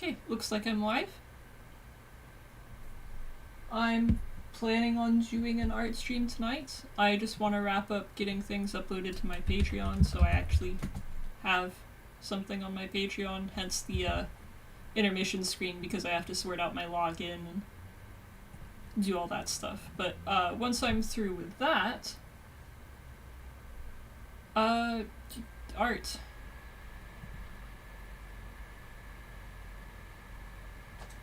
Okay, looks like I'm live. I'm planning on doing an art stream tonight. I just want to wrap up getting things uploaded to my Patreon so I actually have something on my Patreon, hence the intermission screen, because I have to sort out my login and do all that stuff. But once I'm through with that, art.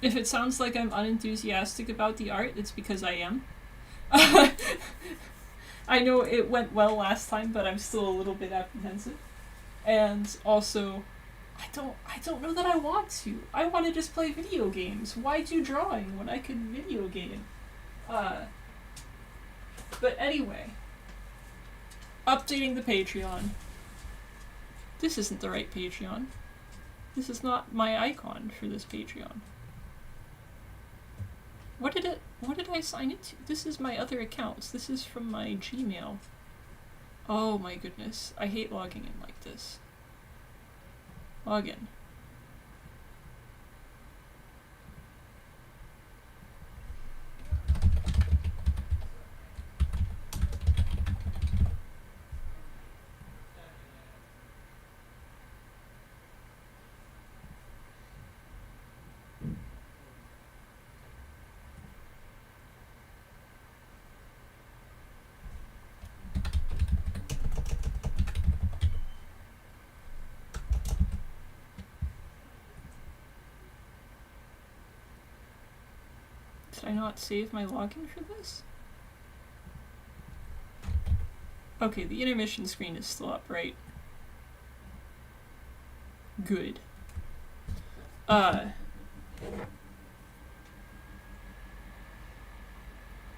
If it sounds like I'm unenthusiastic about the art, it's because I am. I know it went well last time, but I'm still a little bit apprehensive. And also, I don't know that I want to. I want to just play video games. Why do drawing when I could video game? But anyway, updating the Patreon. This isn't the right Patreon. This is not my icon for this Patreon. What did I sign into? This is my other accounts. This is from my Gmail. Oh my goodness. I hate logging in like this. Log in. Did I not save my login for this? Okay, the intermission screen is still up, right? Good.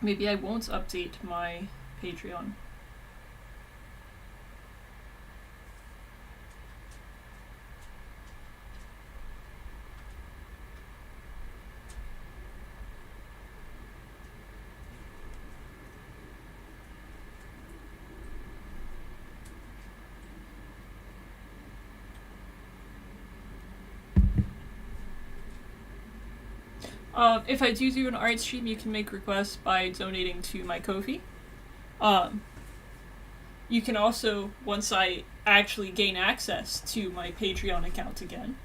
Maybe I won't update my Patreon. If I do an art stream, you can make requests by donating to my Ko-fi. You can also, once I actually gain access to my Patreon account again,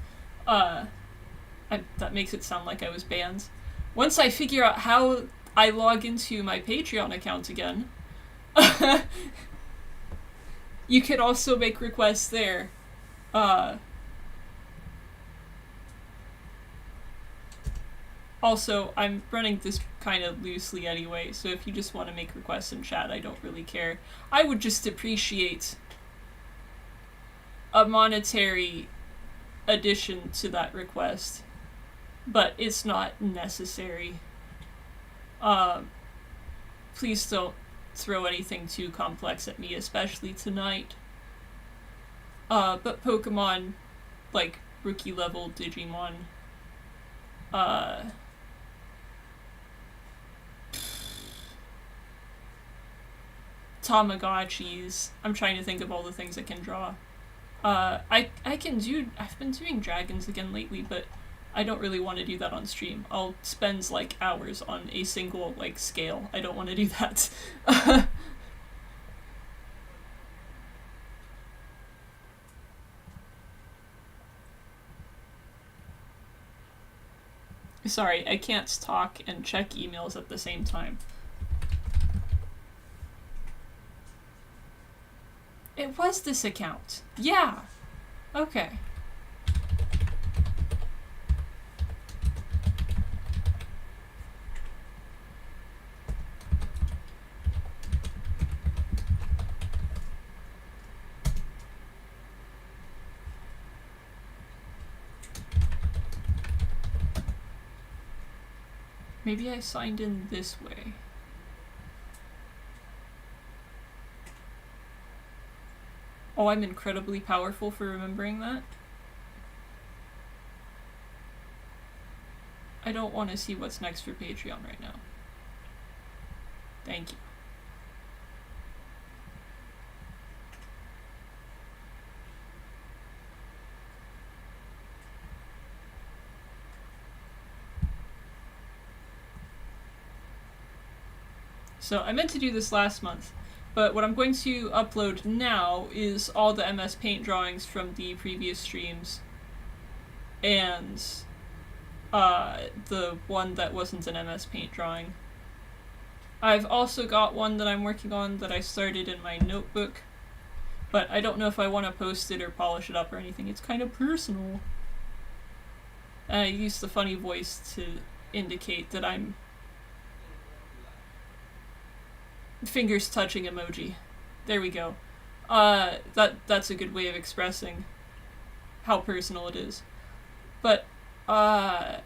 that makes it sound like I was banned. Once I figure out how I log into my Patreon account again, you can also make requests there. Also, I'm running this kind of loosely anyway, so if you just want to make requests in chat, I don't really care. I would just appreciate a monetary addition to that request, but it's not necessary. Please don't throw anything too complex at me, especially tonight. But Pokemon, like rookie level Digimon, Tamagotchis. I'm trying to think of all the things I can draw. I've been doing dragons again lately, but I don't really want to do that on stream. I'll spend like hours on a single like scale. I don't want to do that. Sorry, I can't talk and check emails at the same time. It was this account. Yeah. Okay. Maybe I signed in this way. Oh, I'm incredibly powerful for remembering that. I don't want to see what's next for Patreon right now. Thank you. So I meant to do this last month, but what I'm going to upload now is all the MS Paint drawings from the previous streams, and the one that wasn't an MS Paint drawing. I've also got one that I'm working on that I started in my notebook, but I don't know if I want to post it or polish it up or anything. It's kind of personal. And I use the funny voice to indicate that I'm fingers touching emoji. There we go. That's a good way of expressing how personal it is. But I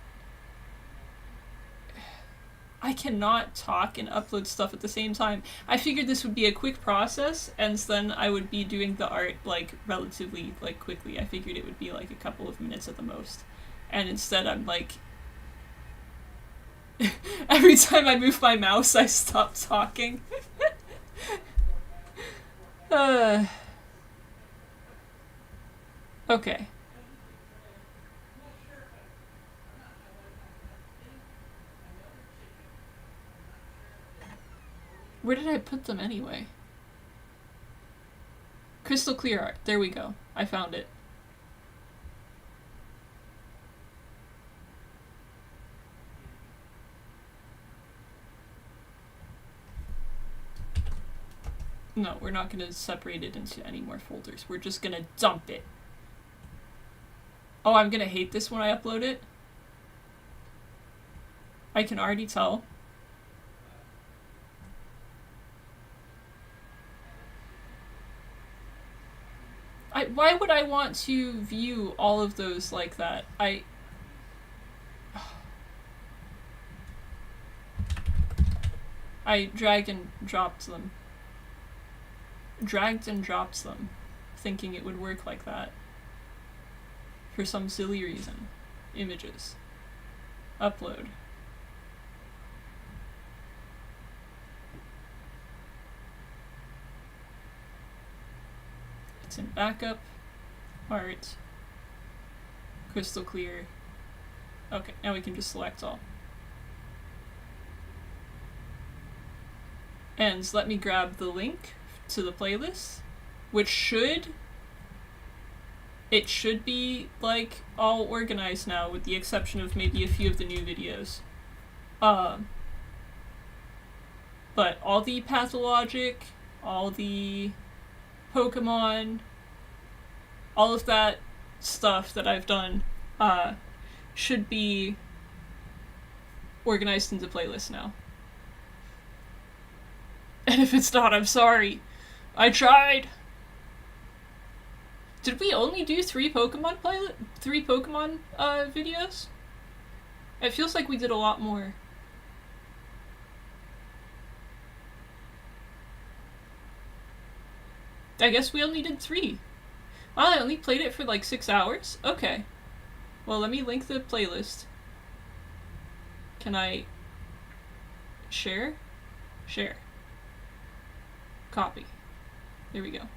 cannot talk and upload stuff at the same time. I figured this would be a quick process, and then I would be doing the art like relatively like quickly. I figured it would be like a couple of minutes at the most. And instead I'm like every time I move my mouse I stop talking. Okay. Where did I put them anyway? Crystal clear art. There we go. I found it. No, we're not going to separate it into any more folders. We're just going to dump it. Oh, I'm going to hate this when I upload it. I can already tell. Why would I want to view all of those like that? I dragged and dropped them, thinking it would work like that. For some silly reason. Images. Upload. It's in backup. Art. Crystal clear. Okay, now we can just select all. And let me grab the link to the playlist, which should be like all organized now, with the exception of maybe a few of the new videos. But all the pathologic, all the Pokemon, all of that stuff that I've done should be organized into playlists now. And if it's not, I'm sorry. I tried. Did we only do 3 Pokemon videos? It feels like we did a lot more. I guess we only did 3. Well, I only played it for like 6 hours? Okay. Well, let me link the playlist. Can I share? Share. Copy. There we go.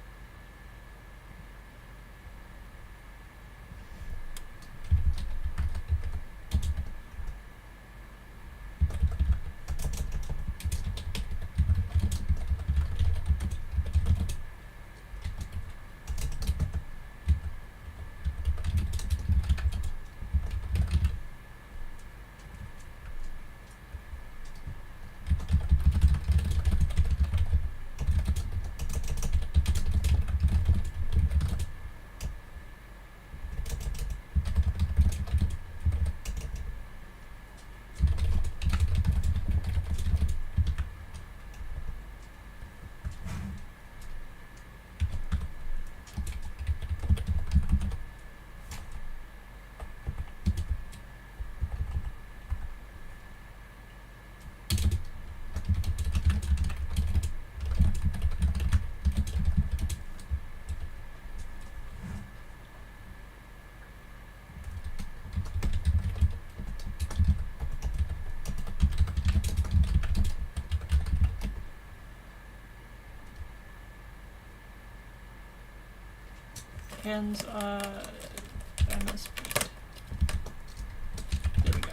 And MS Paint. There we go.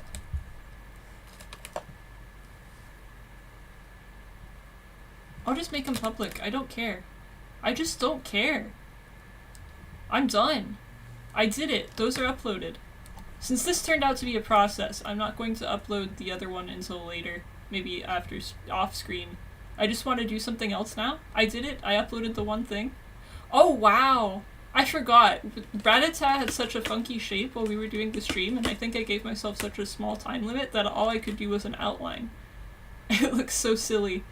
I'll just make them public. I don't care. I just don't care. I'm done. I did it. Those are uploaded. Since this turned out to be a process, I'm not going to upload the other one until later. Maybe after off screen. I just want to do something else now. I did it. I uploaded the one thing. Oh, wow. I forgot. Radita had such a funky shape while we were doing the stream, and I think I gave myself such a small time limit that all I could do was an outline. It looks so silly.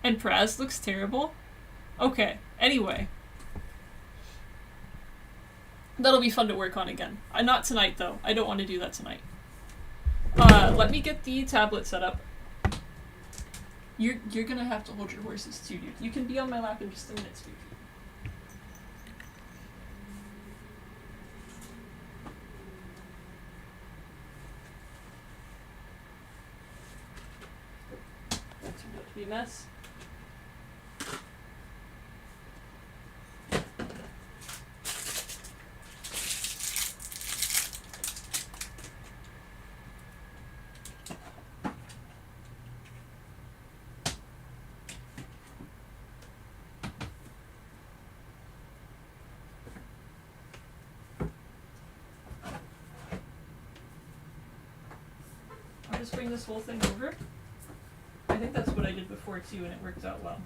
And Praz looks terrible. Okay, anyway. That'll be fun to work on again. Not tonight, though. I don't want to do that tonight. Let me get the tablet set up. You're gonna have to hold your horses too, dude. You can be on my lap in just a minute, Spooky. That turned out to be a mess. Just bring this whole thing over. I think that's what I did before too, and it worked out well.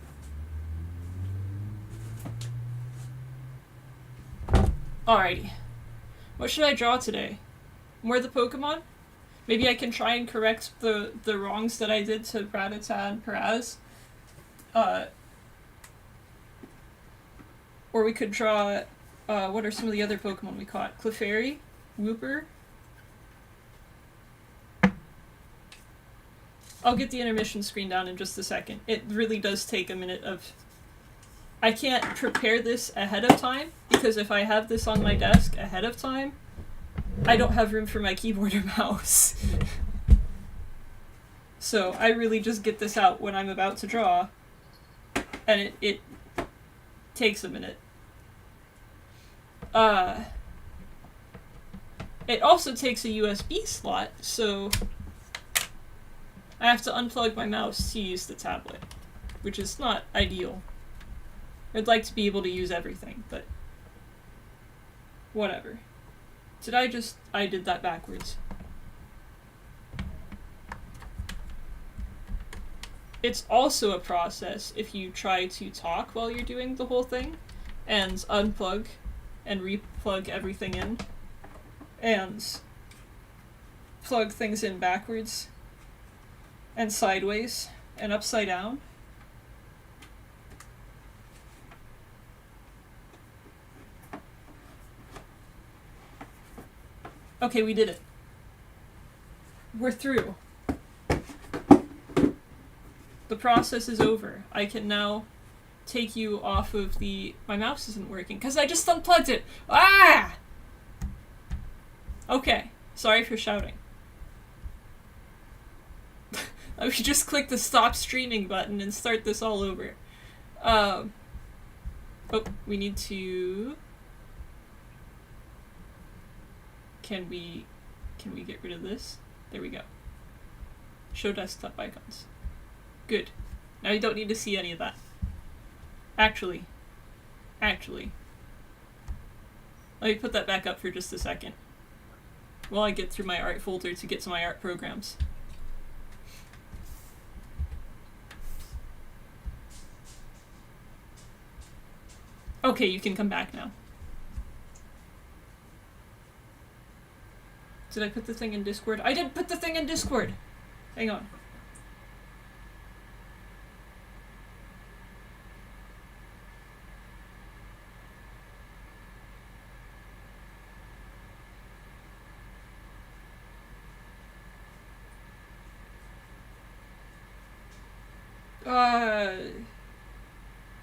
Alrighty. What should I draw today? More the Pokemon? Maybe I can try and correct the wrongs that I did to Radita and Paraz. Or we could draw, what are some of the other Pokemon we caught? Clefairy? Wooper? I'll get the intermission screen down in just a second. It really does take a minute of... I can't prepare this ahead of time, because if I have this on my desk ahead of time, I don't have room for my keyboard or mouse. So I really just get this out when I'm about to draw, and it takes a minute. It also takes a USB slot, so... I have to unplug my mouse to use the tablet, which is not ideal. I'd like to be able to use everything, but whatever. I did that backwards. It's also a process if you try to talk while you're doing the whole thing, and unplug and replug everything in, and plug things in backwards. And sideways, and upside down. Okay, we did it. We're through. The process is over. I can now take you off of the... My mouse isn't working, because I just unplugged it! Ah! Okay, sorry for shouting. We just click the stop streaming button and start this all over. Oh, we need to... Can we get rid of this? There we go. Show desktop icons. Good. Now you don't need to see any of that. Actually. Let me put that back up for just a second. While I get through my art folder to get to my art programs. Okay, you can come back now. Did I put the thing in Discord? I did put the thing in Discord! Hang on.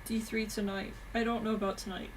D3 tonight. I don't know about tonight.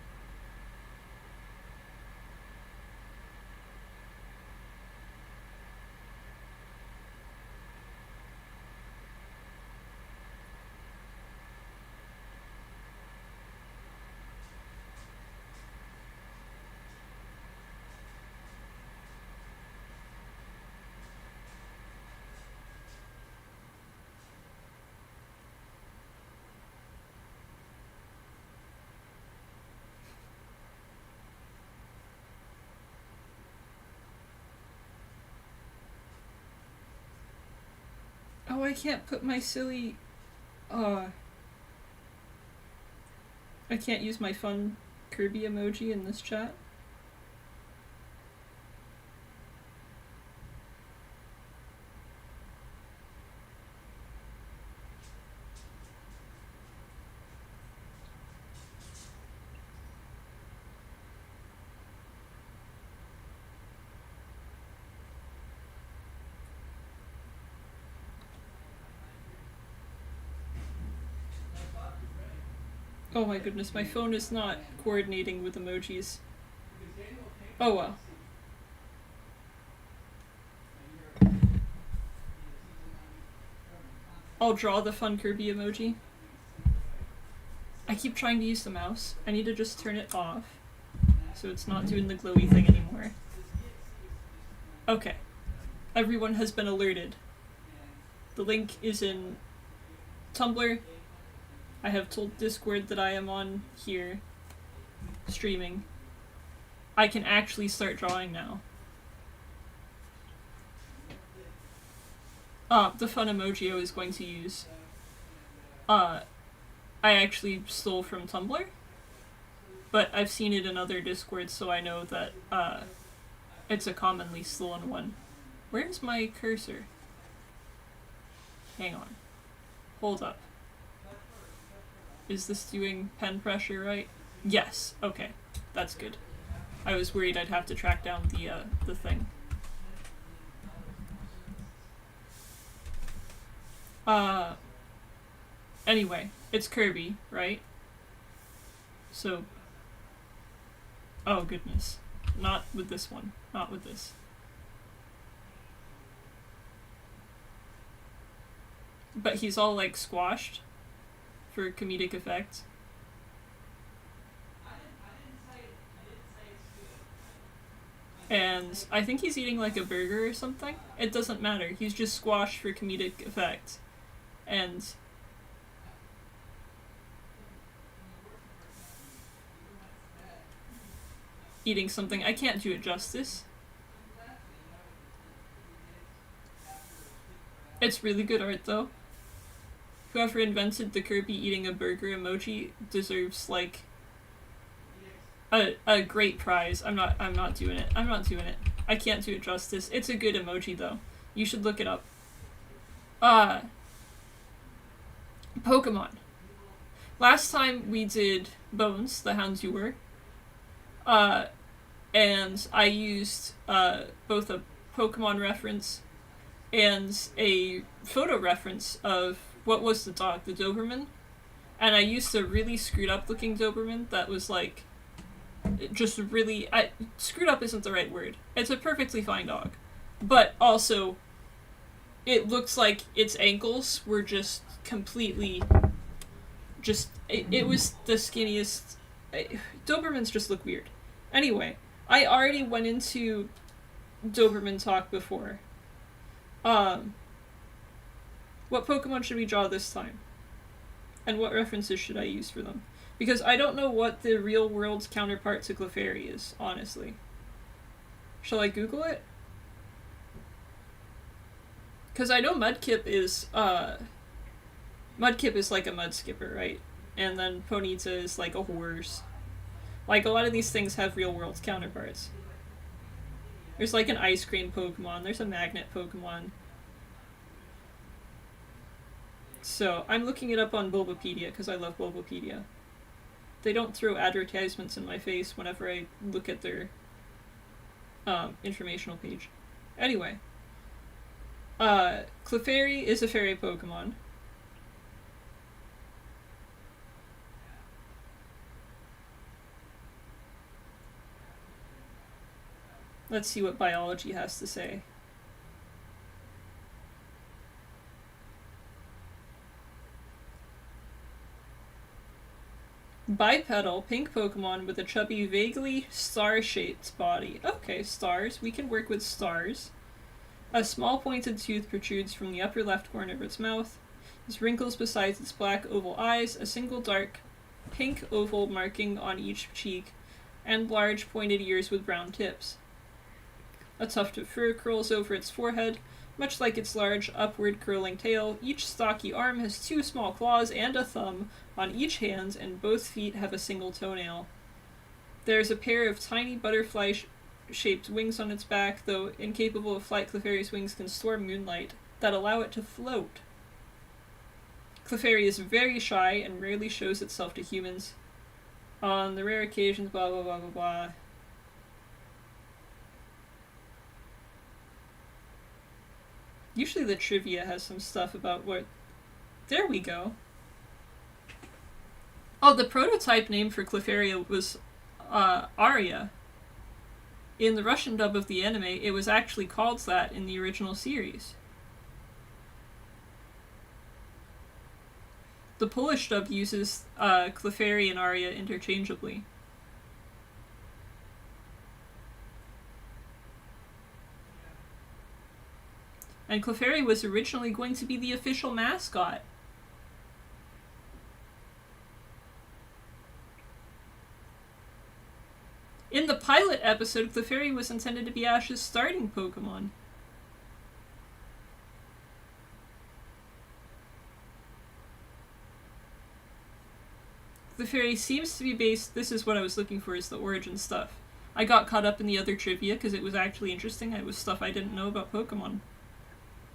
Oh, I can't put my silly... I can't use my fun Kirby emoji in this chat. Oh my goodness, my phone is not coordinating with emojis. Oh well. I'll draw the fun Kirby emoji. I keep trying to use the mouse. I need to just turn it off so it's not doing the glowy thing anymore. Okay. Everyone has been alerted. The link is in Tumblr. I have told Discord that I am on here streaming. I can actually start drawing now. The fun emoji I was going to use. I actually stole from Tumblr, but I've seen it in other Discords, so I know that it's a commonly stolen one. Where's my cursor? Hang on. Hold up. Is this doing pen pressure right? Yes. Okay. That's good. I was worried I'd have to track down the thing. Anyway, it's Kirby, right? So... Oh goodness. Not with this one. Not with this. But he's all like squashed for comedic effect. And I think he's eating like a burger or something. It doesn't matter. He's just squashed for comedic effect. And eating something. I can't do it justice. It's really good art though. Whoever invented the Kirby eating a burger emoji deserves like a great prize. I'm not doing it. I'm not doing it. I can't do it justice. It's a good emoji though. You should look it up. Pokemon. Last time we did Bones, the Houndsdooer. And I used both a Pokemon reference and a photo reference of what was the dog, the Doberman, and I used a really screwed up looking Doberman that was like just really screwed up isn't the right word. It's a perfectly fine dog, but also it looks like its ankles were just completely it was the skinniest. Dobermans just look weird. Anyway, I already went into Doberman talk before. What Pokemon should we draw this time? And what references should I use for them? Because I don't know what the real world's counterpart to Clefairy is, honestly. Shall I Google it? Because I know Mudkip is like a mud skipper, right? And then Ponyta is like a horse. Like, a lot of these things have real world counterparts. There's like an ice cream Pokemon, there's a magnet Pokemon. So, I'm looking it up on Bulbapedia, because I love Bulbapedia. They don't throw advertisements in my face whenever I look at their informational page. Anyway. Clefairy is a fairy Pokemon. Let's see what biology has to say. Bipedal, pink Pokemon with a chubby, vaguely star-shaped body. Okay, stars. We can work with stars. A small pointed tooth protrudes from the upper left corner of its mouth. There's wrinkles beside its black oval eyes, a single dark pink oval marking on each cheek, and large pointed ears with brown tips. A tuft of fur curls over its forehead, Much like its large, upward curling tail, each stocky arm has 2 small claws and a thumb on each hand, and both feet have a single toenail. There is a pair of tiny butterfly-shaped wings on its back, though incapable of flight, Clefairy's wings can store moonlight that allow it to float. Clefairy is very shy and rarely shows itself to humans. On the rare occasions, blah blah blah blah blah. Usually the trivia has some stuff about what... There we go. Oh, the prototype name for Clefairy was Arya. In the Russian dub of the anime, it was actually called that in the original series. The Polish dub uses Clefairy and Arya interchangeably. And Clefairy was originally going to be the official mascot. In the pilot episode, Clefairy was intended to be Ash's starting Pokemon. Clefairy seems to be based... This is what I was looking for, is the origin stuff. I got caught up in the other trivia because it was actually interesting. It was stuff I didn't know about Pokemon.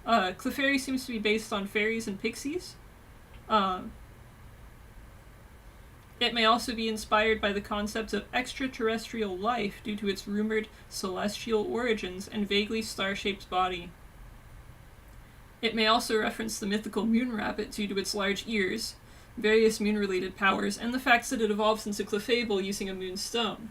Clefairy seems to be based on fairies and pixies. It may also be inspired by the concept of extraterrestrial life due to its rumored celestial origins and vaguely star-shaped body. It may also reference the mythical moon rabbit due to its large ears, various moon-related powers, and the fact that it evolves into Clefable using a moonstone.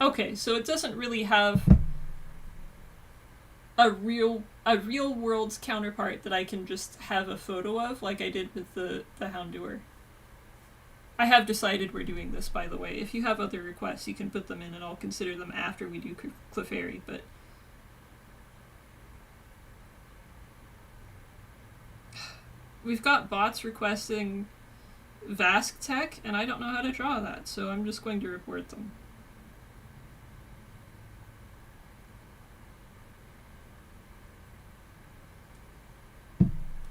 Okay, so it doesn't really have a real world's counterpart that I can just have a photo of, like I did with the Houndour. I have decided we're doing this, by the way. If you have other requests, you can put them in and I'll consider them after we do Clefairy, but... We've got bots requesting Vask Tech, and I don't know how to draw that, so I'm just going to report them.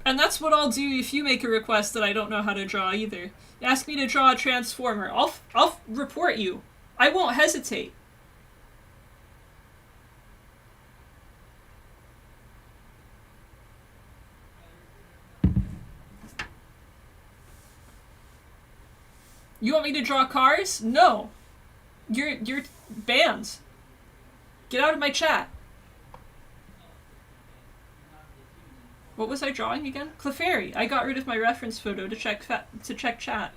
And that's what I'll do if you make a request that I don't know how to draw either. Ask me to draw a Transformer. I'll report you. I won't hesitate. You want me to draw cars? No. You're banned. Get out of my chat. What was I drawing again? Clefairy. I got rid of my reference photo to check chat.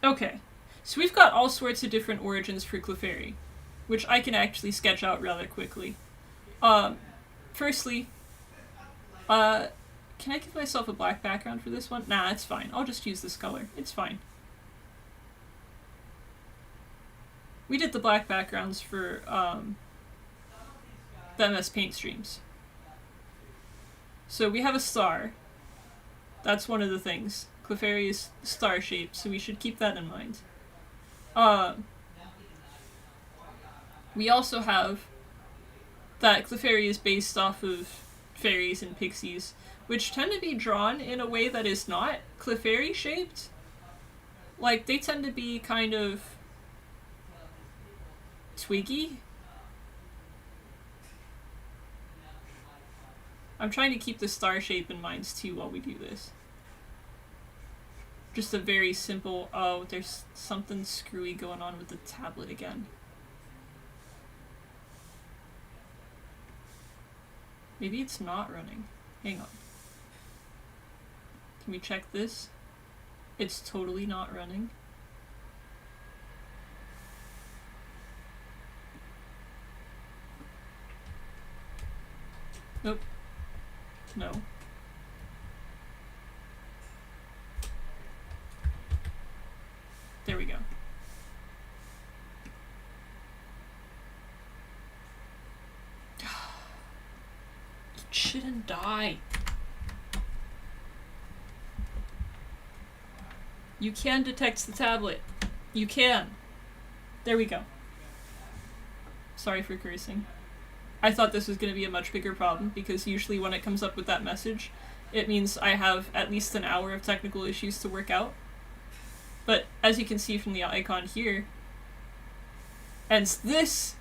Okay, so we've got all sorts of different origins for Clefairy, which I can actually sketch out rather quickly. Firstly, can I give myself a black background for this one? Nah, it's fine. I'll just use this color. It's fine. We did the black backgrounds for the MS Paint streams. So we have a star. That's one of the things. Clefairy is star-shaped, so we should keep that in mind. We also have that Clefairy is based off of fairies and pixies, which tend to be drawn in a way that is not Clefairy-shaped. Like, they tend to be kind of twiggy. I'm trying to keep the star shape in mind too while we do this. Just a very simple... Oh, there's something screwy going on with the tablet again. Maybe it's not running. Hang on. Can we check this? It's totally not running. Nope. No. There we go. It shouldn't die. You can detect the tablet. You can. There we go. Sorry for cursing. I thought this was going to be a much bigger problem, because usually when it comes up with that message, it means I have at least an hour of technical issues to work out. But as you can see from the icon here, and this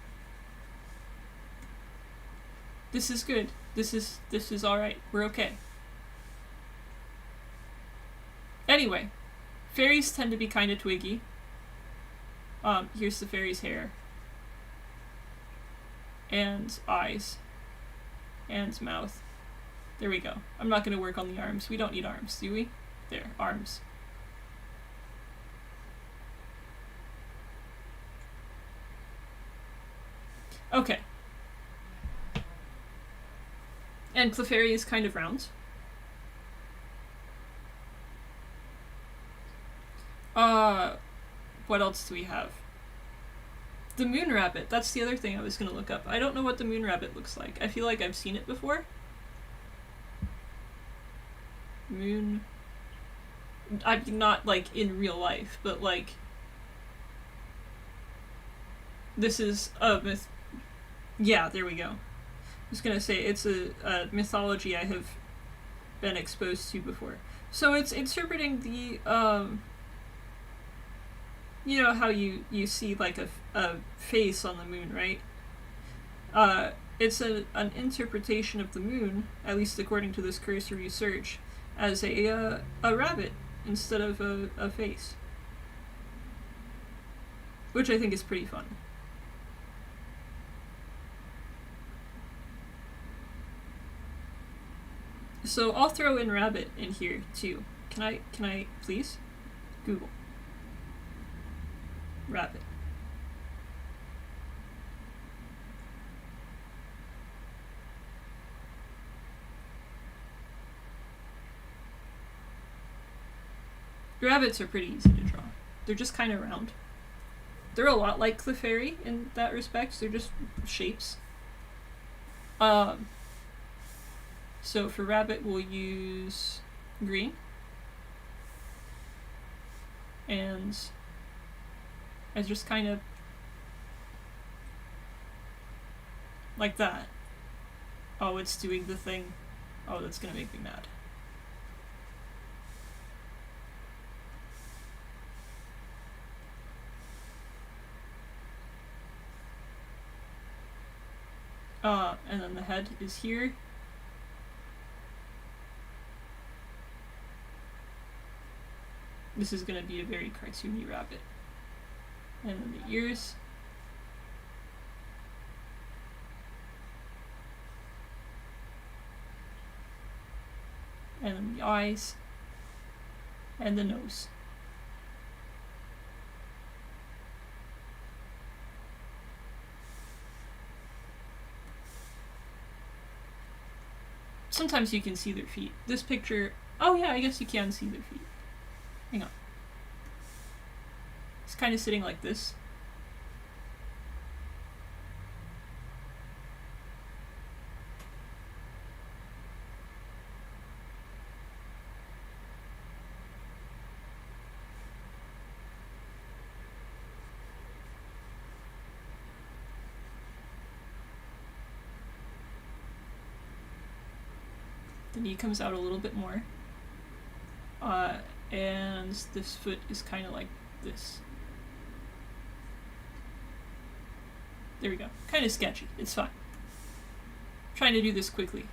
is good. This is alright. We're okay. Anyway, fairies tend to be kind of twiggy. Here's the fairy's hair. And eyes. And mouth. There we go. I'm not going to work on the arms. We don't need arms, do we? There, arms. Okay. And Clefairy is kind of round. What else do we have? The moon rabbit. That's the other thing I was gonna look up. I don't know what the moon rabbit looks like. I feel like I've seen it before. Moon... I'm not, like, in real life, but, like... This is a myth... Yeah, there we go. I was gonna say, it's a mythology I have been exposed to before. So it's interpreting the, you know how you see, like, a face on the moon, right? It's an interpretation of the moon, at least according to this cursory search, as a rabbit instead of a face. Which I think is pretty fun. So I'll throw in rabbit in here too. Can I please? Google. Rabbit. Rabbits are pretty easy to draw. They're just kind of round. They're a lot like Clefairy in that respect. They're just shapes. So for rabbit, we'll use green. And I just kind of like that. Oh, it's doing the thing. Oh, that's gonna make me mad. And then the head is here. This is gonna be a very cartoony rabbit. And then the ears. And then the eyes. And the nose. Sometimes you can see their feet. This picture... Oh yeah, I guess you can see their feet. Hang on. It's kind of sitting like this. The knee comes out a little bit more. And this foot is kind of like this. There we go. Kind of sketchy. It's fine. I'm trying to do this quickly.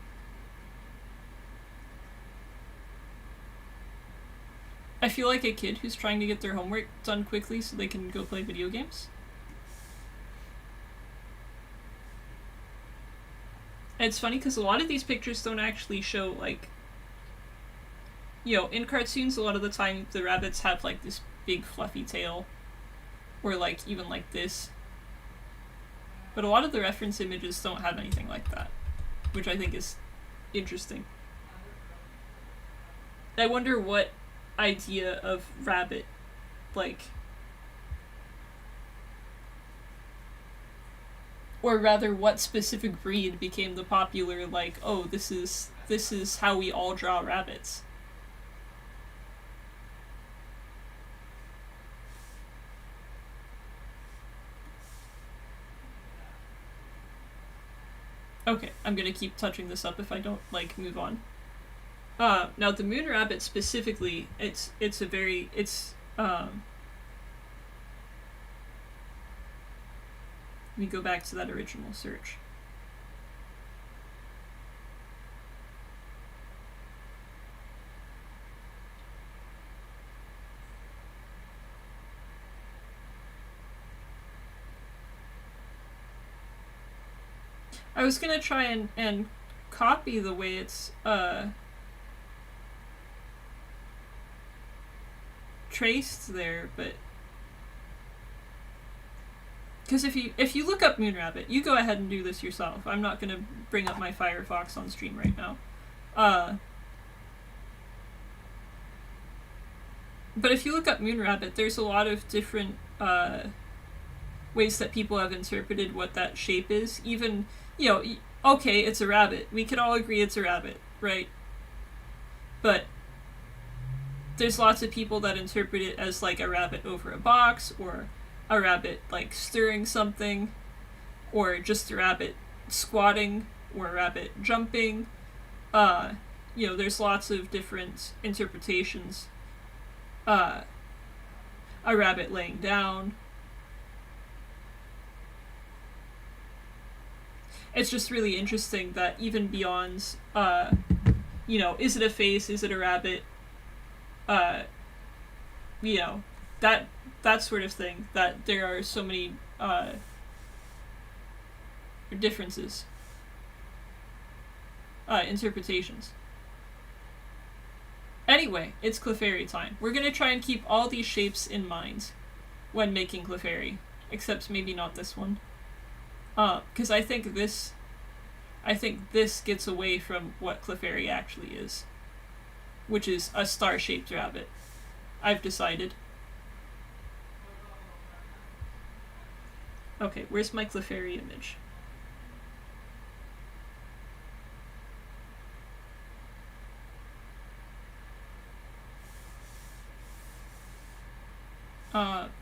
I feel like a kid who's trying to get their homework done quickly so they can go play video games. It's funny because a lot of these pictures don't actually show, like, you know, in cartoons a lot of the time the rabbits have like this big fluffy tail, or like even like this, but a lot of the reference images don't have anything like that, which I think is interesting. I wonder what idea of rabbit, like, or rather what specific breed became the popular, like, oh, this is how we all draw rabbits. Okay, I'm gonna keep touching this up if I don't, like, move on. Now the moon rabbit specifically, it's a very, let me go back to that original search. I was gonna try and copy the way it's traced there, but because if you look up Moonrabbit, you go ahead and do this yourself. I'm not gonna bring up my Firefox on stream right now. But if you look up Moonrabbit, there's a lot of different ways that people have interpreted what that shape is. Even, you know, okay, it's a rabbit. We can all agree it's a rabbit, right? But there's lots of people that interpret it as like a rabbit over a box, or a rabbit like stirring something, or just a rabbit squatting, or a rabbit jumping. You know, there's lots of different interpretations. A rabbit laying down. It's just really interesting that even beyond, you know, is it a face, is it a rabbit, you know, that sort of thing, that there are so many differences, interpretations. Anyway, it's Clefairy time. We're gonna try and keep all these shapes in mind when making Clefairy, except maybe not this one. Because I think this gets away from what Clefairy actually is, which is a star-shaped rabbit. I've decided. Okay, where's my Clefairy image?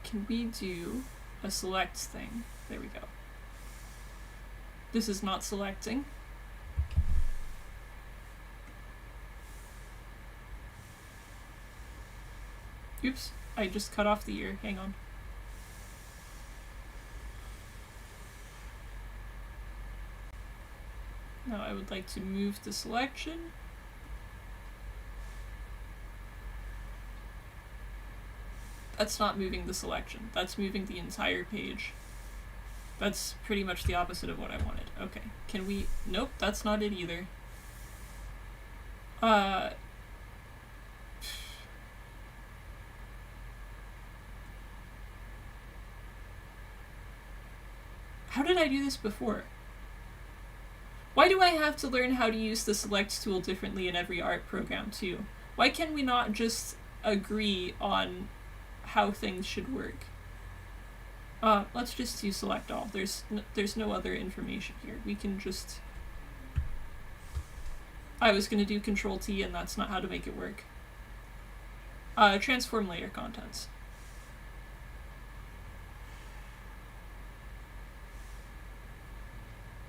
Can we do a select thing? There we go. This is not selecting. Oops, I just cut off the ear. Hang on. Now I would like to move the selection. That's not moving the selection. That's moving the entire page. That's pretty much the opposite of what I wanted. Okay, can we... Nope, that's not it either. How did I do this before? Why do I have to learn how to use the select tool differently in every art program too? Why can we not just agree on how things should work? Let's just do select all. There's no other information here. We can just... I was gonna do Control T and that's not how to make it work. Transform layer contents.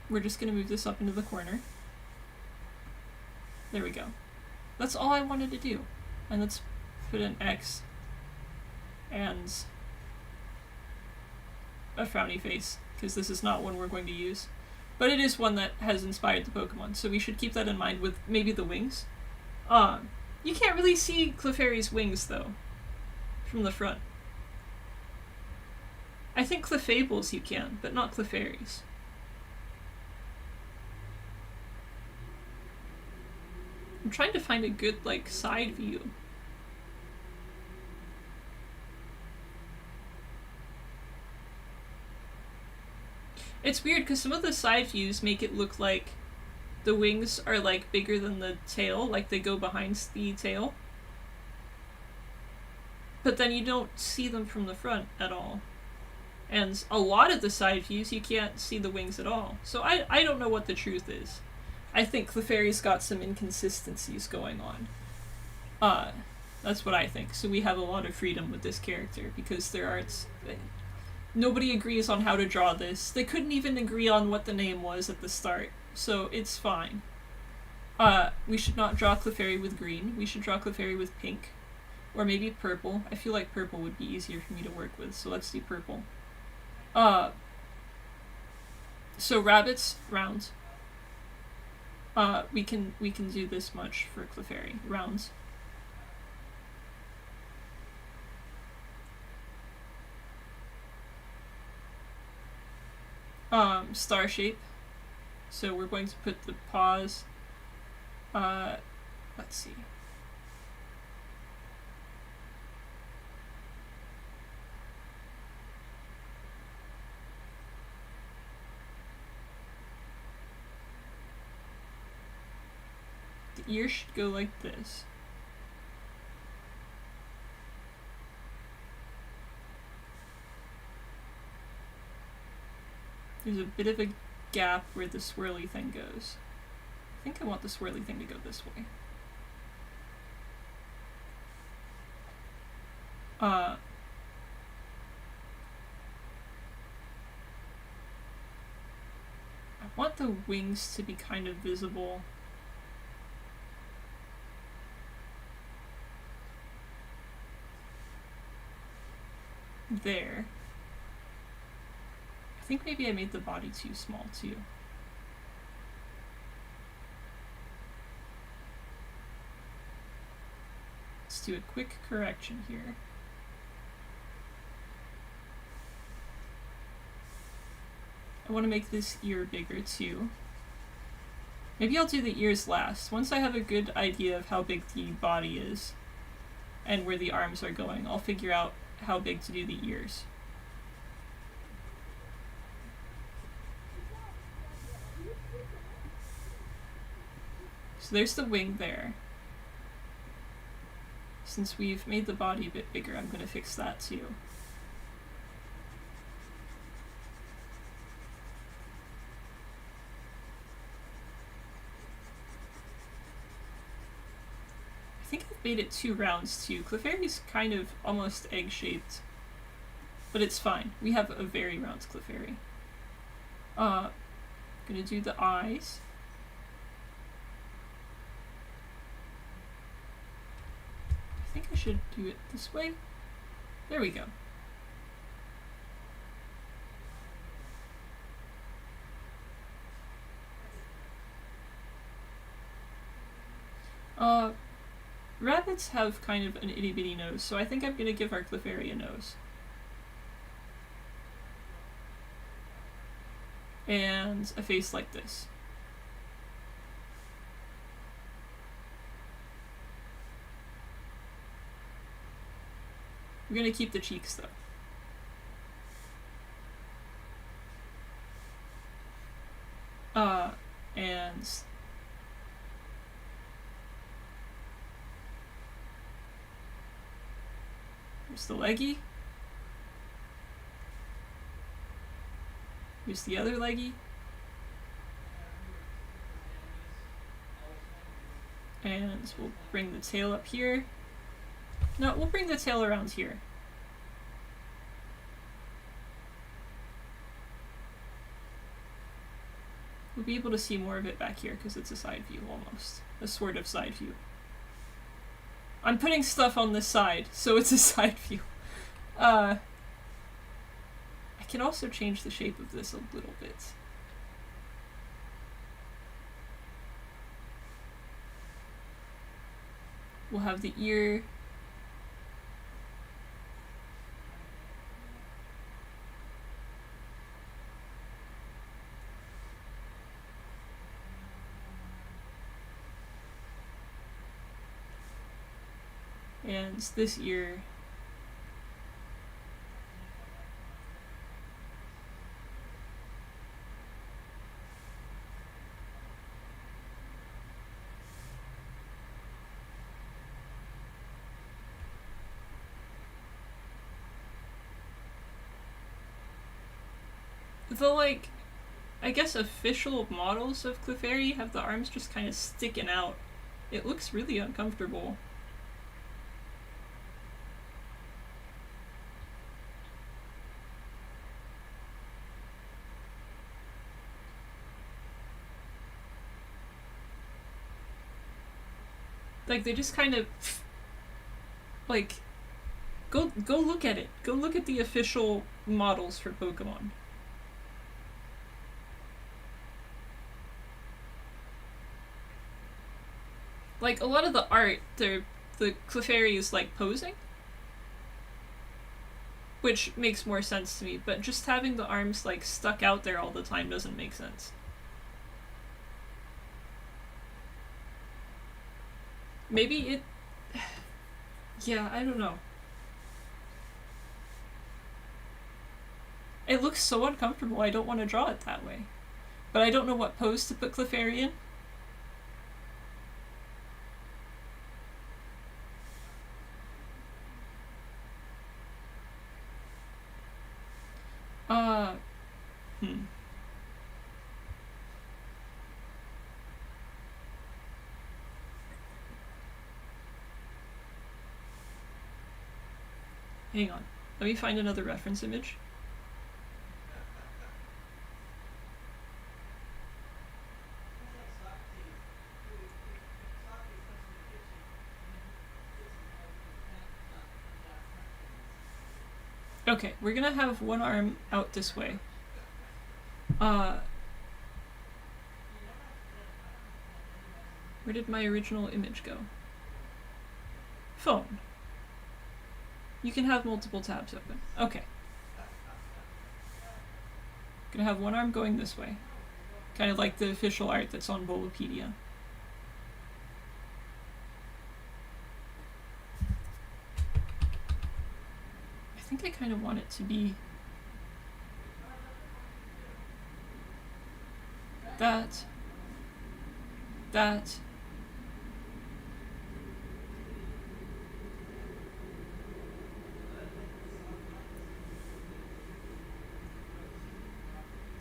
We're just gonna move this up into the corner. There we go. That's all I wanted to do. And let's put an X and a frowny face, because this is not one we're going to use. But it is one that has inspired the Pokemon, so we should keep that in mind with maybe the wings. You can't really see Clefairy's wings, though, from the front. I think Clefable's you can, but not Clefairy's. I'm trying to find a good, like, side view. It's weird because some of the side views make it look like the wings are like bigger than the tail, like they go behind the tail. But then you don't see them from the front at all. And a lot of the side views you can't see the wings at all. So I don't know what the truth is. I think Clefairy's got some inconsistencies going on. That's what I think. So we have a lot of freedom with this character because there aren't... Nobody agrees on how to draw this. They couldn't even agree on what the name was at the start. so it's fine. We should not draw Clefairy with green. We should draw Clefairy with pink. Or maybe purple. I feel like purple would be easier for me to work with, so let's do purple. So rabbits, rounds. We can do this much for Clefairy. Rounds. Star shape. So we're going to put the paws. Let's see. The ear should go like this. There's a bit of a gap where the swirly thing goes. I think I want the swirly thing to go this way. I want the wings to be kind of visible. There. I think maybe I made the body too small too. Let's do a quick correction here. I want to make this ear bigger too. Maybe I'll do the ears last. Once I have a good idea of how big the body is and where the arms are going, I'll figure out how big to do the ears. So there's the wing there. Since we've made the body a bit bigger, I'm going to fix that too. I think I've made it 2 rounds too. Clefairy's kind of almost egg-shaped. But it's fine. We have a very round Clefairy. Gonna do the eyes. I think I should do it this way. There we go. Rabbits have kind of an itty-bitty nose, so I think I'm gonna give our Clefairy a nose. And a face like this. We're gonna keep the cheeks though. And here's the leggy. Here's the other leggy. And we'll bring the tail up here. No, we'll bring the tail around here. We'll be able to see more of it back here because it's a side view almost. A sort of side view. I'm putting stuff on this side, so it's a side view. I can also change the shape of this a little bit. We'll have the ear. And this ear. The, like, I guess official models of Clefairy have the arms just kind of sticking out. It looks really uncomfortable. Like, they just kind of, like, go look at it. Go look at the official models for Pokemon. Like, a lot of the art, the Clefairy is, like, posing. Which makes more sense to me, but just having the arms, like, stuck out there all the time doesn't make sense. Maybe it... Yeah, I don't know. It looks so uncomfortable, I don't want to draw it that way. But I don't know what pose to put Clefairy in. Hang on. Let me find another reference image. Okay, we're gonna have one arm out this way. Where did my original image go? Phone. You can have multiple tabs open. Okay. Gonna have one arm going this way. Kind of like the official art that's on Bulbapedia. I think I kind of want it to be that,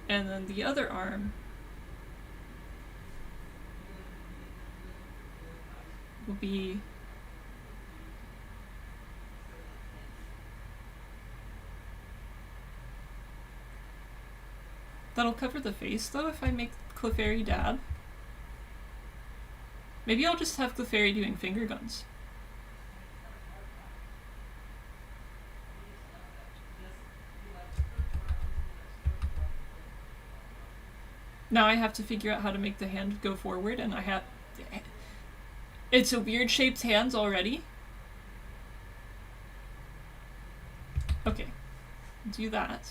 and then the other arm will be that'll cover the face though if I make Clefairy dab. Maybe I'll just have Clefairy doing finger guns. Now I have to figure out how to make the hand go forward, and I have... It's a weird shaped hand already. Okay, do that.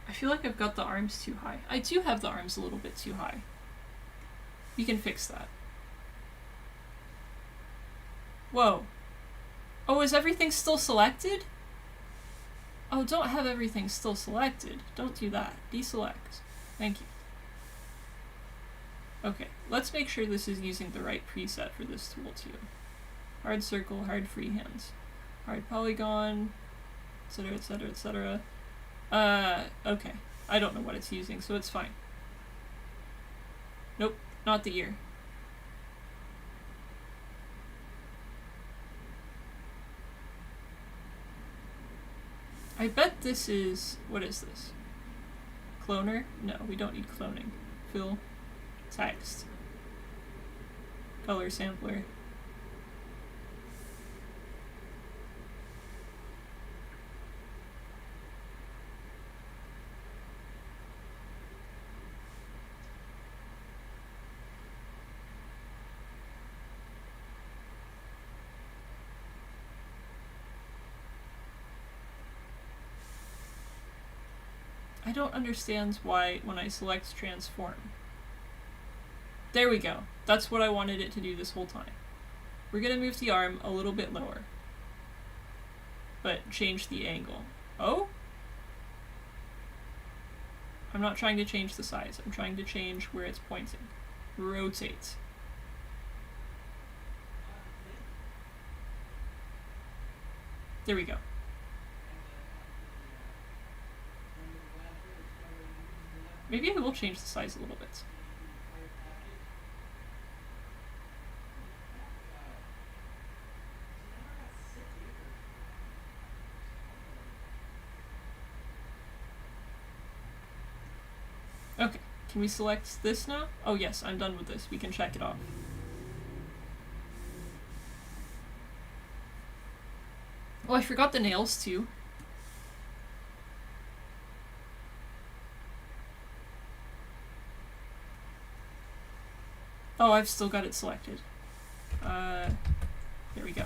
I feel like I've got the arms too high. I do have the arms a little bit too high. We can fix that. Whoa. Oh, is everything still selected? Oh, don't have everything still selected. Don't do that. Deselect. Thank you. Okay, let's make sure this is using the right preset for this tool too. Hard circle, hard freehand, hard polygon, etc, etc, etc. Okay. I don't know what it's using, so it's fine. Nope, not the ear. I bet this is... What is this? Cloner? No, we don't need cloning. Fill. Text. Color sampler. I don't understand why when I select transform. There we go. That's what I wanted it to do this whole time. We're gonna move the arm a little bit lower. But change the angle. Oh? I'm not trying to change the size. I'm trying to change where it's pointing. Rotate. There we go. Maybe I will change the size a little bit. Okay, can we select this now? Oh yes, I'm done with this. We can check it off. Oh, I forgot the nails too. Oh, I've still got it selected. There we go.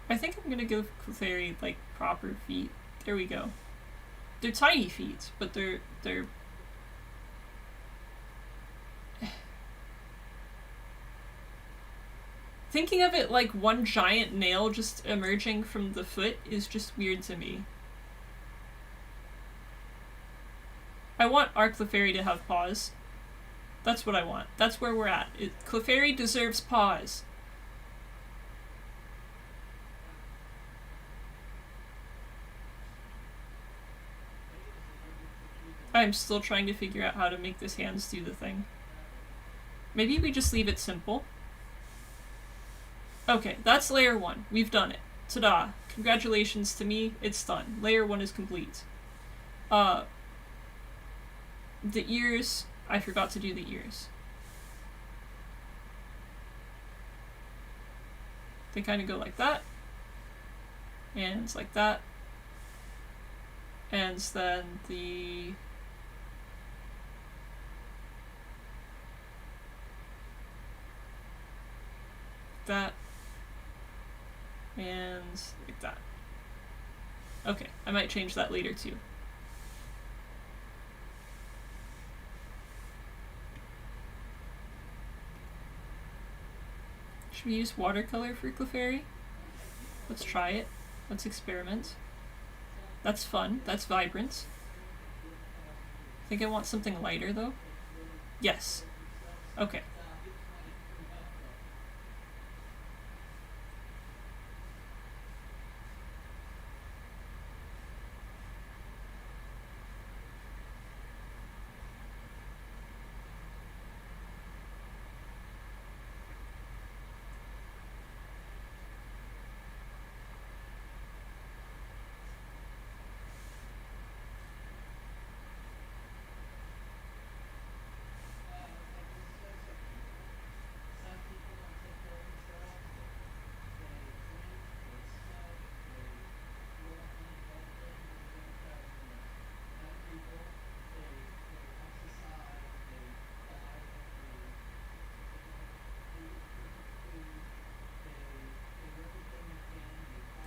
I think I'm gonna give Clefairy, like, proper feet. There we go. They're tiny feet, but they're thinking of it like one giant nail just emerging from the foot is just weird to me. I want our Clefairy to have paws. That's what I want. That's where we're at. Clefairy deserves paws. I'm still trying to figure out how to make this hands do the thing. Maybe we just leave it simple. Okay, that's layer 1. We've done it. Ta-da. Congratulations to me. It's done. Layer 1 is complete. The ears. I forgot to do the ears. They kind of go like that. And it's like that. And then the... that. And like that. Okay, I might change that later too. Should we use watercolor for Clefairy? Let's try it. Let's experiment. That's fun. That's vibrant. I think I want something lighter though. Yes. Okay.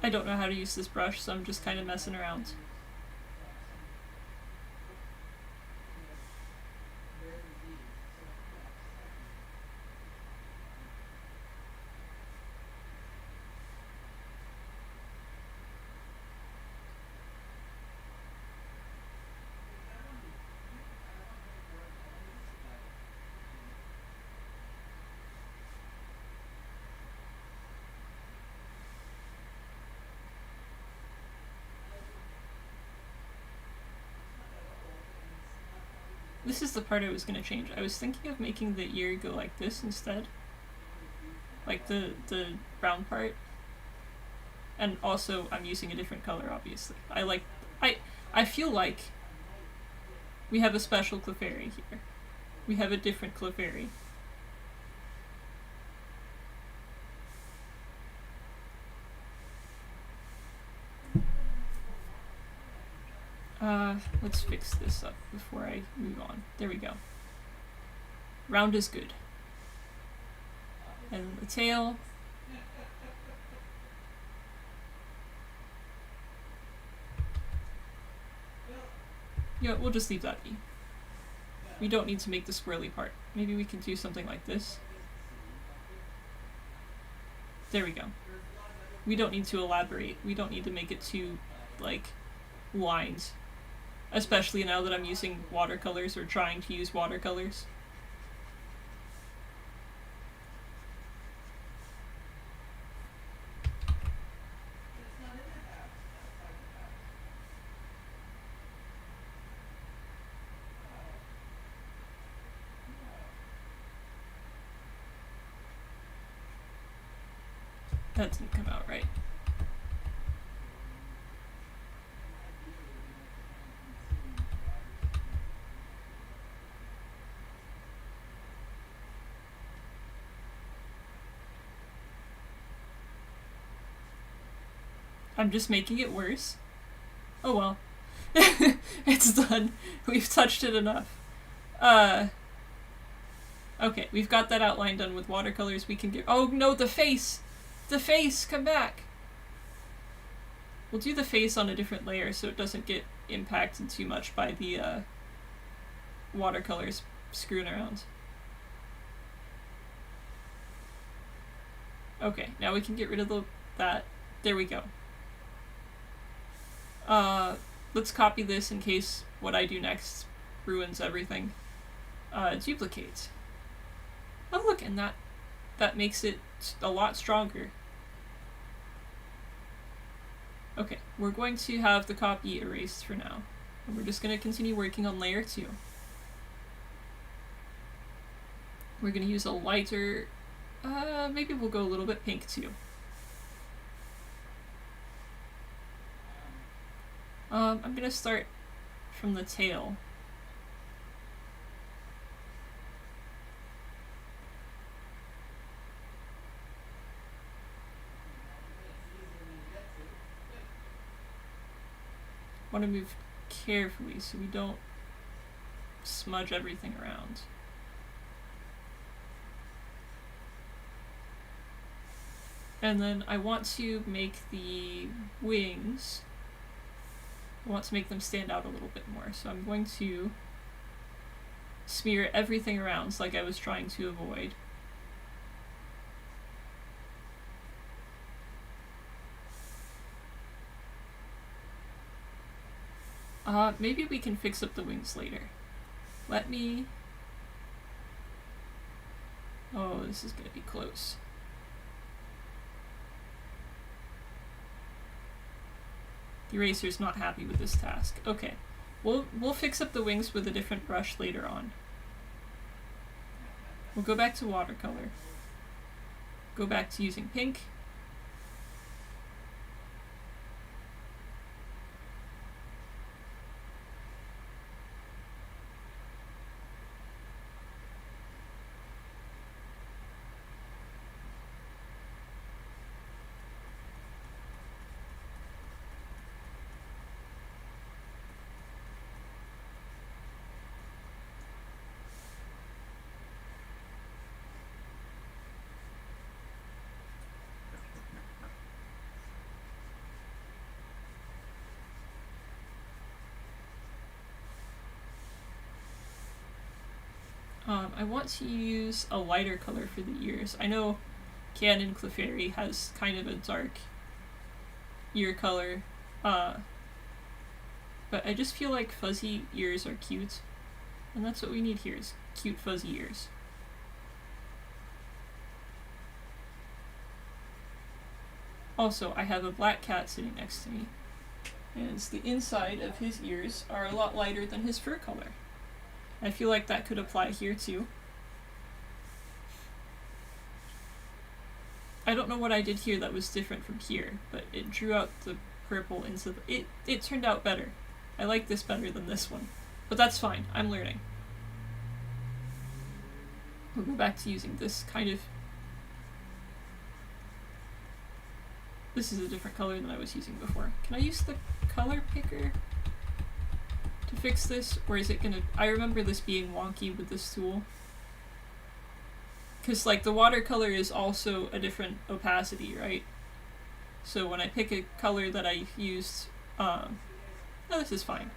I don't know how to use this brush, so I'm just kind of messing around. This is the part I was going to change. I was thinking of making the ear go like this instead. Like the brown part. And also, I'm using a different color, obviously. I feel like we have a special Clefairy here. We have a different Clefairy. Let's fix this up before I move on. There we go. Round is good. And the tail. Yeah, we'll just leave that be. We don't need to make the squirrely part. Maybe we can do something like this. There we go. We don't need to elaborate. We don't need to make it too, like, lines. Especially now that I'm using watercolors or trying to use watercolors. That didn't come out right. I'm just making it worse. Oh well. It's done. We've touched it enough. Okay, we've got that outline done with watercolors. We can get... Oh no, the face! The face! Come back! We'll do the face on a different layer so it doesn't get impacted too much by the watercolors screwing around. Okay, now we can get rid of that. There we go. Let's copy this in case what I do next ruins everything. Duplicate. Oh look, and that makes it a lot stronger. Okay, we're going to have the copy erased for now. And we're just going to continue working on layer 2. We're going to use a lighter... maybe we'll go a little bit pink too. I'm going to start from the tail. Want to move carefully so we don't smudge everything around. And then I want to make the wings, I want to make them stand out a little bit more. So I'm going to smear everything around like I was trying to avoid. Maybe we can fix up the wings later. Let me... Oh, this is gonna be close. The eraser's not happy with this task. Okay, we'll fix up the wings with a different brush later on. We'll go back to watercolor. Go back to using pink. I want to use a lighter color for the ears. I know Canon Clefairy has kind of a dark ear color, but I just feel like fuzzy ears are cute, and that's what we need here, is cute fuzzy ears. Also, I have a black cat sitting next to me, and the inside of his ears are a lot lighter than his fur color. I feel like that could apply here too. I don't know what I did here that was different from here, but it drew out the purple into the... It turned out better. I like this better than this one. But that's fine, I'm learning. We'll go back to using this kind of... This is a different color than I was using before. Can I use the color picker to fix this, or is it gonna... I remember this being wonky with this tool. Because, like, the watercolor is also a different opacity, right? So when I pick a color that I used... no, this is fine.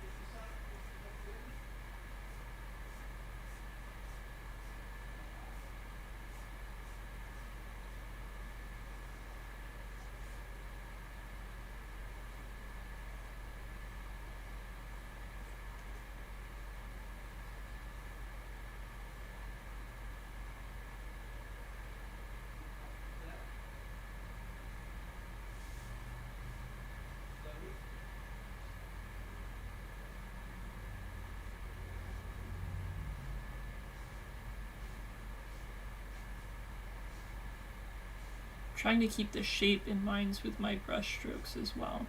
trying to keep the shape in mind with my brush strokes as well.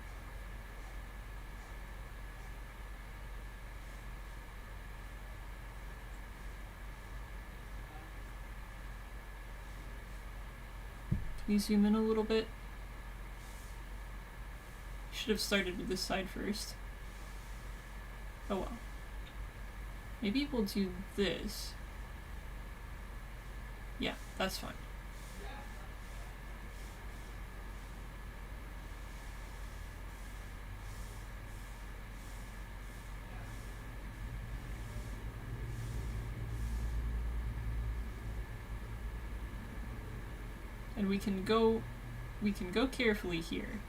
Can you zoom in a little bit? Should have started with this side first. Oh well. Maybe we'll do this. Yeah, that's fine. And we can go carefully here.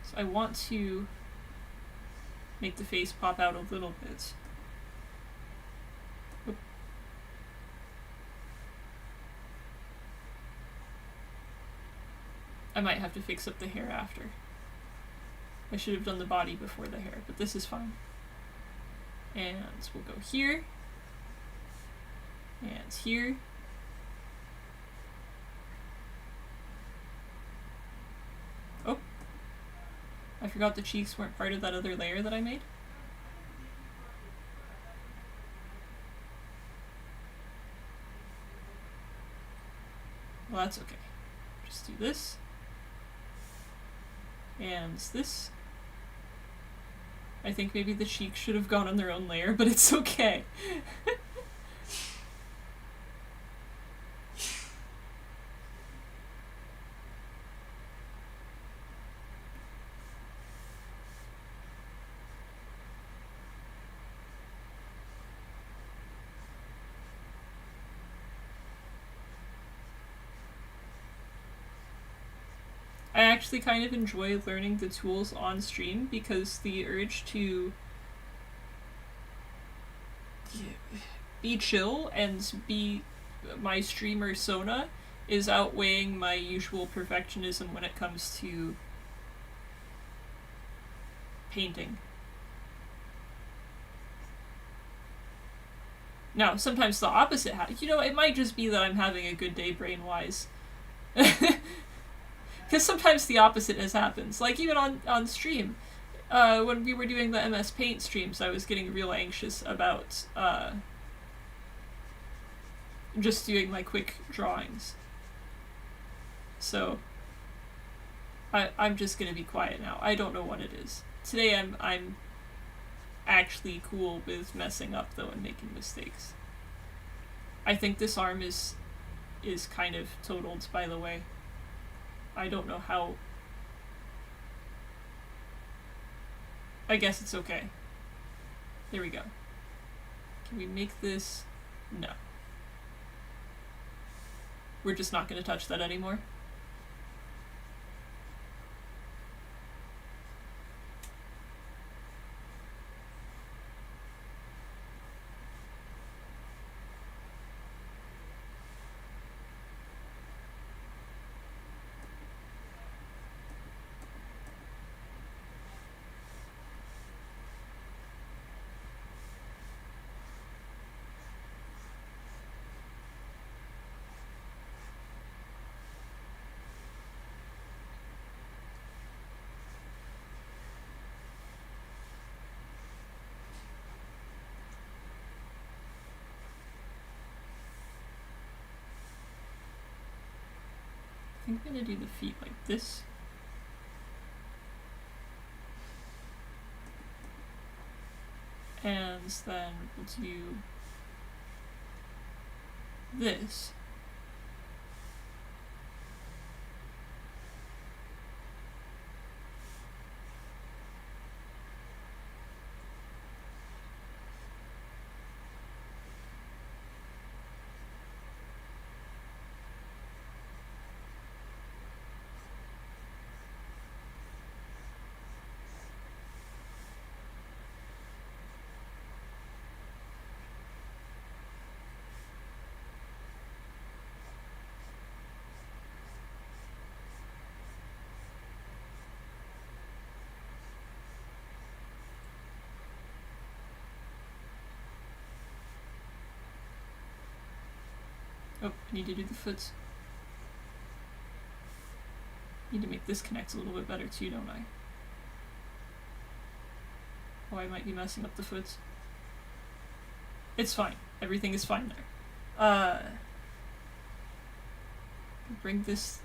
So I want to make the face pop out a little bit. Oop. I might have to fix up the hair after. I should have done the body before the hair, but this is fine. And we'll go here. And here. Oh. I forgot the cheeks weren't part of that other layer that I made. Well, that's okay. Just do this. And this. I think maybe the cheeks should have gone on their own layer, but it's okay. I actually kind of enjoy learning the tools on stream because the urge to be chill and be my streamer Sona is outweighing my usual perfectionism when it comes to painting. Now, sometimes the opposite happens. You know, it might just be that I'm having a good day brain-wise. Because sometimes the opposite has happened. Like, even on stream, when we were doing the MS Paint streams, I was getting real anxious about just doing my quick drawings. So, I'm just gonna be quiet now. I don't know what it is. Today I'm actually cool with messing up, though, and making mistakes. I think this arm is kind of totaled, by the way. I don't know how. I guess it's okay. There we go. Can we make this? No. We're just not going to touch that anymore. I think I'm going to do the feet like this. And then we'll do this. Oh, I need to do the foot. Need to make this connect a little bit better too, don't I? Oh, I might be messing up the foot. It's fine. Everything is fine there. Bring this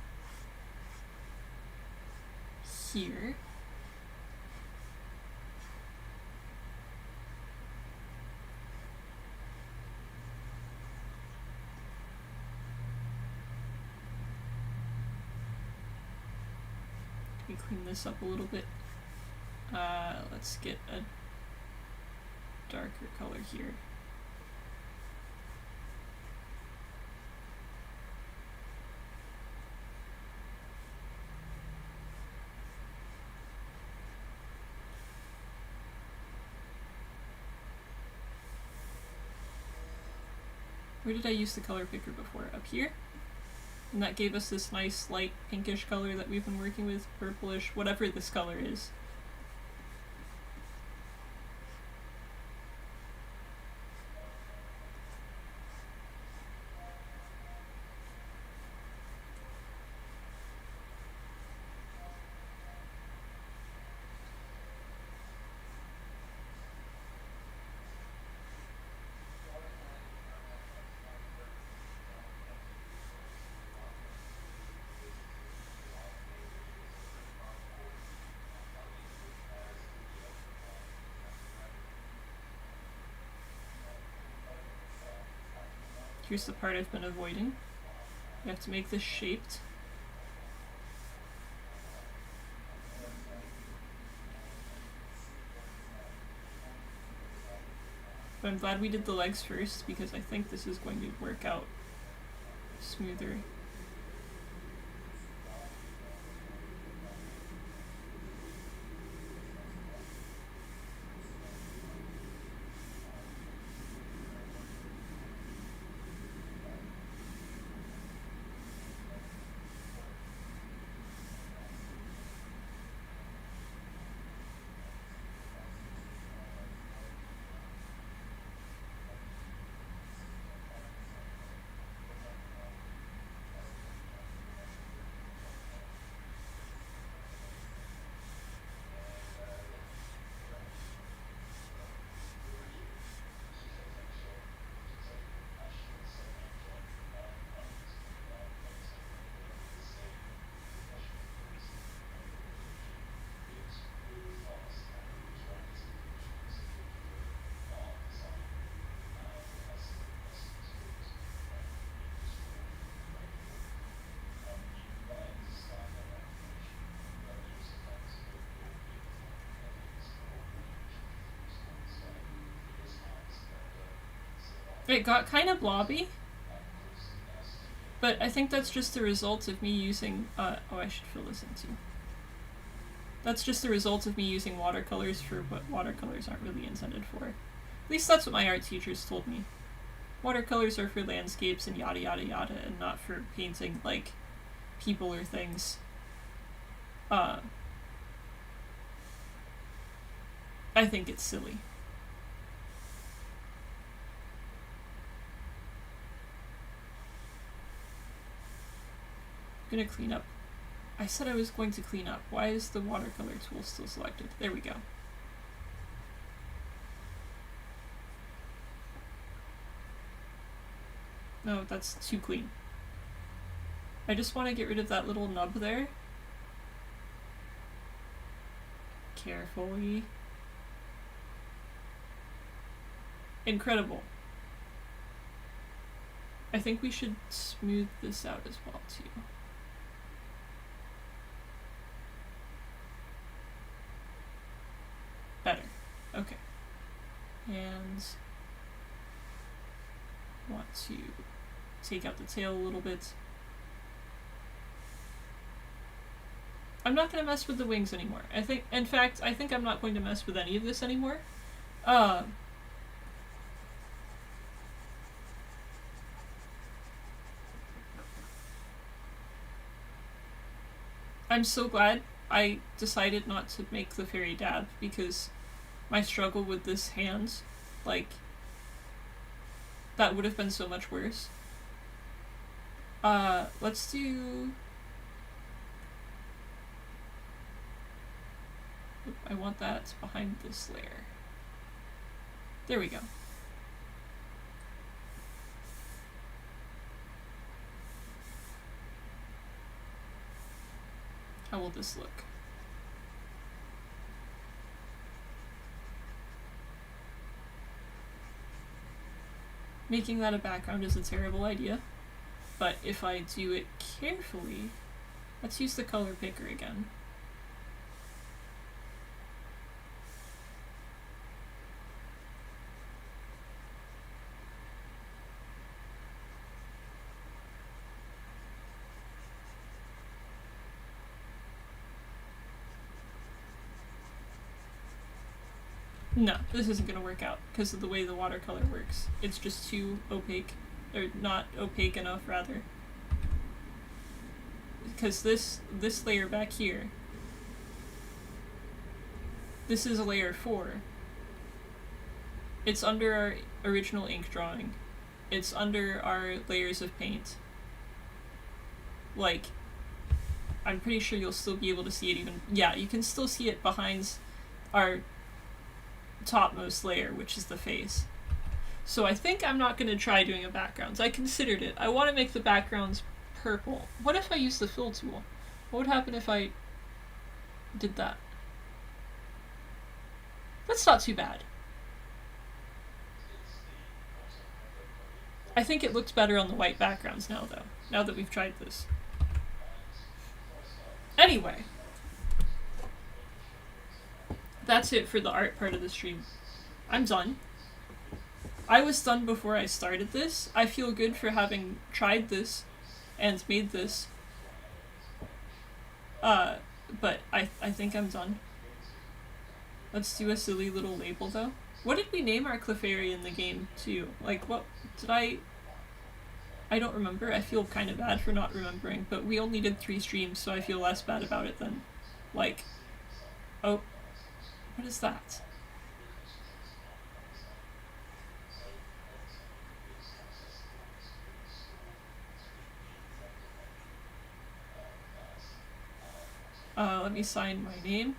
here. Let me clean this up a little bit. Let's get a darker color here. Where did I use the color picker before? Up here? And that gave us this nice light pinkish color that we've been working with, purplish, whatever this color is. Here's the part I've been avoiding. You have to make this shaped. But I'm glad we did the legs first because I think this is going to work out smoother. It got kind of blobby, but I think that's just the result of me using, oh, I should fill this in too. That's just the result of me using watercolors for what watercolors aren't really intended for. At least that's what my art teachers told me. Watercolors are for landscapes and yada yada yada, and not for painting, like, people or things. I think it's silly. I'm gonna clean up. I said I was going to clean up. Why is the watercolor tool still selected? There we go. No, that's too clean. I just want to get rid of that little nub there. Carefully. Incredible. I think we should smooth this out as well, too. Better. Okay. And want to take out the tail a little bit. I'm not going to mess with the wings anymore. In fact, I think I'm not going to mess with any of this anymore. I'm so glad I decided not to make the fairy dab, because my struggle with this hand, like, that would have been so much worse. Let's do... I want that behind this layer. There we go. How will this look? Making that a background is a terrible idea, but if I do it carefully, let's use the color picker again. No, this isn't going to work out because of the way the watercolor works. It's just too opaque, or not opaque enough, rather. Because this layer back here, this is a layer 4. It's under our original ink drawing. It's under our layers of paint. Like, I'm pretty sure you'll still be able to see it even... Yeah, you can still see it behind our topmost layer, which is the face. So I think I'm not going to try doing a backgrounds. I considered it. I want to make the backgrounds purple. What if I use the fill tool? What would happen if I did that? That's not too bad. I think it looks better on the white backgrounds now, though, now that we've tried this. Anyway, that's it for the art part of the stream. I'm done. I was done before I started this. I feel good for having tried this and made this. But I think I'm done. Let's do a silly little label, though. What did we name our Clefairy in the game, too? Like, what did I don't remember. I feel kind of bad for not remembering, but we only did 3 streams, so I feel less bad about it than, like... Oh. What is that? Let me sign my name.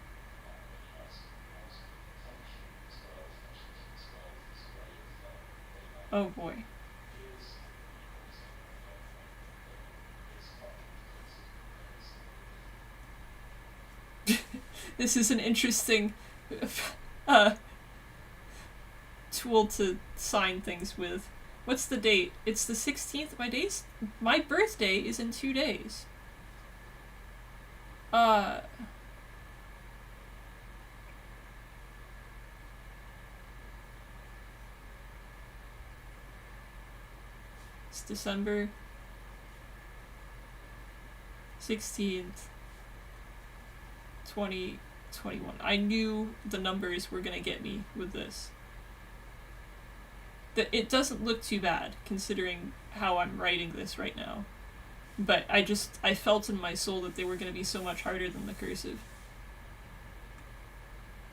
Oh boy. This is an interesting tool to sign things with. What's the date? It's the 16th. My birthday is in 2 days. It's December 16th, 2021. I knew the numbers were gonna get me with this. It doesn't look too bad, considering how I'm writing this right now. But I felt in my soul that they were gonna be so much harder than the cursive.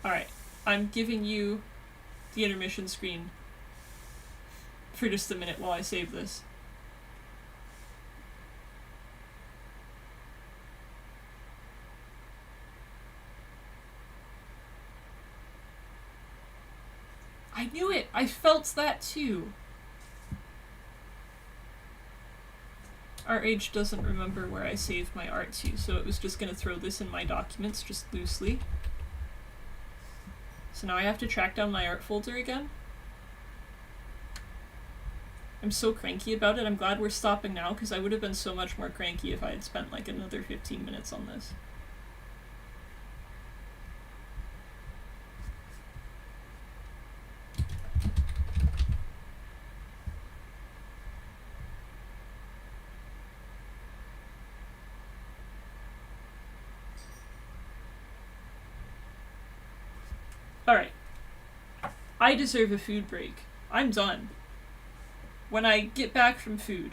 Alright, I'm giving you the intermission screen for just a minute while I save this. I knew it! I felt that too! RH doesn't remember where I saved my art to, so it was just gonna throw this in my documents just loosely. So now I have to track down my art folder again. I'm so cranky about it. I'm glad we're stopping now, because I would have been so much more cranky if I had spent like another 15 minutes on this. Alright. I deserve a food break. I'm done. When I get back from food,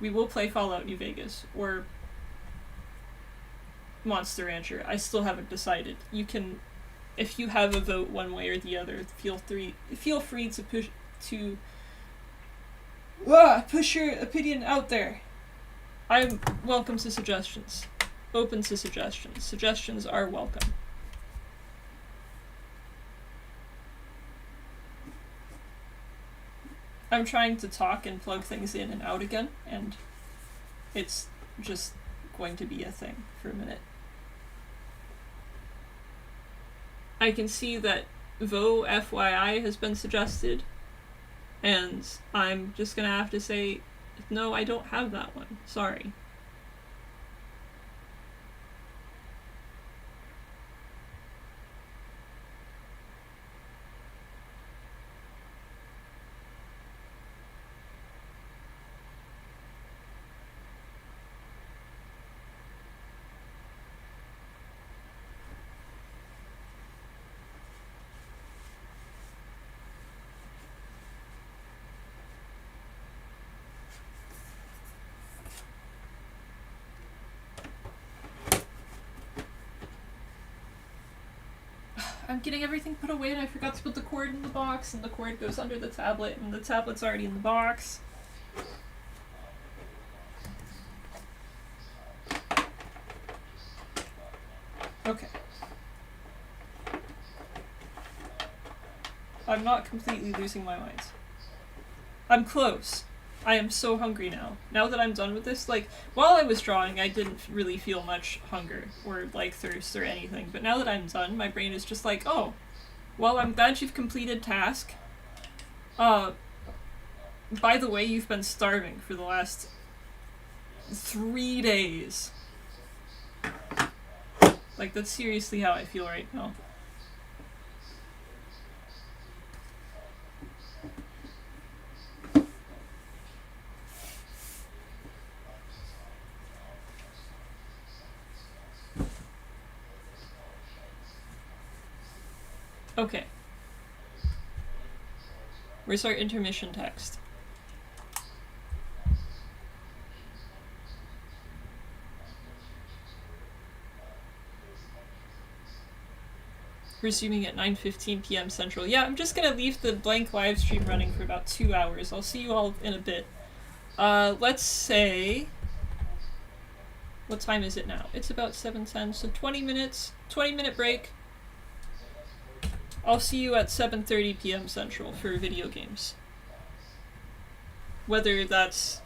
we will play Fallout New Vegas, or Monster Rancher. I still haven't decided. You can, if you have a vote one way or the other, feel free to push your opinion out there. I'm welcome to suggestions. Open to suggestions. Suggestions are welcome. I'm trying to talk and plug things in and out again, and it's just going to be a thing for a minute. I can see that Vo FYI has been suggested, and I'm just gonna have to say, no, I don't have that one. Sorry. I'm getting everything put away and I forgot to put the cord in the box, and the cord goes under the tablet, and the tablet's already in the box. Okay. I'm not completely losing my mind. I'm close. I am so hungry now. Now that I'm done with this, like, while I was drawing, I didn't really feel much hunger or, like, thirst or anything. But now that I'm done, my brain is just like, oh, well, I'm glad you've completed task. By the way, you've been starving for the last 3 days. Like, that's seriously how I feel right now. Okay. Where's our intermission text? Resuming at 9:15 p.m. Central. Yeah, I'm just gonna leave the blank live stream running for about 2 hours. I'll see you all in a bit. Let's say... What time is it now? It's about 7:10, so 20 minutes. 20-minute break. I'll see you at 7:30 p.m. Central for video games. Whether that's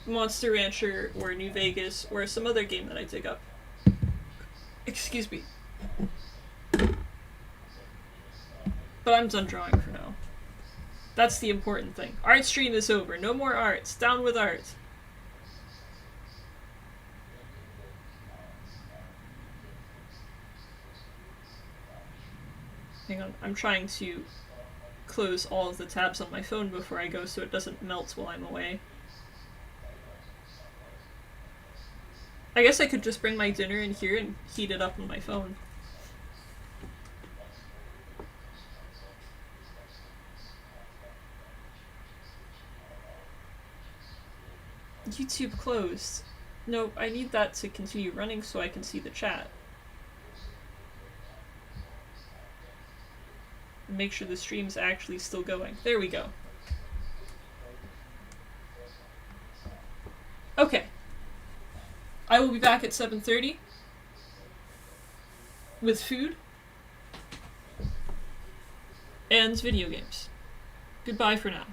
Monster Rancher or New Vegas or some other game that I dig up. Excuse me. But I'm done drawing for now. That's the important thing. Art stream is over. No more arts. Down with art. Hang on. I'm trying to close all of the tabs on my phone before I go so it doesn't melt while I'm away. I guess I could just bring my dinner in here and heat it up on my phone. YouTube closed. No, I need that to continue running so I can see the chat. And make sure the stream's actually still going. There we go. Okay. I will be back at 7:30 with food and video games. Goodbye for now.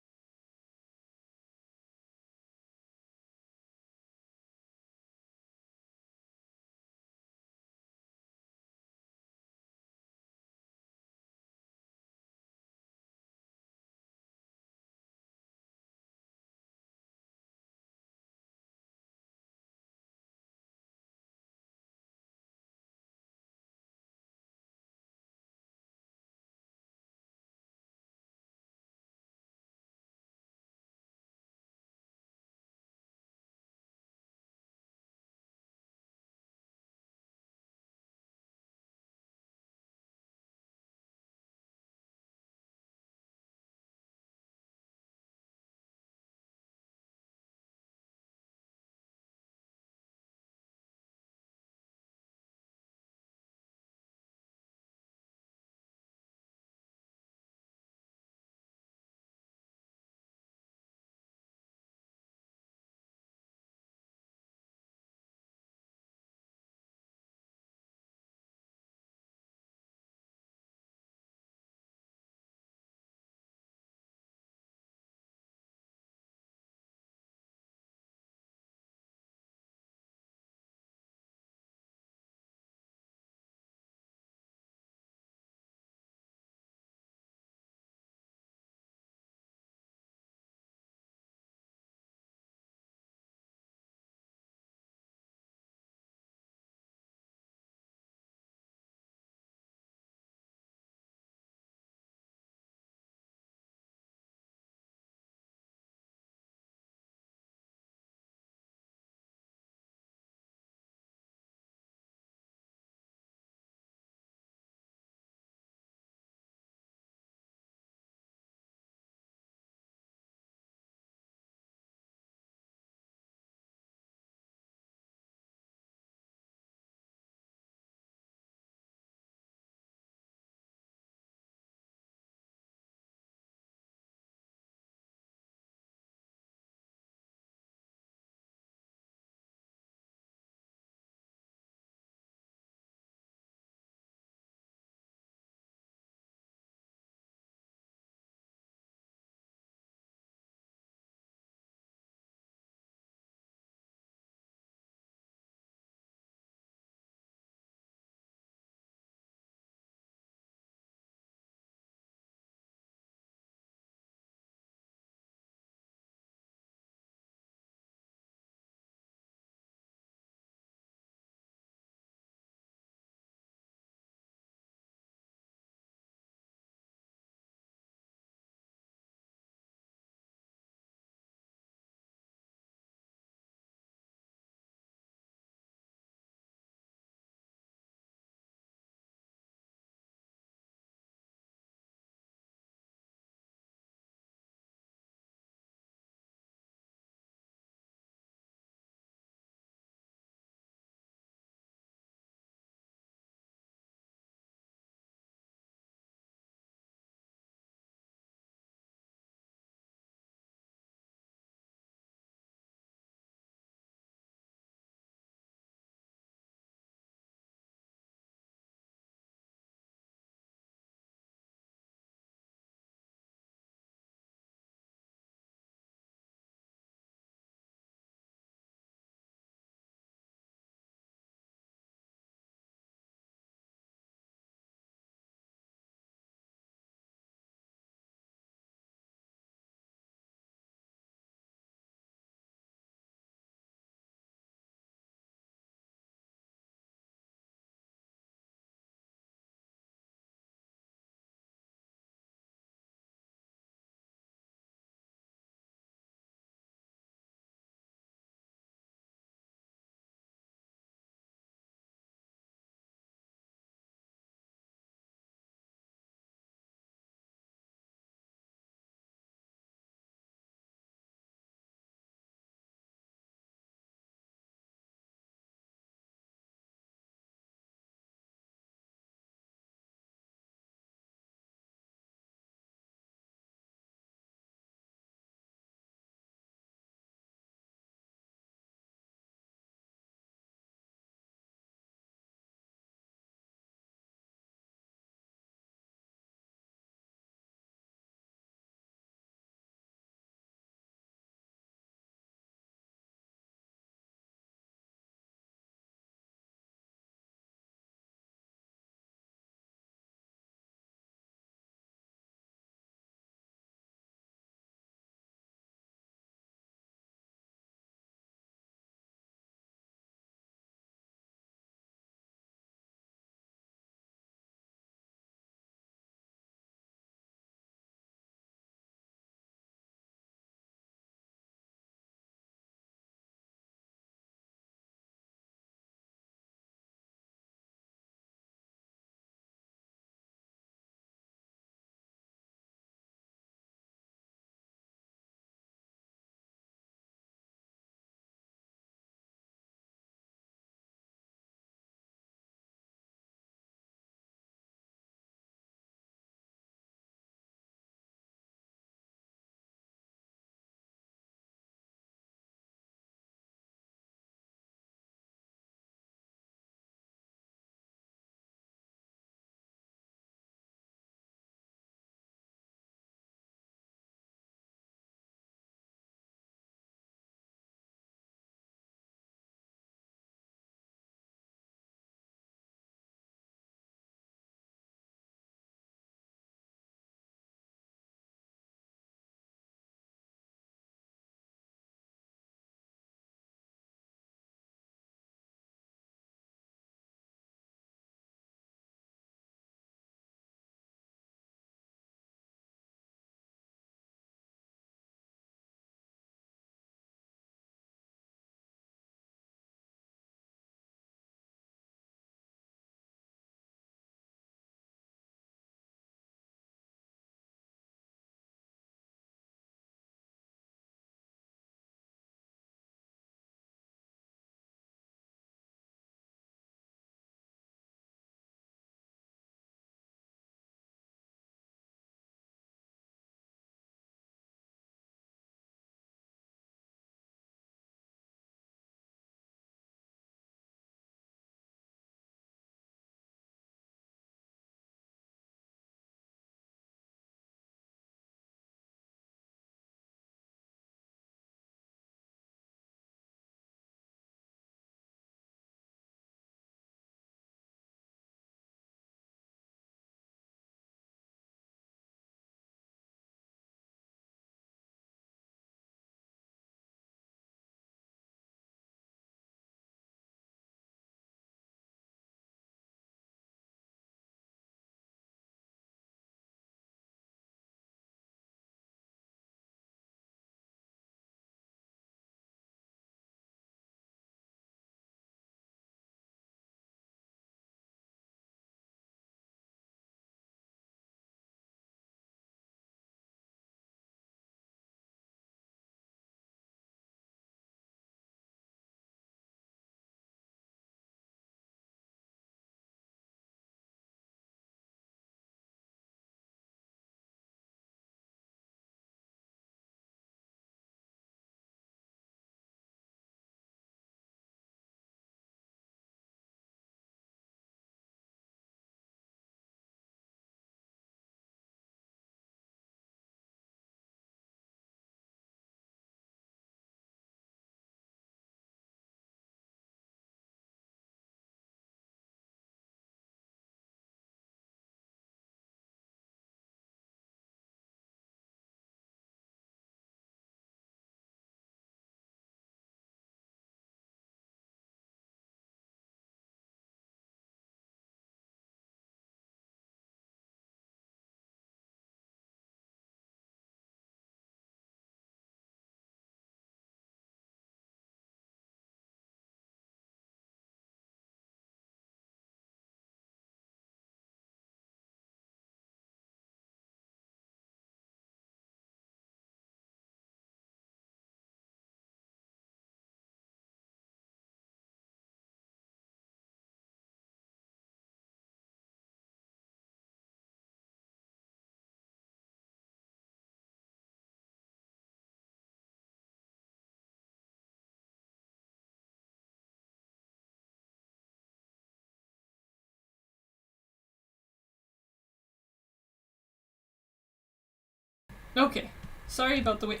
Okay. Sorry about the wait.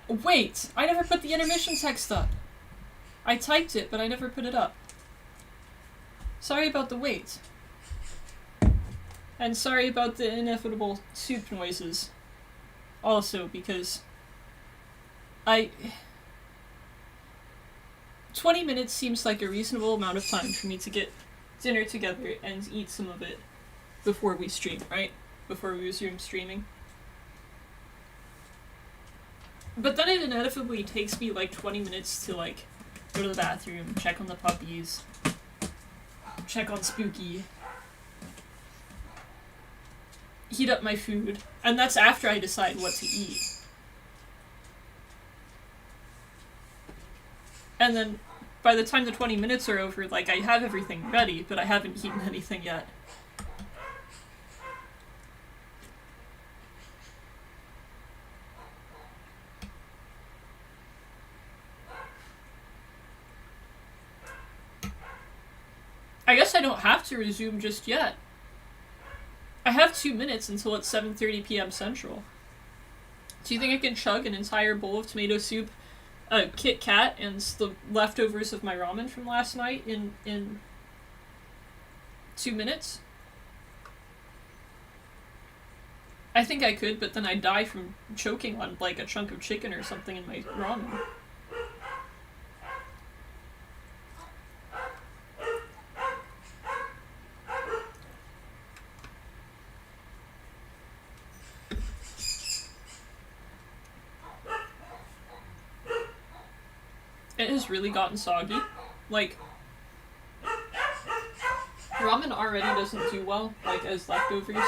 Wait! I never put the intermission text up! I typed it, but I never put it up. Sorry about the wait. And sorry about the inevitable soup noises. Also, because 20 minutes seems like a reasonable amount of time for me to get dinner together and eat some of it before we stream, right? Before we resume streaming. But then it inevitably takes me like 20 minutes to like go to the bathroom, check on the puppies, check on Spooky, heat up my food, and that's after I decide what to eat. And then by the time the 20 minutes are over, like, I have everything ready, but I haven't eaten anything yet. I guess I don't have to resume just yet. I have 2 minutes until it's 7:30 p.m. Central. Do you think I can chug an entire bowl of tomato soup, a Kit Kat, and the leftovers of my ramen from last night in 2 minutes? I think I could, but then I'd die from choking on, like, a chunk of chicken or something in my ramen. It has really gotten soggy. Like, ramen already doesn't do well, like, as leftovers.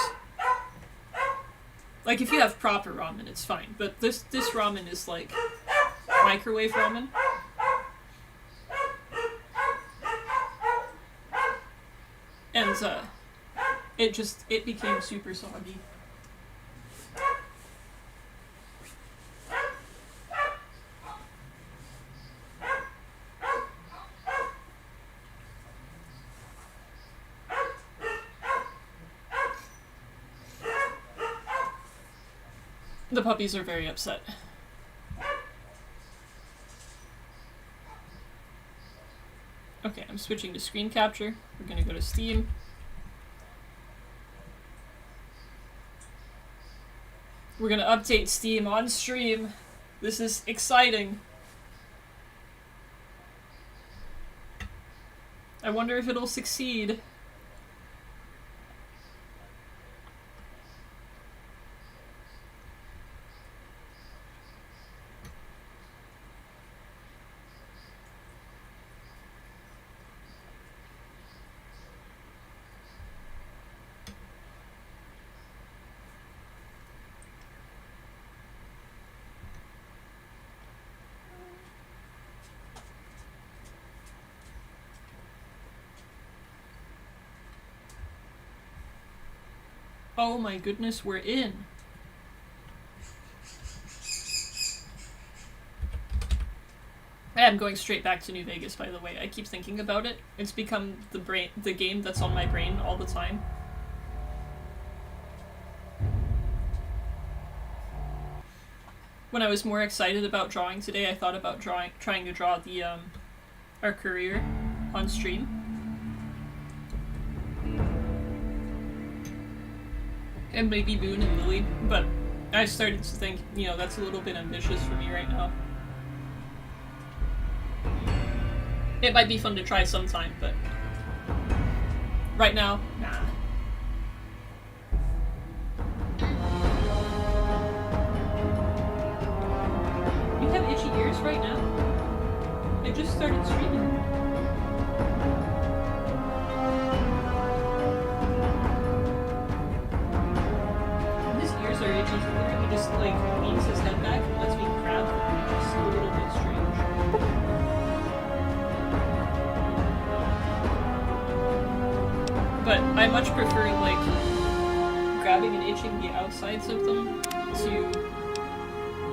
Like, if you have proper ramen, it's fine. But this ramen is, like, microwave ramen. And, it became super soggy. The puppies are very upset. Okay, I'm switching to screen capture. We're gonna go to Steam. We're gonna update Steam on stream. This is exciting. I wonder if it'll succeed. Oh my goodness, we're in. I'm going straight back to New Vegas, by the way. I keep thinking about it. It's become the game that's on my brain all the time. When I was more excited about drawing today, I thought about trying to draw the our career on stream. And maybe Boone and Lily, but I started to think, you know, that's a little bit ambitious for me right now. It might be fun to try sometime, but right now, nah. You have itchy ears right now? I just started streaming. Are itchy. He literally just like leans his head back and lets me grab him, which is a little bit strange. But I much prefer like grabbing and itching the outsides of them to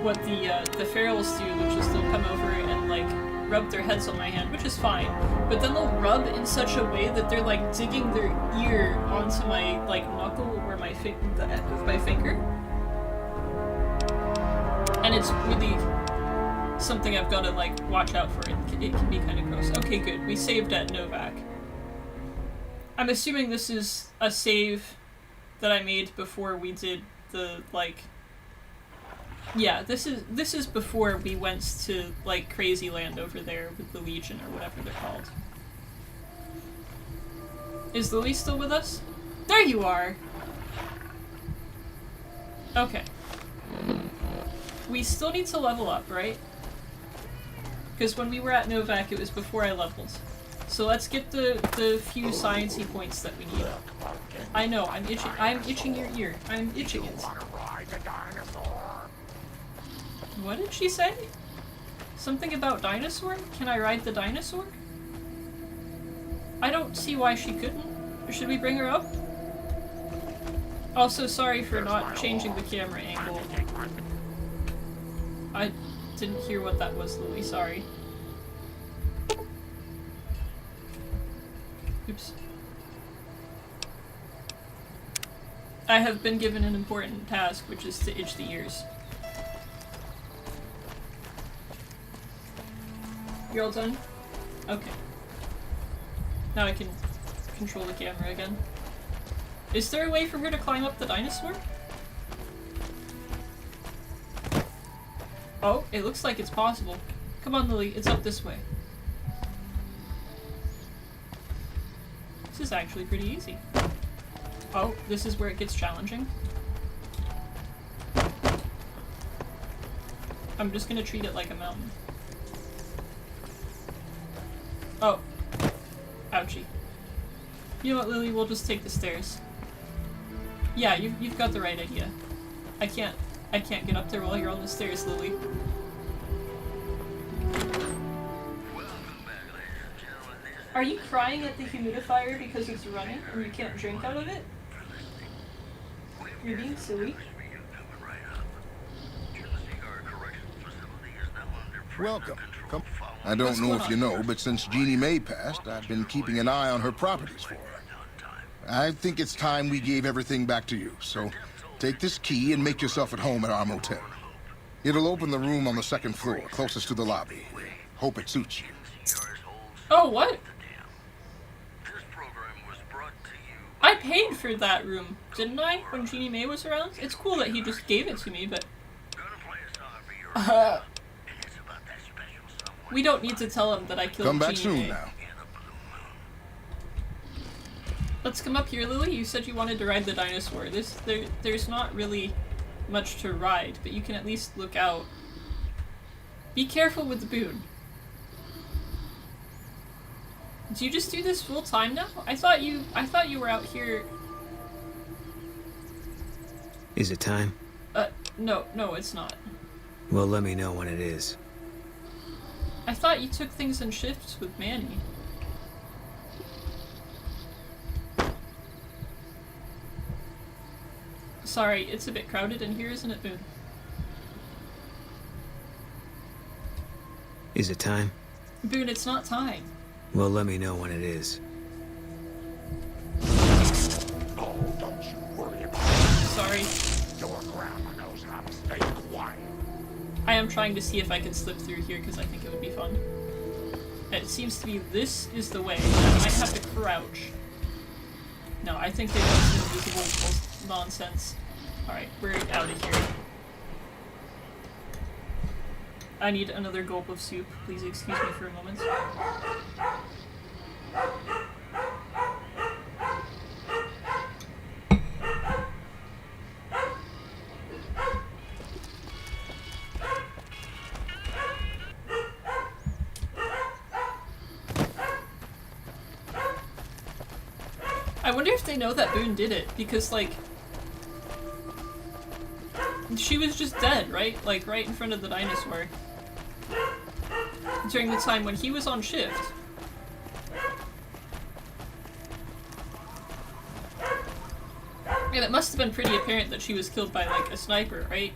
what the ferals do, which is they'll come over and like rub their heads on my hand, which is fine. But then they'll rub in such a way that they're like digging their ear onto my like knuckle or the end of my finger. And it's really something I've got to, like, watch out for. It can be kind of gross. Okay, good. We saved at Novak. I'm assuming this is a save that I made before we did the, like... Yeah, this is before we went to, like, Crazy Land over there with the Legion, or whatever they're called. Is Lily still with us? There you are! Okay. We still need to level up, right? Because when we were at Novak, it was before I leveled. So let's get the few sciencey points that we need. I know, I'm itching your ear. I'm itching it. What did she say? Something about dinosaur? Can I ride the dinosaur? I don't see why she couldn't. Should we bring her up? Also, sorry for not changing the camera angle. I didn't hear what that was, Louie, sorry. Oops. I have been given an important task, which is to itch the ears. You're all done? Okay. Now I can control the camera again. Is there a way for her to climb up the dinosaur? Oh, it looks like it's possible. Come on, Lily, it's up this way. This is actually pretty easy. Oh, this is where it gets challenging. I'm just gonna treat it like a mountain. Oh. Ouchie. You know what, Lily? We'll just take the stairs. Yeah, you've got the right idea. I can't get up there while you're on the stairs, Lily. Are you crying at the humidifier because it's running and you can't drink out of it? You're being silly. Welcome. Come. I don't know if you know, but since Jeannie Mae passed, I've been keeping an eye on her properties for her. I think it's time we gave everything back to you, so take this key and make yourself at home at our motel. It'll open the room on the second floor, closest to the lobby. Hope it suits you. Oh, what? I paid for that room, didn't I, when Jeannie Mae was around? It's cool that he just gave it to me, but... we don't need to tell him that I killed Jeannie Mae. Come back soon now. Let's come up here, Lily. You said you wanted to ride the dinosaur. There's not really much to ride, but you can at least look out. Be careful with the boon. Do you just do this full time now? I thought you were out here. Is it time? No, it's not. Well, let me know when it is. I thought you took things in shifts with Manny. Sorry, it's a bit crowded in here, isn't it, Boone? Is it time? Boone, it's not time. Well, let me know when it is. Oh, don't you worry about it. Sorry. Your grandma knows how to stay quiet. I am trying to see if I can slip through here because I think it would be fun. It seems to be this is the way. I might have to crouch. No, I think they've done some invisible nonsense. Alright, we're out of here. I need another gulp of soup. Please excuse me for a moment. I wonder if they know that Boone did it, because, like, she was just dead, right? Like, right in front of the dinosaur. During the time when he was on shift. And it must have been pretty apparent that she was killed by, like, a sniper, right?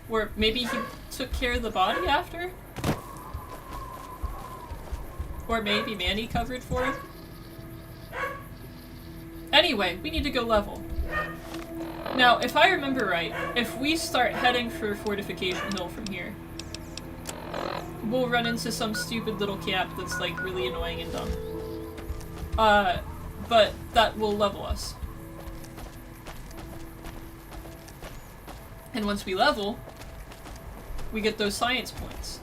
Or maybe he took care of the body after? Or maybe Manny covered for him? Anyway, we need to go level. Now, if I remember right, if we start heading for Fortification Hill from here, we'll run into some stupid little camp that's, like, really annoying and dumb. But that will level us. And once we level, we get those science points.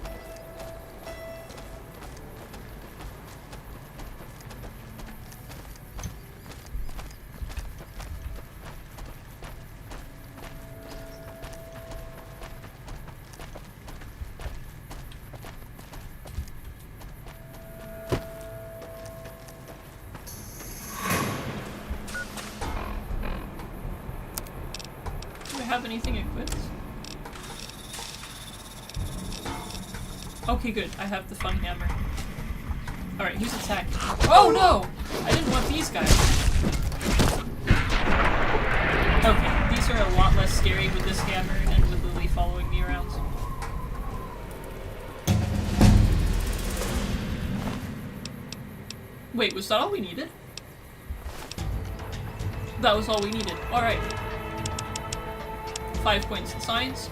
Have anything equipped? Okay, good. I have the fun hammer. Alright, who's attacking? Oh no! I didn't want these guys. Okay, these are a lot less scary with this hammer and with Lily following me around. Wait, was that all we needed? That was all we needed. Alright. 5 points in science,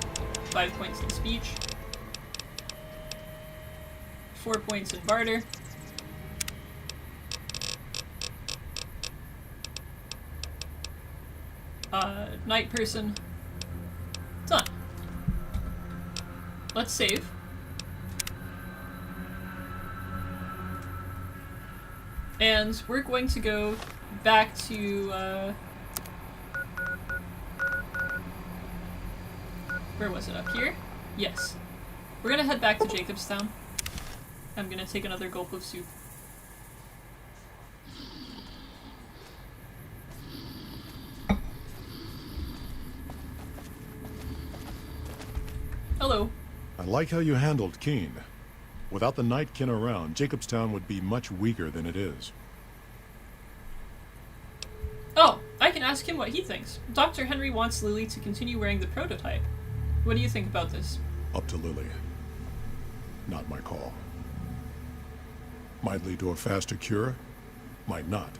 5 points in speech, 4 points in barter, night person, done. Let's save. And we're going to go back to, where was it? Up here? Yes. We're gonna head back to Jacobstown. I'm gonna take another gulp of soup. Hello. I like how you handled Keen. Without the Nightkin around, Jacobstown would be much weaker than it is. Oh, I can ask him what he thinks. Dr. Henry wants Lily to continue wearing the prototype. What do you think about this? Up to Lily. Not my call. Might lead to a faster cure, might not.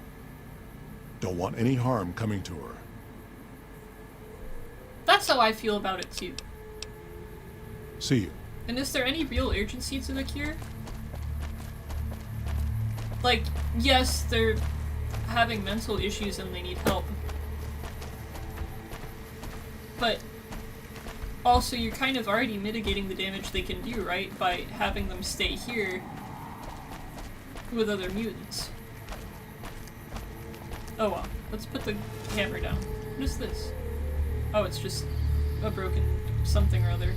Don't want any harm coming to her. That's how I feel about it too. See you. And is there any real urgency to the cure? Like, yes, they're having mental issues and they need help. But also, you're kind of already mitigating the damage they can do, right? By having them stay here with other mutants. Oh well, let's put the hammer down. What is this? Oh, it's just a broken something or other.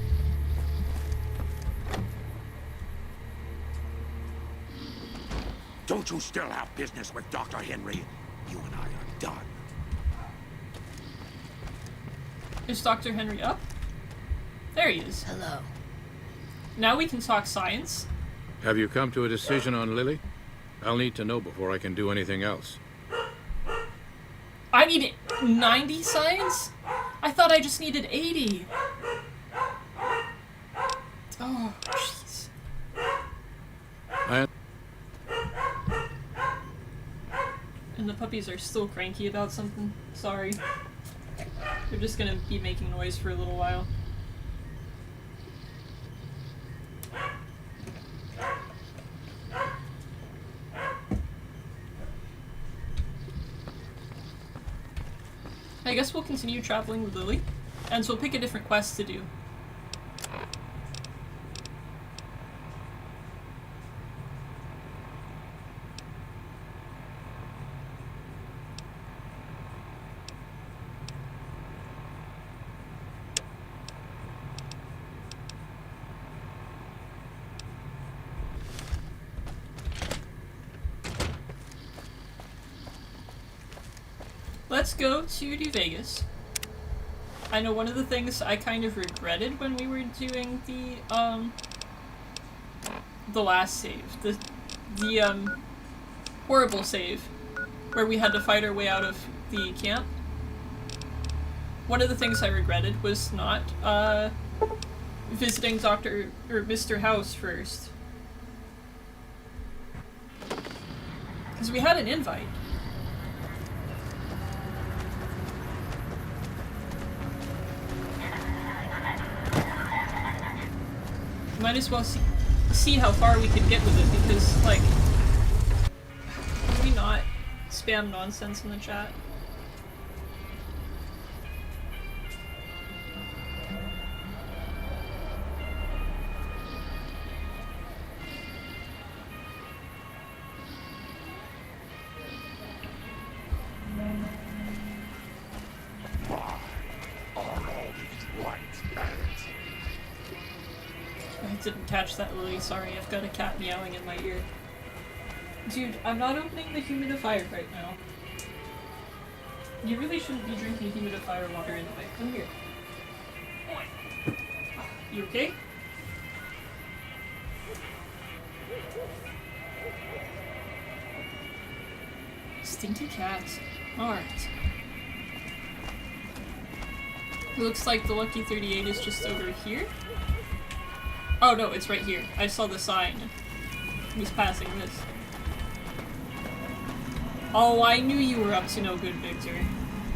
Don't you still have business with Dr. Henry? You and I are done. Is Dr. Henry up? There he is. Hello. Now we can talk science. Have you come to a decision on Lily? I'll need to know before I can do anything else. I need 90 science? I thought I just needed 80. Oh, jeez. And the puppies are still cranky about something. Sorry. They're just gonna be making noise for a little while. I guess we'll continue traveling with Lily, and so we'll pick a different quest to do. Let's go to New Vegas. I know one of the things I kind of regretted when we were doing the last save, the horrible save, where we had to fight our way out of the camp. One of the things I regretted was not visiting Dr. or Mr. House first, because we had an invite. Might as well see how far we can get with it, because, like, can we not spam nonsense in the chat? I didn't catch that, Lily. Sorry, I've got a cat meowing in my ear. Dude, I'm not opening the humidifier right now. You really shouldn't be drinking humidifier water anyway. Come here. You okay? Stinky cats. Alright. Looks like the Lucky 38 is just over here. Oh no, it's right here. I saw the sign. It was passing this. Oh, I knew you were up to no good, Victor.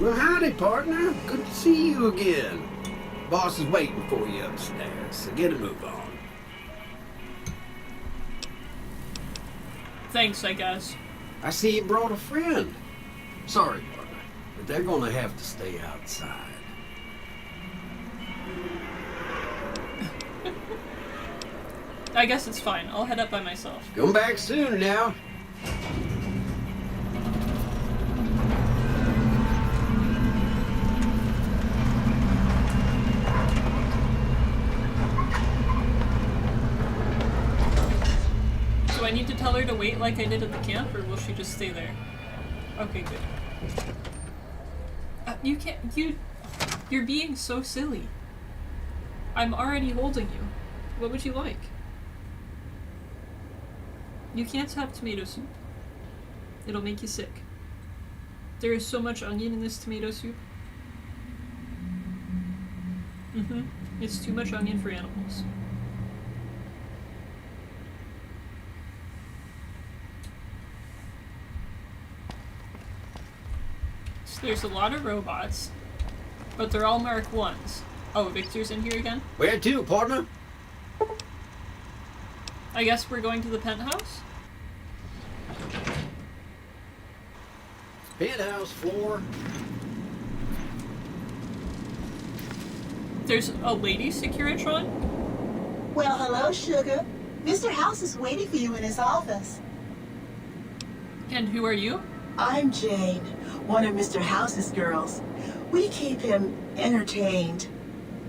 Well, howdy, partner. Good to see you again. Boss is waiting for you upstairs, so get a move on. Thanks, I guess. I see you brought a friend. Sorry, partner, but they're gonna have to stay outside. I guess it's fine. I'll head up by myself. Come back soon now. Do I need to tell her to wait like I did at the camp, or will she just stay there? Okay, good. You can't- You're being so silly. I'm already holding you. What would you like? You can't have tomato soup. It'll make you sick. There is so much onion in this tomato soup. It's too much onion for animals. So there's a lot of robots, but they're all Mark 1s. Oh, Victor's in here again? Where to, partner? I guess we're going to the penthouse? Penthouse floor. There's a lady Securitron? Well, hello, Sugar. Mr. House is waiting for you in his office. And who are you? I'm Jane, one of Mr. House's girls. We keep him entertained.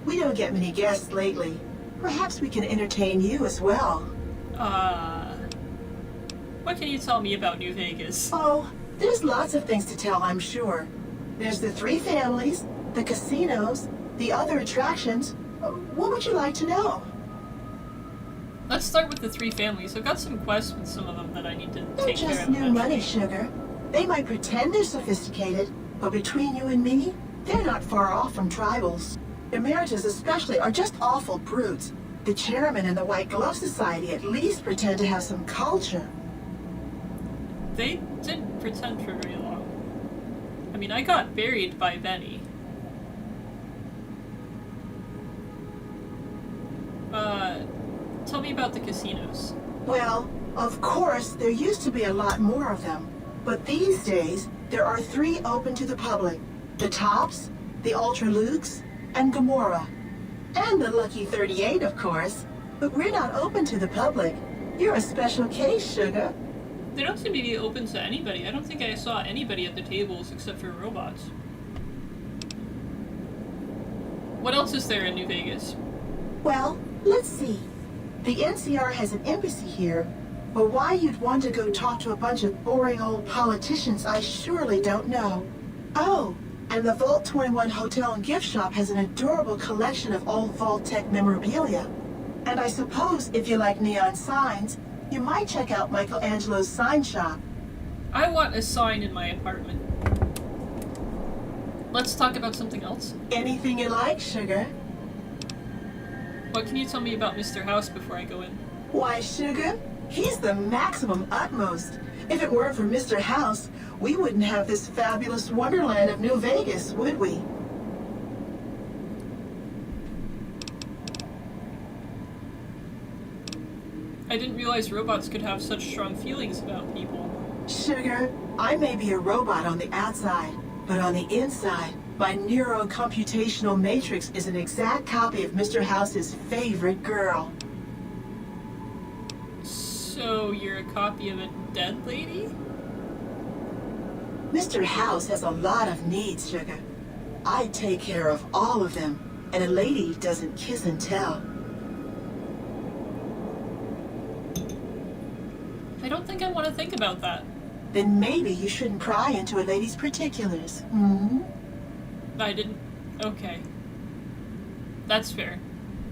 We don't get many guests lately. Perhaps we can entertain you as well. What can you tell me about New Vegas? Oh, there's lots of things to tell, I'm sure. There's the 3 families, the casinos, the other attractions. What would you like to know? Let's start with the 3 families. I've got some quests with some of them that I need to They're take care just of. new money, Sugar. They might pretend they're sophisticated, but between you and me, they're not far off from tribals. Emeritus especially are just awful brutes. The chairman and the White Glove Society at least pretend to have some culture. They didn't pretend for very long. I mean, I got buried by Benny. Tell me about the casinos. Well, of course, there used to be a lot more of them. But these days, there are 3 open to the public. The Tops, the Ultra Lukes, and Gamora. And the Lucky 38, of course. But we're not open to the public. You're a special case, Sugar. They don't seem to be open to anybody. I don't think I saw anybody at the tables except for robots. What else is there in New Vegas? Well, let's see. The NCR has an embassy here, but why you'd want to go talk to a bunch of boring old politicians, I surely don't know. Oh, and the Vault 21 Hotel and Gift Shop has an adorable collection of old Vault-Tec memorabilia. And I suppose if you like neon signs, you might check out Michelangelo's sign shop. I want a sign in my apartment. Let's talk about something else. Anything you like, Sugar. What can you tell me about Mr. House before I go in? Why, Sugar, he's the maximum utmost. If it weren't for Mr. House, we wouldn't have this fabulous wonderland of New Vegas, would we? I didn't realize robots could have such strong feelings about people. Sugar, I may be a robot on the outside, but on the inside, my neurocomputational matrix is an exact copy of Mr. House's favorite girl. So you're a copy of a dead lady? Mr. House has a lot of needs, Sugar. I take care of all of them, and a lady doesn't kiss and tell. I don't think I want to think about that. Then maybe you shouldn't pry into a lady's particulars. Hmm? I didn't... Okay. That's fair.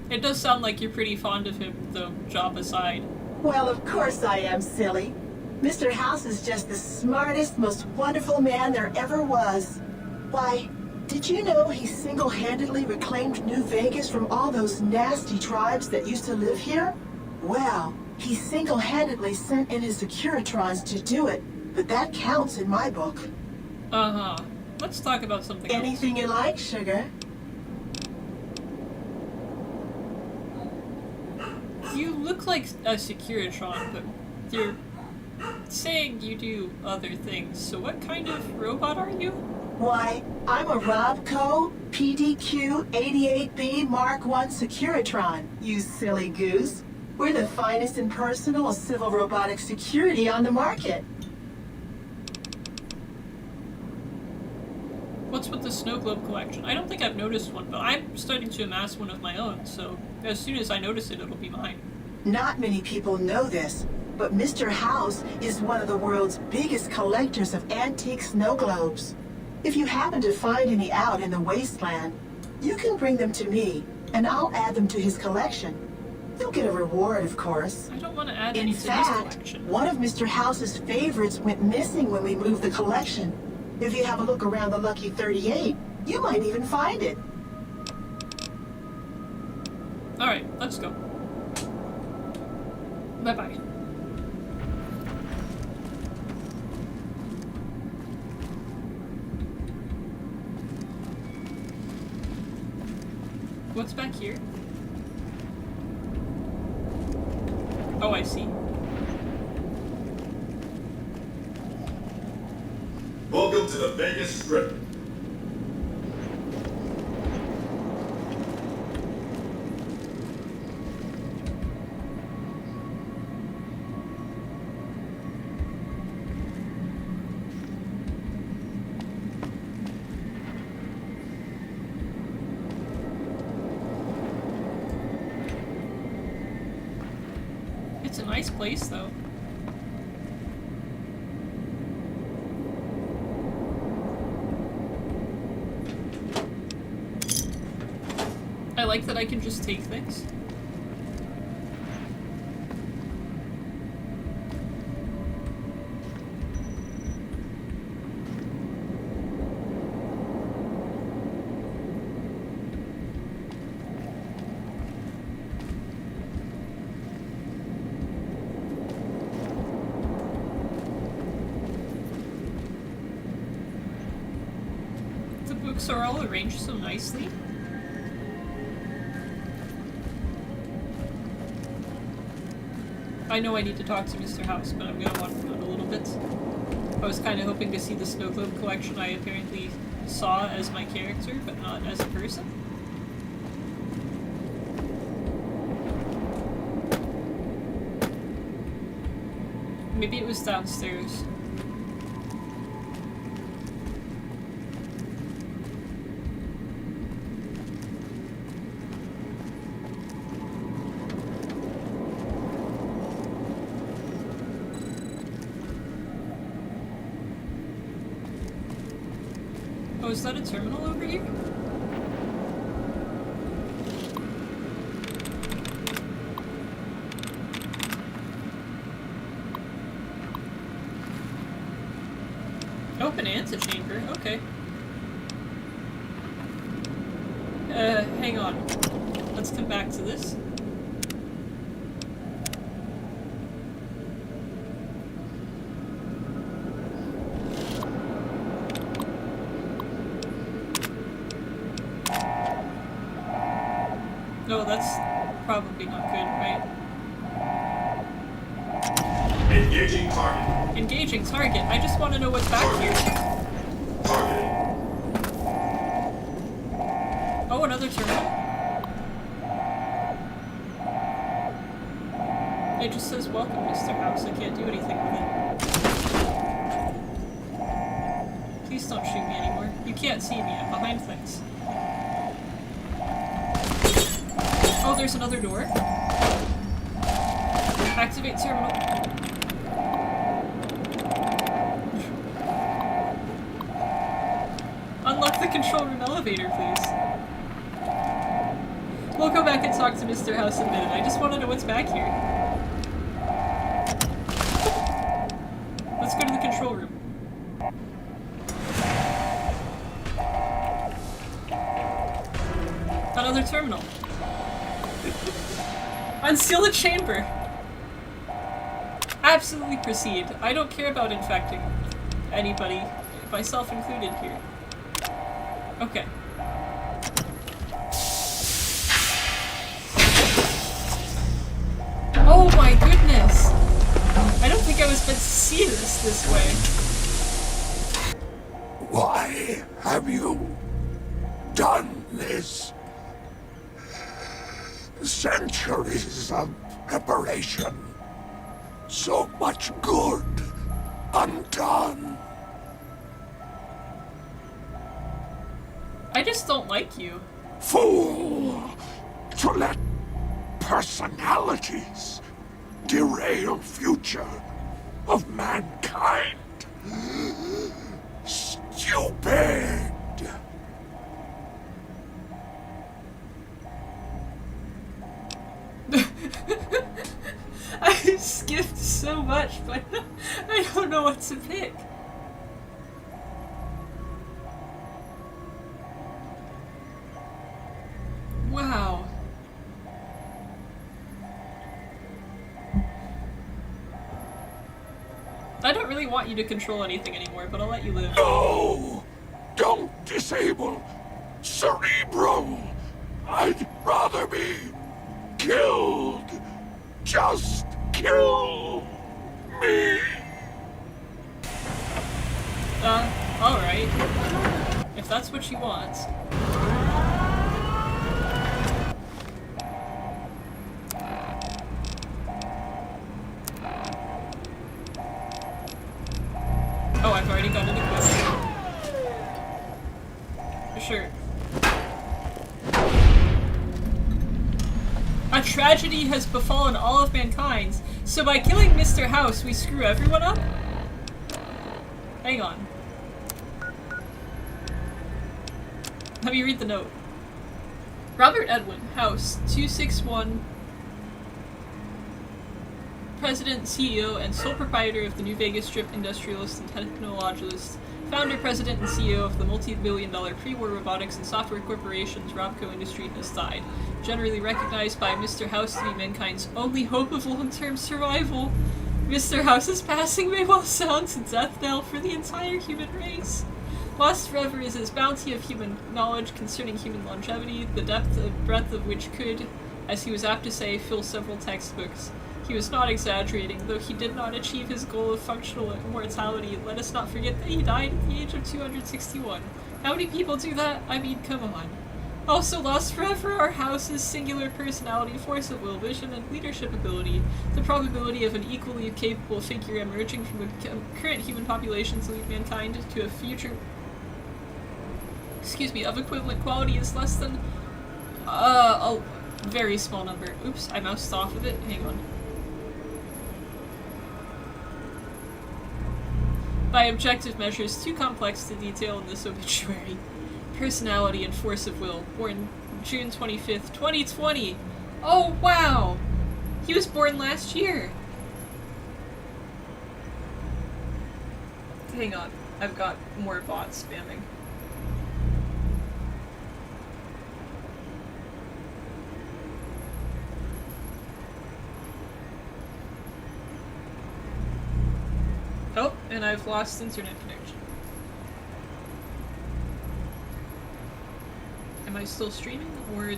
It does sound like you're pretty fond of him, though, job aside. Well, of course I am, silly. Mr. House is just the smartest, most wonderful man there ever was. Why, did you know he single-handedly reclaimed New Vegas from all those nasty tribes that used to live here? Well, he single-handedly sent in his Securitrons to do it, but that counts in my book. Uh-huh. Let's talk about something else. Anything you like, Sugar. You look like a Securitron, but you're saying you do other things, so what kind of robot are you? Why, I'm a Robco PDQ-88B Mark I Securitron, you silly goose. We're the finest in personal civil robotic security on the market. What's with the snow globe collection? I don't think I've noticed one, but I'm starting to amass one of my own, so as soon as I notice it, it'll be mine. Not many people know this, but Mr. House is one of the world's biggest collectors of antique snow globes. If you happen to find any out in the wasteland, you can bring them to me, and I'll add them to his collection. You'll get a reward, of course. I don't want to add In any to this fact, collection. one of Mr. House's favorites went missing when we moved the collection. If you have a look around the Lucky 38, you might even find it. Alright, let's go. Bye-bye. What's back here? Oh, I see. Welcome to the Vegas Strip. It's a nice place, though. I like that I can just take things. The books are all arranged so nicely. I know I need to talk to Mr. House, but I'm gonna walk around a little bit. I was kind of hoping to see the snow globe collection I apparently saw as my character, but not as a person. Maybe it was downstairs. Oh, is that a terminal over here? Open antechamber, okay. Hang on. Let's come back to this. No, that's probably not good, right? Engaging target. Engaging target. I just want to know what's back here. Target. Oh, another terminal. It just says, welcome, Mr. House. I can't do anything with it. Please don't shoot me anymore. You can't see me. I'm behind things. Oh, there's another door. Activate terminal. Unlock the control room elevator, please. We'll go back and talk to Mr. House in a minute. I just want to know what's back here. Let's go to the control room. Another terminal. Unseal the chamber! Absolutely proceed. I don't care about infecting anybody, myself included here. Okay. Oh my goodness! I don't think I was meant to see this way. Why have you done this? Centuries of preparation. So much good undone. I just don't like you. Fool! To let personalities derail future of mankind. Stupid! I skipped so much, but I don't know what to pick. Wow. I don't really want you to control anything anymore, but I'll let you live. No! Don't disable Cerebro! I'd rather be killed. Just kill me. Alright. If that's what she wants. Oh, I've already got it equipped. Sure. A tragedy has befallen all of mankind, so by killing Mr. House, we screw everyone up? Hang on. Let me read the note. Robert Edwin, House, 261, President, CEO, and sole proprietor of the New Vegas Strip industrialist and technologist, founder, president, and CEO of the multi-billion-dollar pre-war robotics and software corporations Robco Industry has died. Generally recognized by Mr. House to be mankind's only hope of long-term survival, Mr. House's passing may well sound a death knell for the entire human race. Lost forever is his bounty of human knowledge concerning human longevity, the depth and breadth of which could, as he was apt to say, fill several textbooks. He was not exaggerating, though he did not achieve his goal of functional immortality. Let us not forget that he died at the age of 261. How many people do that? I mean, come on. Also lost forever are House's singular personality, force of will, vision, and leadership ability. The probability of an equally capable figure emerging from the current human population to lead mankind to a future of equivalent quality is less than a very small number. Oops, I moused off of it. Hang on. By objective measures too complex to detail in this obituary. Personality and force of will. Born June 25th, 2020! Oh, wow! He was born last year! Hang on. I've got more bots spamming. Oh, and I've lost internet connection. Am I still streaming, or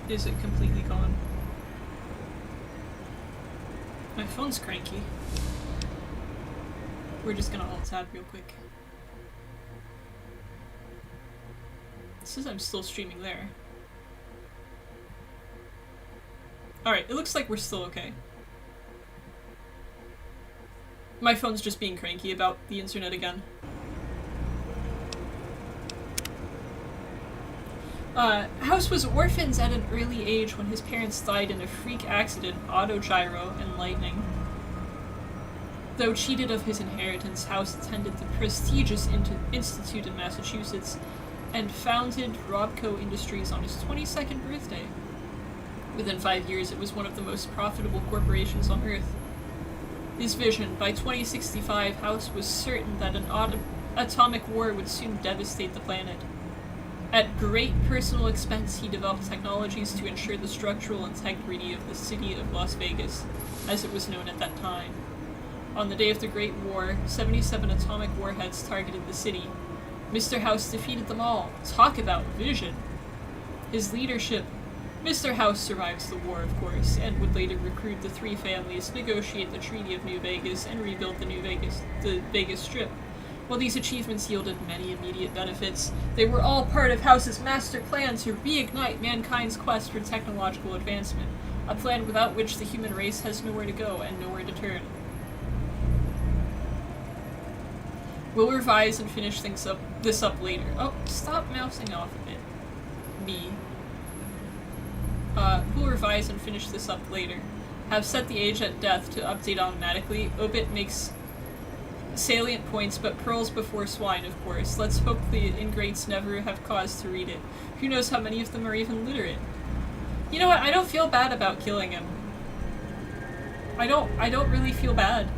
is it completely gone? My phone's cranky. We're just gonna alt tab real quick. It says I'm still streaming there. Alright, it looks like we're still okay. My phone's just being cranky about the internet again. House was orphaned at an early age when his parents died in a freak accident, autogyro, and lightning. Though cheated of his inheritance, House attended the prestigious institute in Massachusetts and founded Robco Industries on his 22nd birthday. Within 5 years, it was one of the most profitable corporations on Earth. His vision, by 2065, House was certain that an atomic war would soon devastate the planet. At great personal expense, he developed technologies to ensure the structural integrity of the city of Las Vegas, as it was known at that time. On the day of the Great War, 77 atomic warheads targeted the city. Mr. House defeated them all. Talk about vision! His leadership. Mr. House survives the war, of course, and would later recruit the three families, negotiate the Treaty of New Vegas, and rebuild the Vegas Strip. While these achievements yielded many immediate benefits, they were all part of House's master plan to reignite mankind's quest for technological advancement, a plan without which the human race has nowhere to go and nowhere to turn. We'll revise and finish this up later. Oh, stop mousing off of it. Me. We'll revise and finish this up later. Have set the age at death to update automatically. Obit makes salient points, but pearls before swine, of course. Let's hope the ingrates never have cause to read it. Who knows how many of them are even literate? You know what? I don't feel bad about killing him. I don't really feel bad.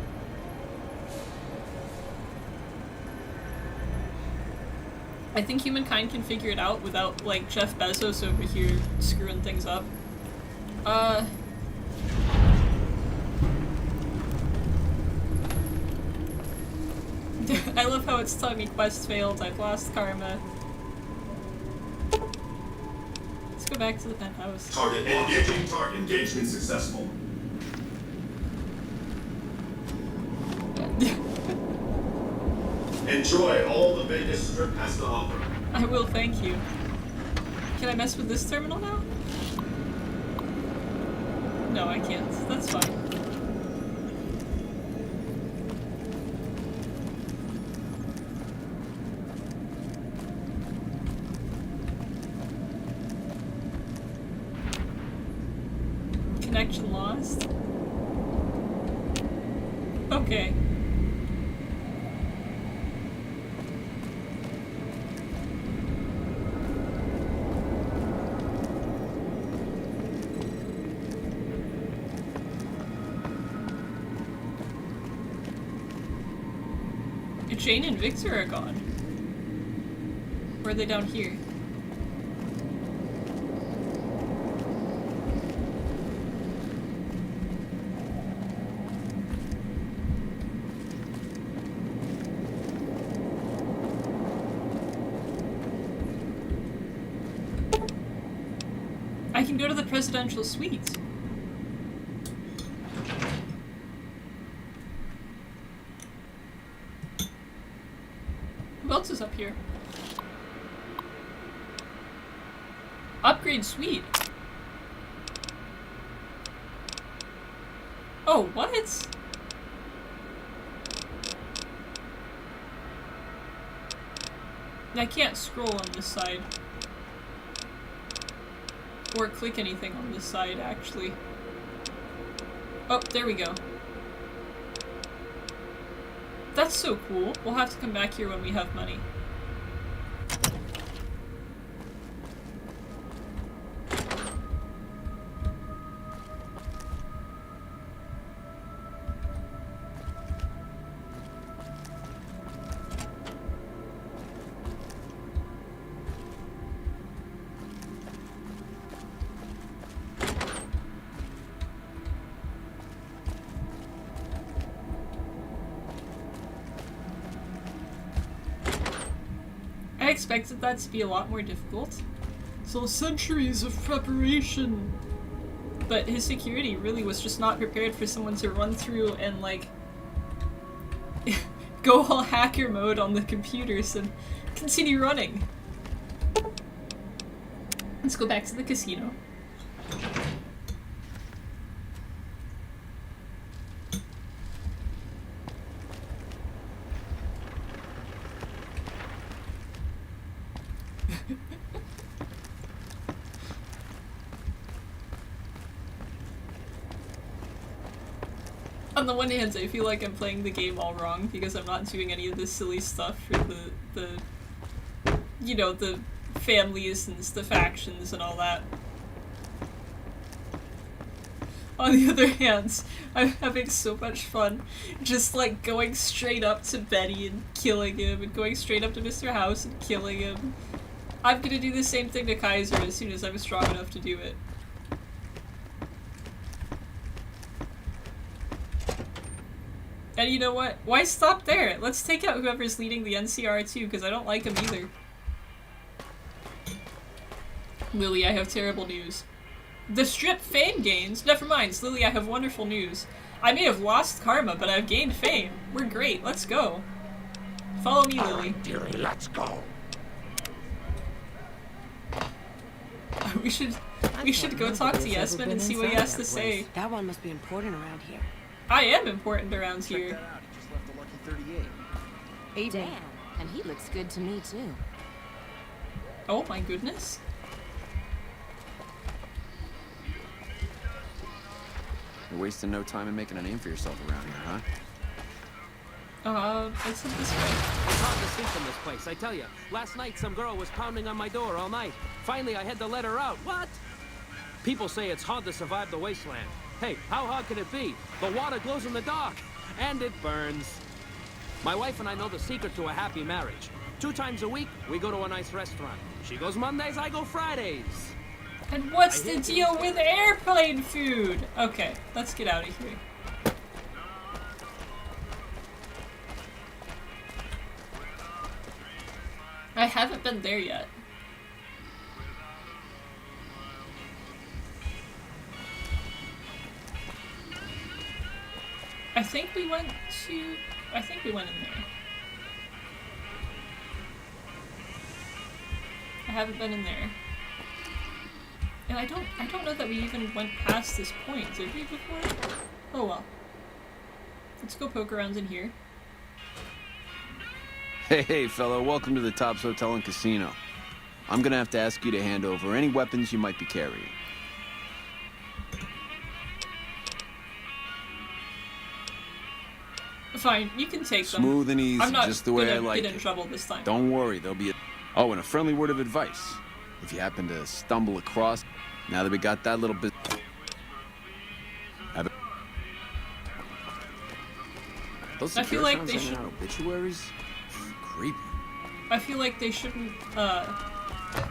I think humankind can figure it out without, like, Jeff Bezos over here screwing things up. I love how it's telling me quest failed, I've lost karma. Let's go back to the penthouse. Target engaging. Target engagement successful. Enjoy all the Vegas Strip has to offer. I will, thank you. Can I mess with this terminal now? No, I can't. That's fine. Connection lost? Okay. Jane and Victor are gone. Or are they down here? I can go to the presidential suite. Who else is up here? Upgrade suite. Oh, what? I can't scroll on this side. Or click anything on this side, actually. Oh, there we go. That's so cool. We'll have to come back here when we have money. I expected that to be a lot more difficult. So centuries of preparation. But his security really was just not prepared for someone to run through and, like, go all hacker mode on the computers and continue running. Let's go back to the casino. On the one hand, I feel like I'm playing the game all wrong because I'm not doing any of this silly stuff for the you know, the families and the factions and all that. On the other hand, I'm having so much fun just like going straight up to Benny and killing him and going straight up to Mr. House and killing him. I'm gonna do the same thing to Kaiser as soon as I'm strong enough to do it. And you know what? Why stop there? Let's take out whoever's leading the NCR too, because I don't like him either. Lily, I have terrible news. The strip fame gains? Never mind, Lily, I have wonderful news. I may have lost karma, but I've gained fame. We're great, let's go. Follow me, Lily. Dearie, let's go. we should go talk to Yasmin and see what he has to say. That one must be important around here. I am important around here. Check that out. He just left the Lucky 38. Damn, and he looks good to me too. Oh my goodness. You're wasting no time in making a name for yourself around here, huh? It's in this way. It's hard to sleep in this place, I tell you. Last night, some girl was pounding on my door all night. Finally, I had to let her out. What? People say it's hard to survive the wasteland. Hey, how hard can it be? The water glows in the dark, and it burns. My wife and I know the secret to a happy marriage. 2 times a week, we go to a nice restaurant. She goes Mondays, I go Fridays. And what's the deal with airplane food? Okay, let's get out of here. I haven't been there yet. I think we went in there. I haven't been in there. And I don't know that we even went past this point, did we before? Oh well. Let's go poke around in here. Hey, fellow, welcome to the Tops Hotel and Casino. I'm gonna have to ask you to hand over any weapons you might be carrying. Fine, you can take them. Smooth and easy, I'm not just the way I gonna like get in it. trouble this time. Don't worry, there'll be a... Oh, and a friendly word of advice. If you happen to stumble across... Now that we got that little bit... Those I feel like secure they sounds should... sending out obituaries? Creepy. I feel like they shouldn't,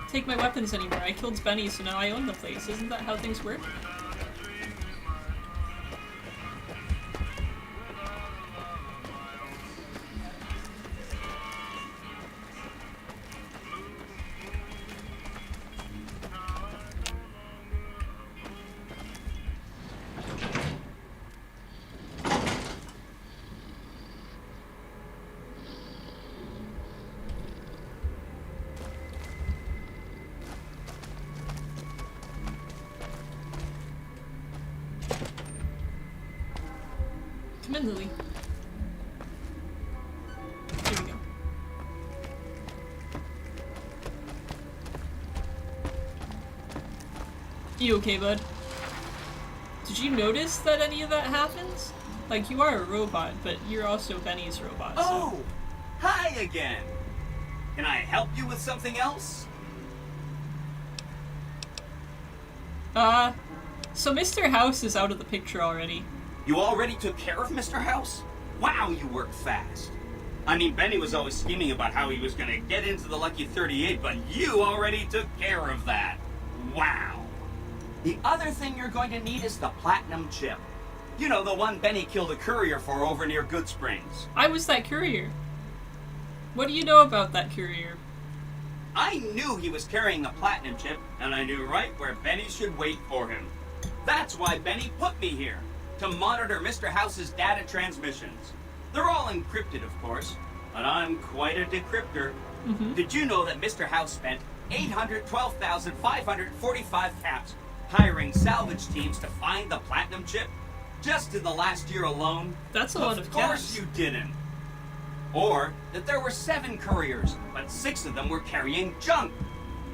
take my weapons anymore. I killed Benny, so now I own the place. Isn't that how things work? Come in, Lily. Here we go. You okay, bud? Did you notice that any of that happens? Like, you are a robot, but you're also Benny's robot, so... Oh! Hi again! Can I help you with something else? So Mr. House is out of the picture already. You already took care of Mr. House? Wow, you work fast. I mean, Benny was always scheming about how he was gonna get into the Lucky 38, but you already took care of that. Wow. The other thing you're going to need is the platinum chip. You know, the one Benny killed a courier for over near Good Springs. I was that courier. What do you know about that courier? I knew he was carrying a platinum chip, and I knew right where Benny should wait for him. That's why Benny put me here, to monitor Mr. House's data transmissions. They're all all encrypted, of course, but I'm quite a decryptor. Did you know that Mr. House spent 812,545 caps hiring salvage teams to find the platinum chip? Just in the last year alone? That's a lot of caps. Of course you didn't. Or that there were 7 couriers, but 6 of them were carrying junk.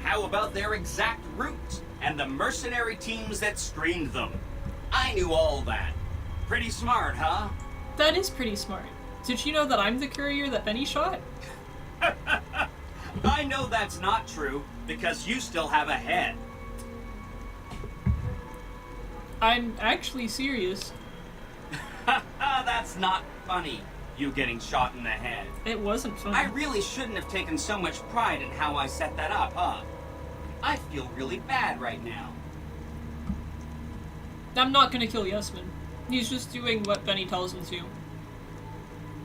How about their exact routes and the mercenary teams that screened them? I knew all that. Pretty smart, huh? That is pretty smart. Did you know that I'm the courier that Benny shot? I know that's not true, because you still have a head. I'm actually serious. That's not funny, you getting shot in the head. It wasn't funny. I really shouldn't have taken so much pride in how I set that up, huh? I feel really bad right now. I'm not gonna kill Yesman. He's just doing what Benny tells him to.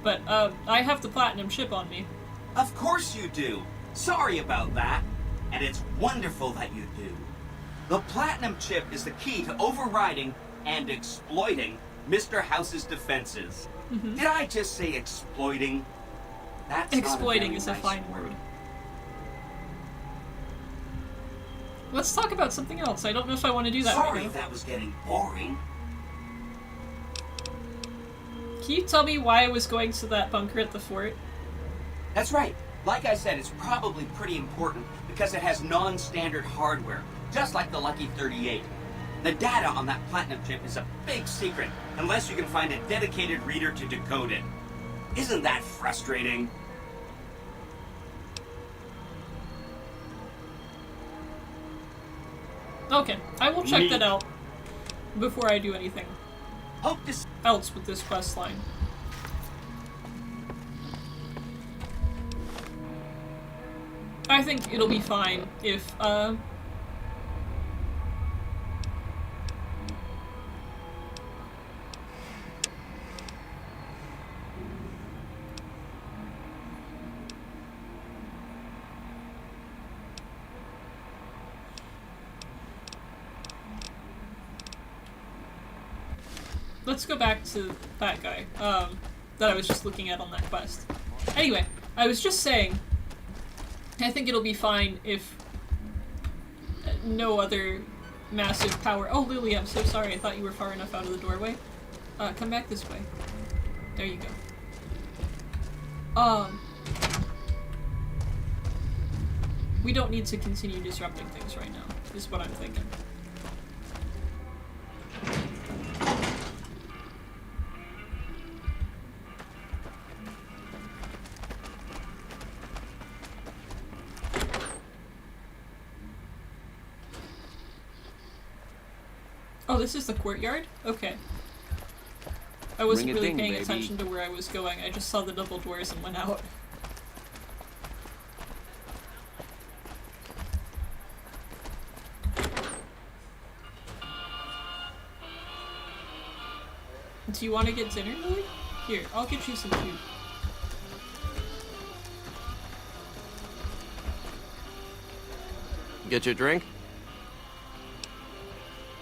But, I have the platinum chip on me. Of course you do. Sorry about that. And it's wonderful that you do. The platinum chip is the key to overriding and exploiting Mr. House's defenses. Did I just say exploiting? That's exploiting not is a a very fine nice word. Let's talk about something else. I don't know if I want to do that Sorry right now. if that was getting boring. Can you tell me why I was going to that bunker at the fort? That's right. Like I said, it's probably pretty important because it has non-standard hardware, just like the Lucky 38. The data on that platinum chip is a big secret, unless you can find a dedicated reader to decode it. Isn't that frustrating? Okay, I will check that out before I do anything Hope to else with this quest line. I think it'll be fine if, let's go back to that guy, that I was just looking at on that quest. Anyway, I was just saying, I think it'll be fine if no other massive power— oh, Lily, I'm so sorry, I thought you were far enough out of the doorway. Come back this way. There you go. We don't need to continue disrupting things right now, is what I'm thinking. Oh, this is the courtyard? Okay. I wasn't really paying attention to where I was going. I just saw the double doors and went out. Do you want to get dinner, Lily? Here, I'll get you some food. Get your drink?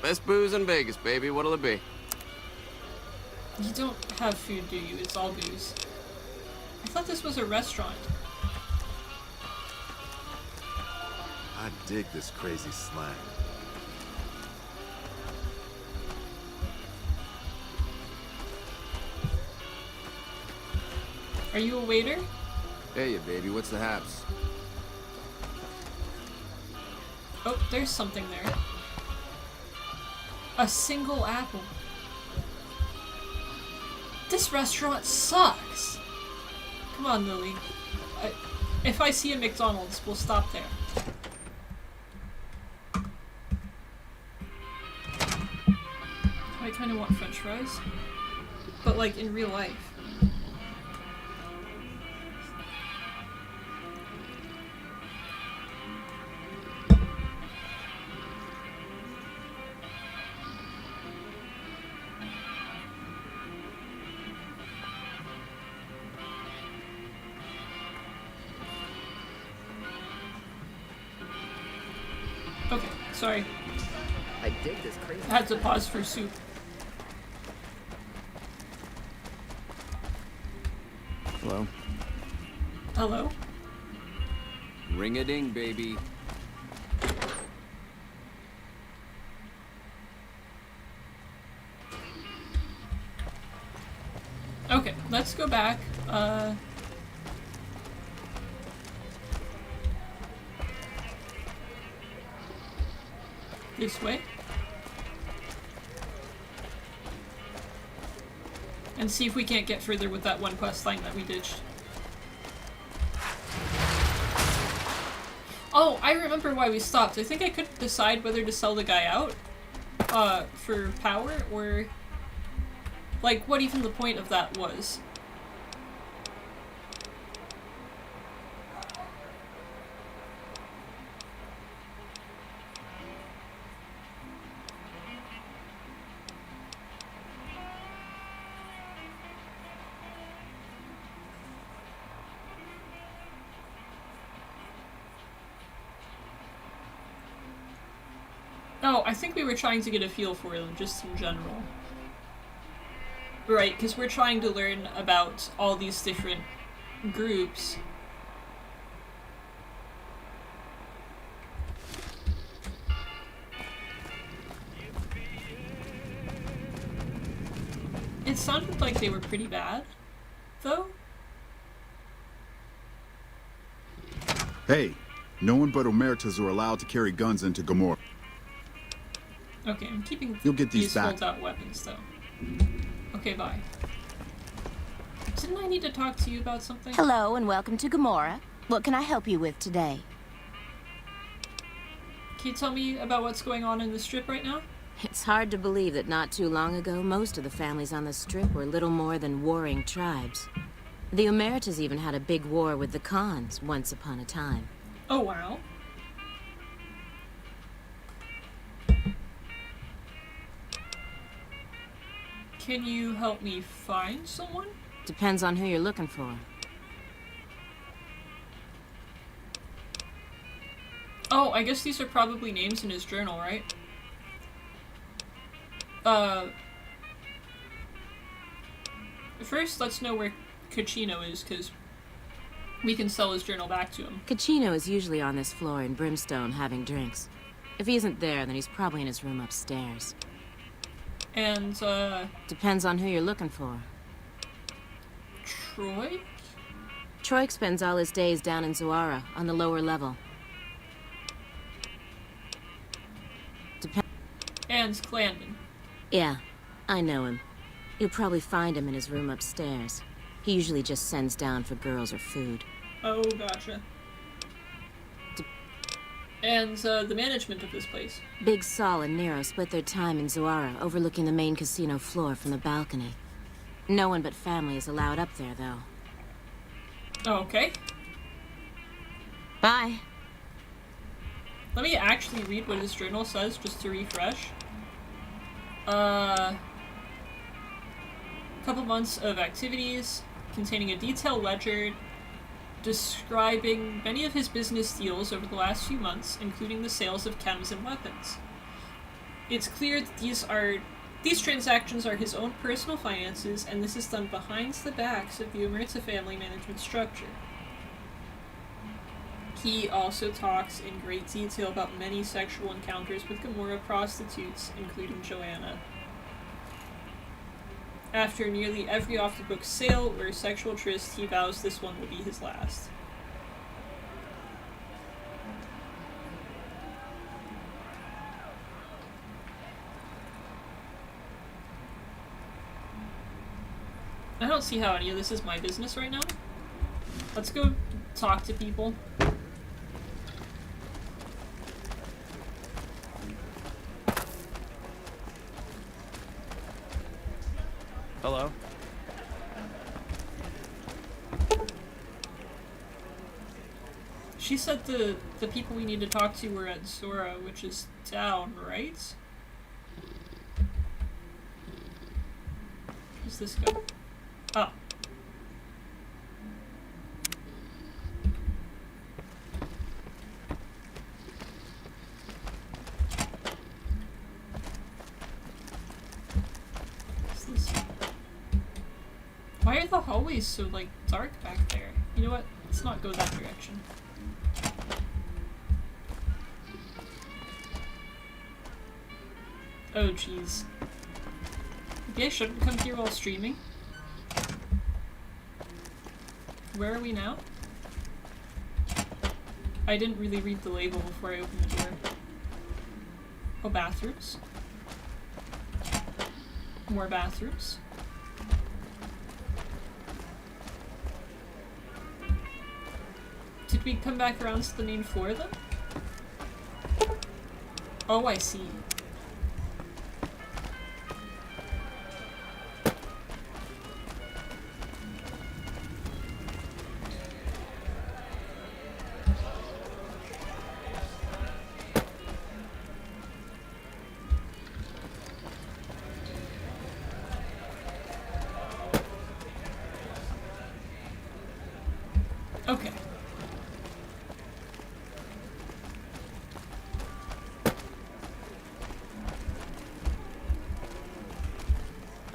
Best booze in Vegas, baby. What'll it be? You don't have food, do you? It's all booze. I thought this was a restaurant. I dig this crazy slang. Are you a waiter? Hey, you baby. What's the haps? Oh, there's something there. A single apple. This restaurant sucks! Come on, Lily. If I see a McDonald's, we'll stop there. I kinda want french fries. But like, in real life. Okay, sorry. I dig this crazy. I had to pause for soup. Hello. Hello? Ring-a-ding, baby. Okay, let's go back. This way. And see if we can't get further with that one quest line that we ditched. Oh, I remember why we stopped. I think I couldn't decide whether to sell the guy out, for power, or, like, what even the point of that was. Oh, I think we were trying to get a feel for them, just in general. Right, because we're trying to learn about all these different groups. It sounded like they were pretty bad, though. Hey, no one but Omertas are allowed to carry guns into Gomorrah. Okay, I'm keeping You'll get these back. holdout weapons, though. Okay, bye. Didn't I need to talk to you about something? Hello and welcome to Gomorrah. What can I help you with today? Can you tell me about what's going on in the Strip right now? It's hard to believe that not too long ago, most of the families on the Strip were little more than warring tribes. The Omertas even had a big war with the Khans once upon a time. Oh, wow. Can you help me find someone? Depends on who you're looking for. Oh, I guess these are probably names in his journal, right? First, let's know where Cachino is, because we can sell his journal back to him. Cachino is usually on this floor in Brimstone having drinks. If he isn't there, then he's probably in his room upstairs. And, Depends on who you're looking for. Troy? Troy spends all his days down in Zuara, on the lower level. And Clandon. Yeah, I know him. You'll probably find him in his room upstairs. He usually just sends down for girls or food. Oh, gotcha. And, the management of this place. Big Saul and Nero split their time in Zuara, overlooking the main casino floor from the balcony. No one but family is allowed up there, though. Okay. Bye. Let me actually read what his journal says, just to refresh. Couple months of activities, containing a detailed ledger describing many of his business deals over the last few months, including the sales of chems and weapons. It's clear that these transactions are his own personal finances, and this is done behind the backs of the Omerta family management structure. He also talks in great detail about many sexual encounters with Gomorrah prostitutes, including Joanna. After nearly every off-the-book sale or sexual tryst, he vows this one will be his last. I don't see how any of this is my business right now. Let's go talk to people. Hello? She said the people we need to talk to were at Zora, which is down, right? Where's this go? Oh. Why are the always so, like, dark back there? You know what? Let's not go that direction. Oh, jeez. Maybe I shouldn't come here while streaming? Where are we now? I didn't really read the label before I opened the door. Oh, bathrooms. More bathrooms. Did we come back around to the main floor then? Oh, I see. Okay.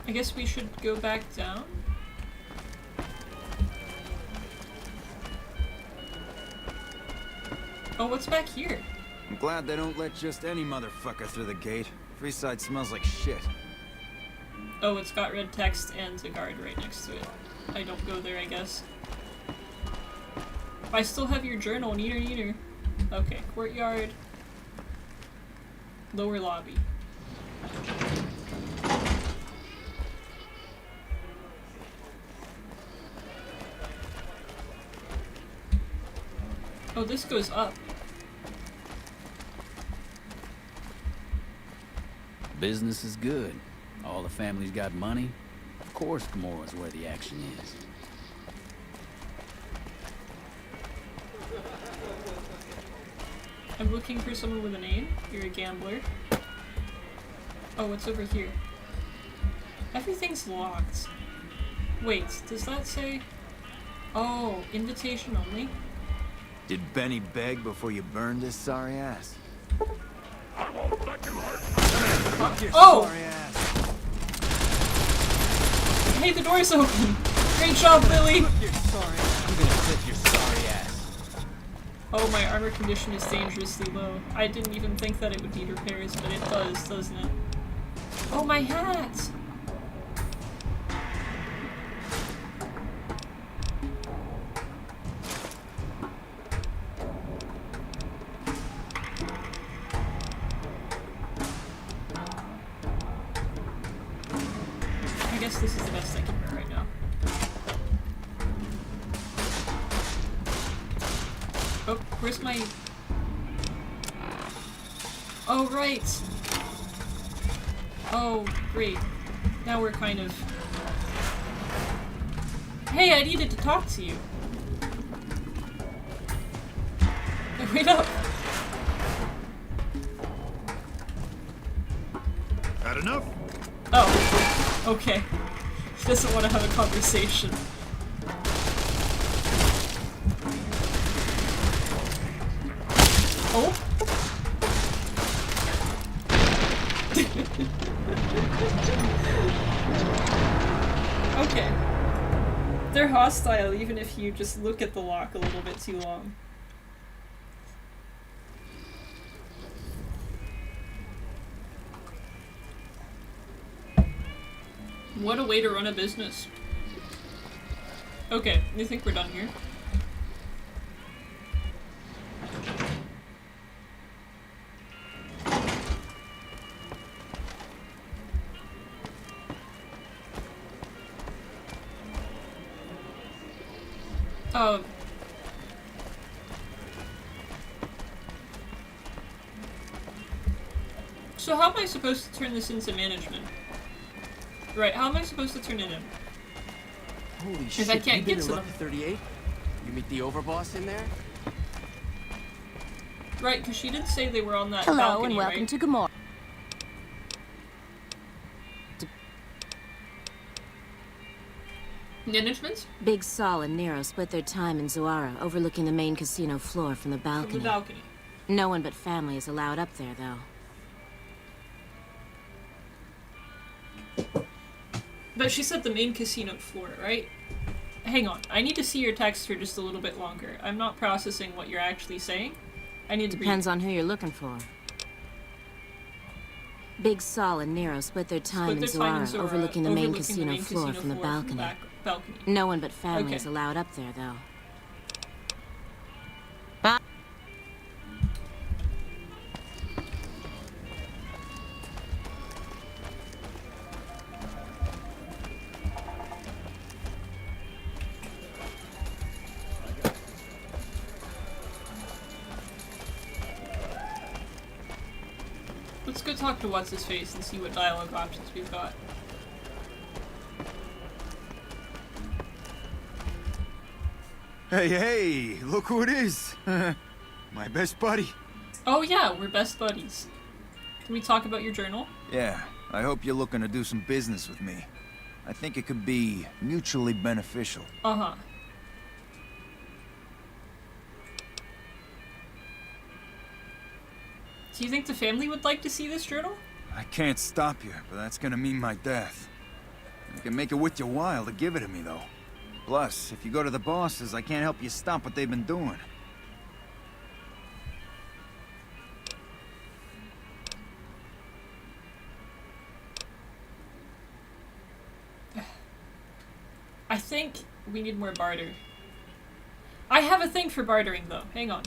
I guess we should go back down? Oh, what's back here? I'm glad they don't let just any motherfucker through the gate. Freeside smells like shit. Oh, it's got red text and a guard right next to it. I don't go there, I guess. I still have your journal, neater neater. Okay, courtyard. Lower lobby. Oh, this goes up. Business is good. All the family's got money. Of course, Gamora's where the action is. I'm looking for someone with a name. You're a gambler. Oh, what's over here? Everything's locked. Wait, does that say... Oh, invitation only? Did Benny beg before you burned his sorry ass? Oh! Hey, the door's open! Great job, Lily! I'm gonna clip your sorry ass. Oh, my armor condition is dangerously low. I didn't even think that it would need repairs, but it does, doesn't it? Oh, my hat! I guess this is the best I can wear right now. Oh, where's my... Oh, right! Oh, great. Now we're kind of... Hey, I needed to talk to you! Wait up! Had enough? Oh, okay. He doesn't want to have a conversation. Oh? Okay. They're hostile even if you just look at the lock a little bit too long. What a way to run a business. Okay, you think we're done here? So how am I supposed to turn this into management? Right, how am I supposed to turn it in? Holy shit, shit, I can't you get been to in them. Lucky 38? You meet the overboss in there? Right, because she did say they were on that Hello balcony, and welcome right? to Gamora. Management? Big Sol and Nero split their time in Zoara, overlooking the main casino floor from the From balcony. the balcony. No one but family is allowed up there, though. But she said the main casino floor, right? Hang on. I need to see your text for just a little bit longer. I'm not processing what you're actually saying. I need to Depends on who you're looking for. Big Sol and Nero split their time in Zora, overlooking the main casino floor from the balcony. No one but family is allowed up there, though. Let's go talk to What's-His-Face and see what dialogue options we've got. Hey, hey, look who it is. My best buddy. Oh yeah, we're best buddies. Can we talk about your journal? Yeah, I hope you're looking to do some business with me. I think it could be mutually beneficial. Uh-huh. Do you think the family would like to see this journal? I can't stop you, but that's gonna mean my death. You can make it worth your while to give it to me, though. Plus, if you go to the bosses, I can't help you stop what they've been doing. I think we need more barter. I have a thing for bartering, though. Hang on.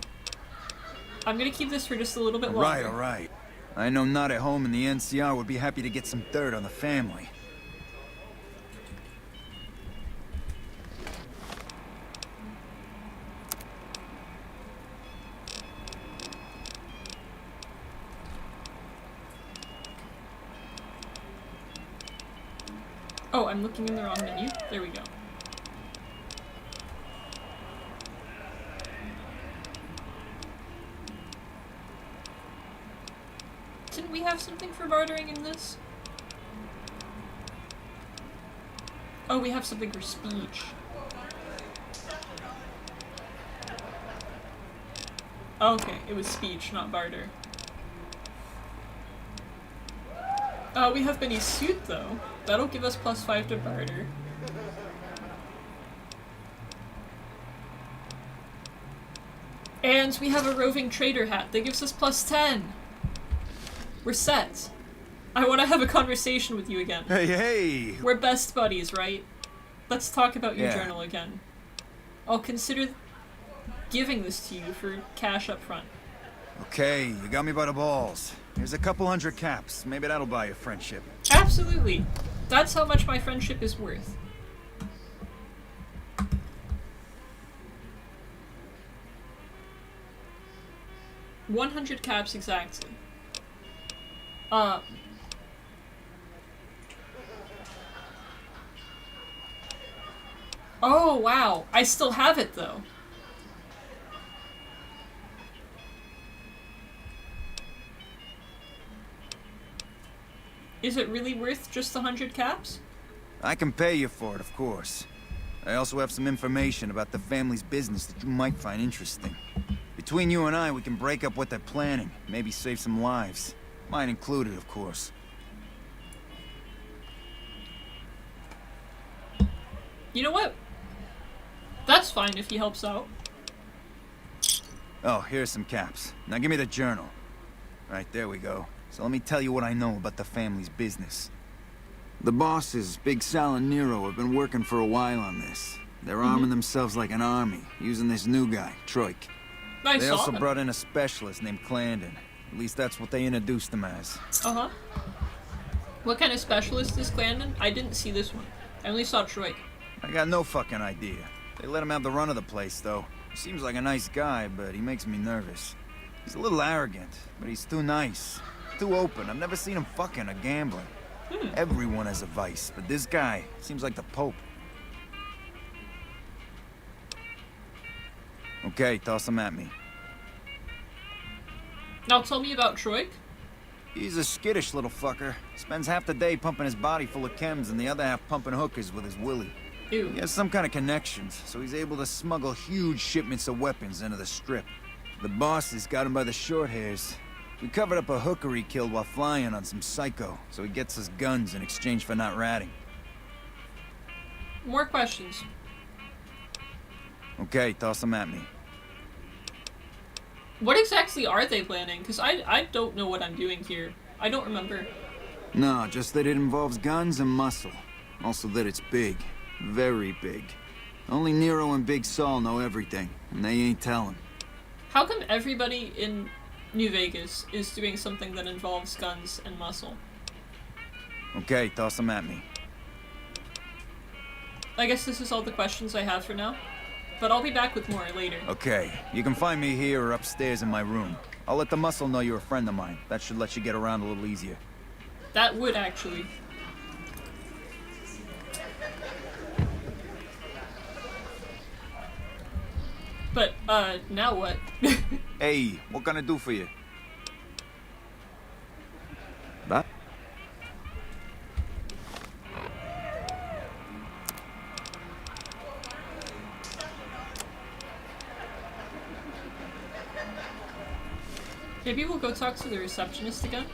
I'm gonna keep this for just a little bit longer. All right. I know not at home in the NCR would be happy to get some dirt on the family. Oh, I'm looking in the wrong menu. There we go. Didn't we have something for bartering in this? Oh, we have something for speech. Okay, it was speech, not barter. We have Benny's suit, though. That'll give us +5 to barter. And we have a roving trader hat that gives us +10. We're set. I want to have a conversation with you again. Hey, hey! We're best buddies, right? Let's talk about your journal again. I'll consider giving this to you for cash up front. Okay, you got me by the balls. Here's a couple hundred caps. Maybe that'll buy you friendship. Absolutely. That's how much my friendship is worth. $100 caps exactly. Oh, wow. I still have it, though. Is it really worth just 100 caps? I can pay you for it, of course. I also have some information about the family's business that you might find interesting. Between you and I, we can break up what they're planning, maybe save some lives. Mine included, of course. You know what? That's fine if he helps out. Oh, here's some caps. Now give me the journal. Right, there we go. So let me tell you what I know about the family's business. The bosses, Big Sal and Nero, have been working for a while on this. They're arming themselves like an army, using this new guy, Troik. They also brought in a specialist named Clandon. At least that's what they introduced him as. Uh-huh. What kind of specialist is Clandon? I didn't see this one. I only saw Troik. I got no fucking idea. They let him have the run of the place, though. He seems like a nice guy, but he makes me nervous. He's a little arrogant, but he's too nice. Too open. I've never seen him fucking or gambling. Everyone has a vice, but this guy seems like the Pope. Okay, toss him at me. Now tell me about Troik. He's a skittish little fucker. Spends half the day pumping his body full of chems and the other half pumping hookers with his willy. Ew. He has some kind of connections, so he's able to smuggle huge shipments of weapons into the Strip. The bosses got him by the short hairs. We covered up a hooker he killed while flying on some psycho, so he gets us guns in exchange for not ratting. More questions. Okay, toss them at me. What exactly are they planning? Because I don't know what I'm doing here. I don't remember. No, just that it involves guns and muscle. Also that it's big. Very big. Only Nero and Big Saul know everything, and they ain't telling. How come everybody in New Vegas is doing something that involves guns and muscle? Okay, toss them at me. I guess this is all the questions I have for now. But I'll be back with more later. Okay, you can find me here or upstairs in my room. I'll let the muscle know you're a friend of mine. That should let you get around a little easier. That would actually. But, now what? Hey, what can I do for you? That? Maybe we'll go talk to the receptionist again?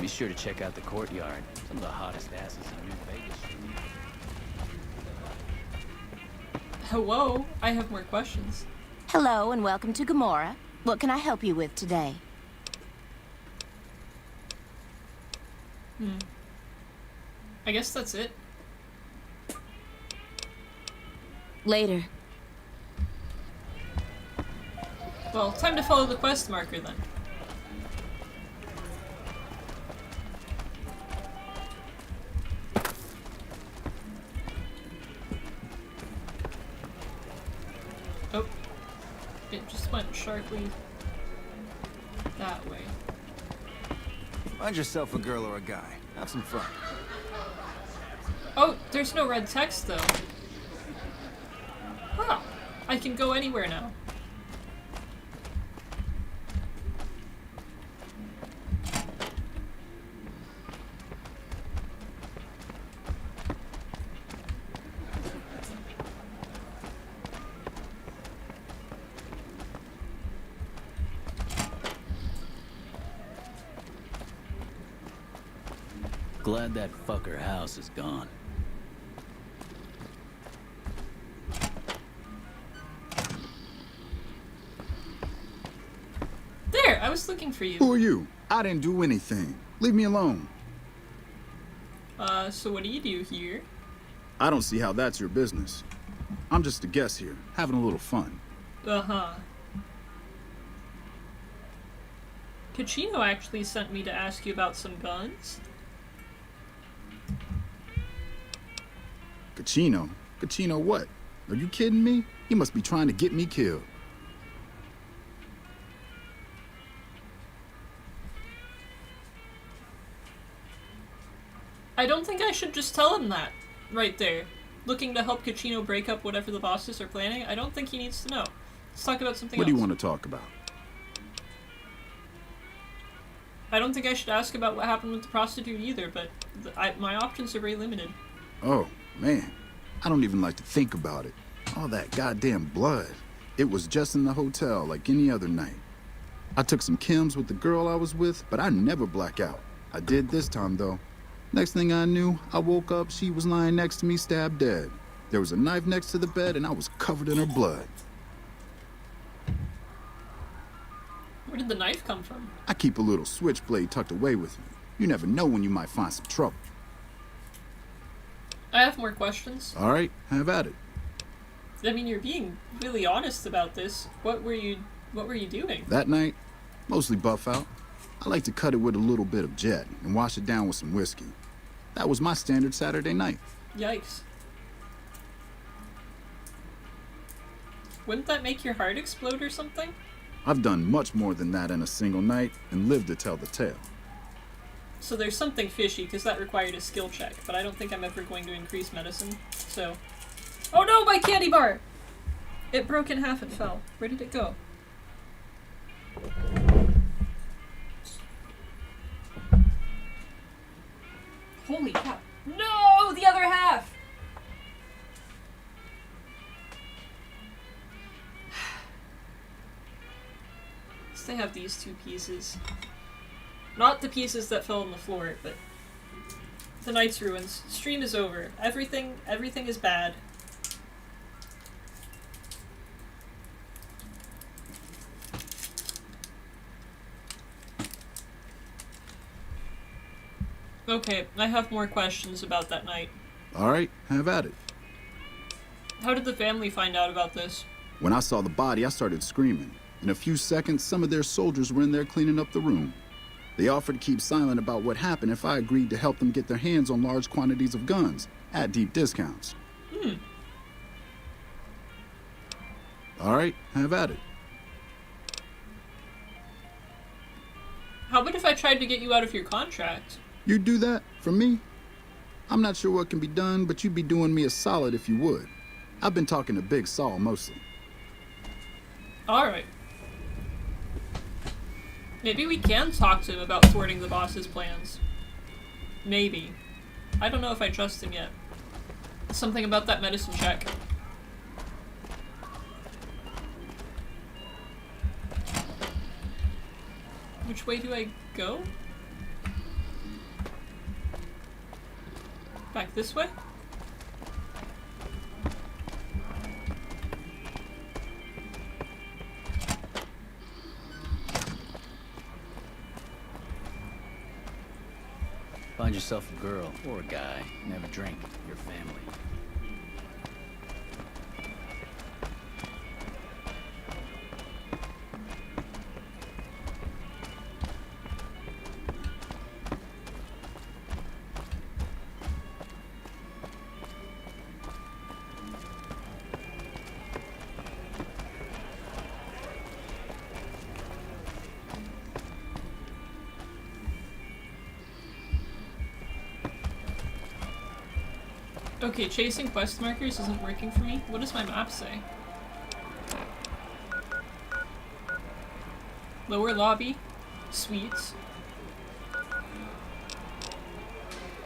Be sure to check out the courtyard. Some of the hottest asses in New Vegas. Hello? I have more questions. Hello and welcome to Gomorrah. What can I help you with today? I guess that's it. Later. Well, time to follow the quest marker then. Oh. It just went sharply that way. Find yourself a girl or a guy. Have some fun. Oh, there's no red text though. Huh. I can go anywhere now. Glad that fucker house is gone. There, I was looking for you. Who are you? I didn't do anything. Leave me alone. So what do you do here? I don't see how that's your business. I'm just a guest here, having a little fun. Uh-huh. Kachino actually sent me to ask you about some guns. Kachino? Kachino what? Are you kidding me? He must be trying to get me killed. I don't think I should just tell him that. Right there. Looking to help Kachino break up whatever the bosses are planning. I don't think he needs to know. Let's talk about something else. What do you want to talk about? I don't think I should ask about what happened with the prostitute either, but my options are very limited. Oh, man. I don't even like to think about it. All that goddamn blood. It was just in the hotel like any other night. I took some chems with the girl I was with, but I never black out. I did this time, though. Next thing I knew, I woke up, she was lying next to me, stabbed dead. There was a knife next to the bed, and I was covered in her blood. Where did the knife come from? I keep a little switchblade tucked away with me. You never know when you might find some trouble. I have more questions. All right, have at it. I mean, you're being really honest about this. What were you doing? That night, mostly buff out. I like to cut it with a little bit of jet and wash it down with some whiskey. That was my standard Saturday night. Yikes. Wouldn't that make your heart explode or something? I've done much more than that in a single night and lived to tell the tale. So there's something fishy, because that required a skill check, but I don't think I'm ever going to increase medicine, so... Oh no, my candy bar! It broke in half and fell. Where did it go? Holy cow. No! The other half! I have these 2 pieces. Not the pieces that fell on the floor, but the Knight's Ruins. Stream is over. Everything is bad. Okay, I have more questions about that night. All right, have at it. How did the family find out about this? When I saw the body, I started screaming. In a few seconds, some of their soldiers were in there cleaning up the room. They offered to keep silent about what happened if I agreed to help them get their hands on large quantities of guns at deep discounts. All right, have at it. How about if I tried to get you out of your contract? You'd do that for me? I'm not sure what can be done, but you'd be doing me a solid if you would. I've been talking to Big Saul mostly. Alright. Maybe we can talk to him about thwarting the boss's plans. Maybe. I don't know if I trust him yet. Something about that medicine check. Which way do I go? Back this way? Find yourself a girl or a guy. Never drink. Your family. Okay, chasing quest markers isn't working for me. What does my map say? Lower lobby, suites,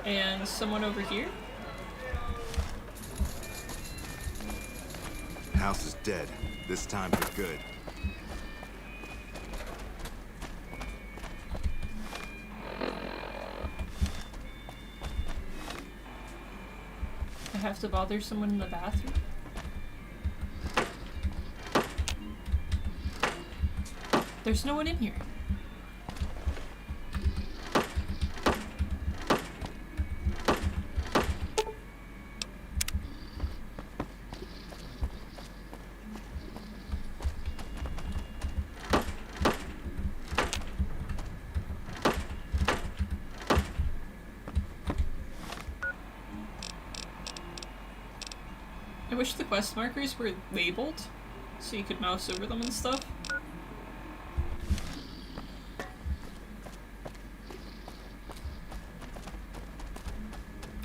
and someone over here? House is dead. This time for good. I have to bother someone in the bathroom? There's no one in here. I wish the quest markers were labeled, so you could mouse over them and stuff.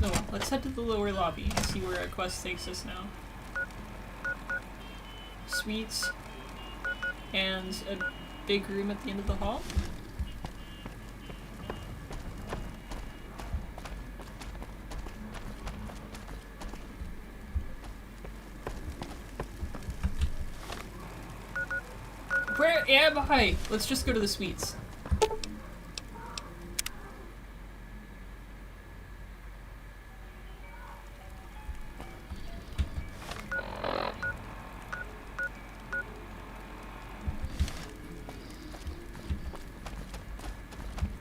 Oh well, let's head to the lower lobby and see where our quest takes us now. Suites, and a big room at the end of the hall. Where am I? Let's just go to the suites.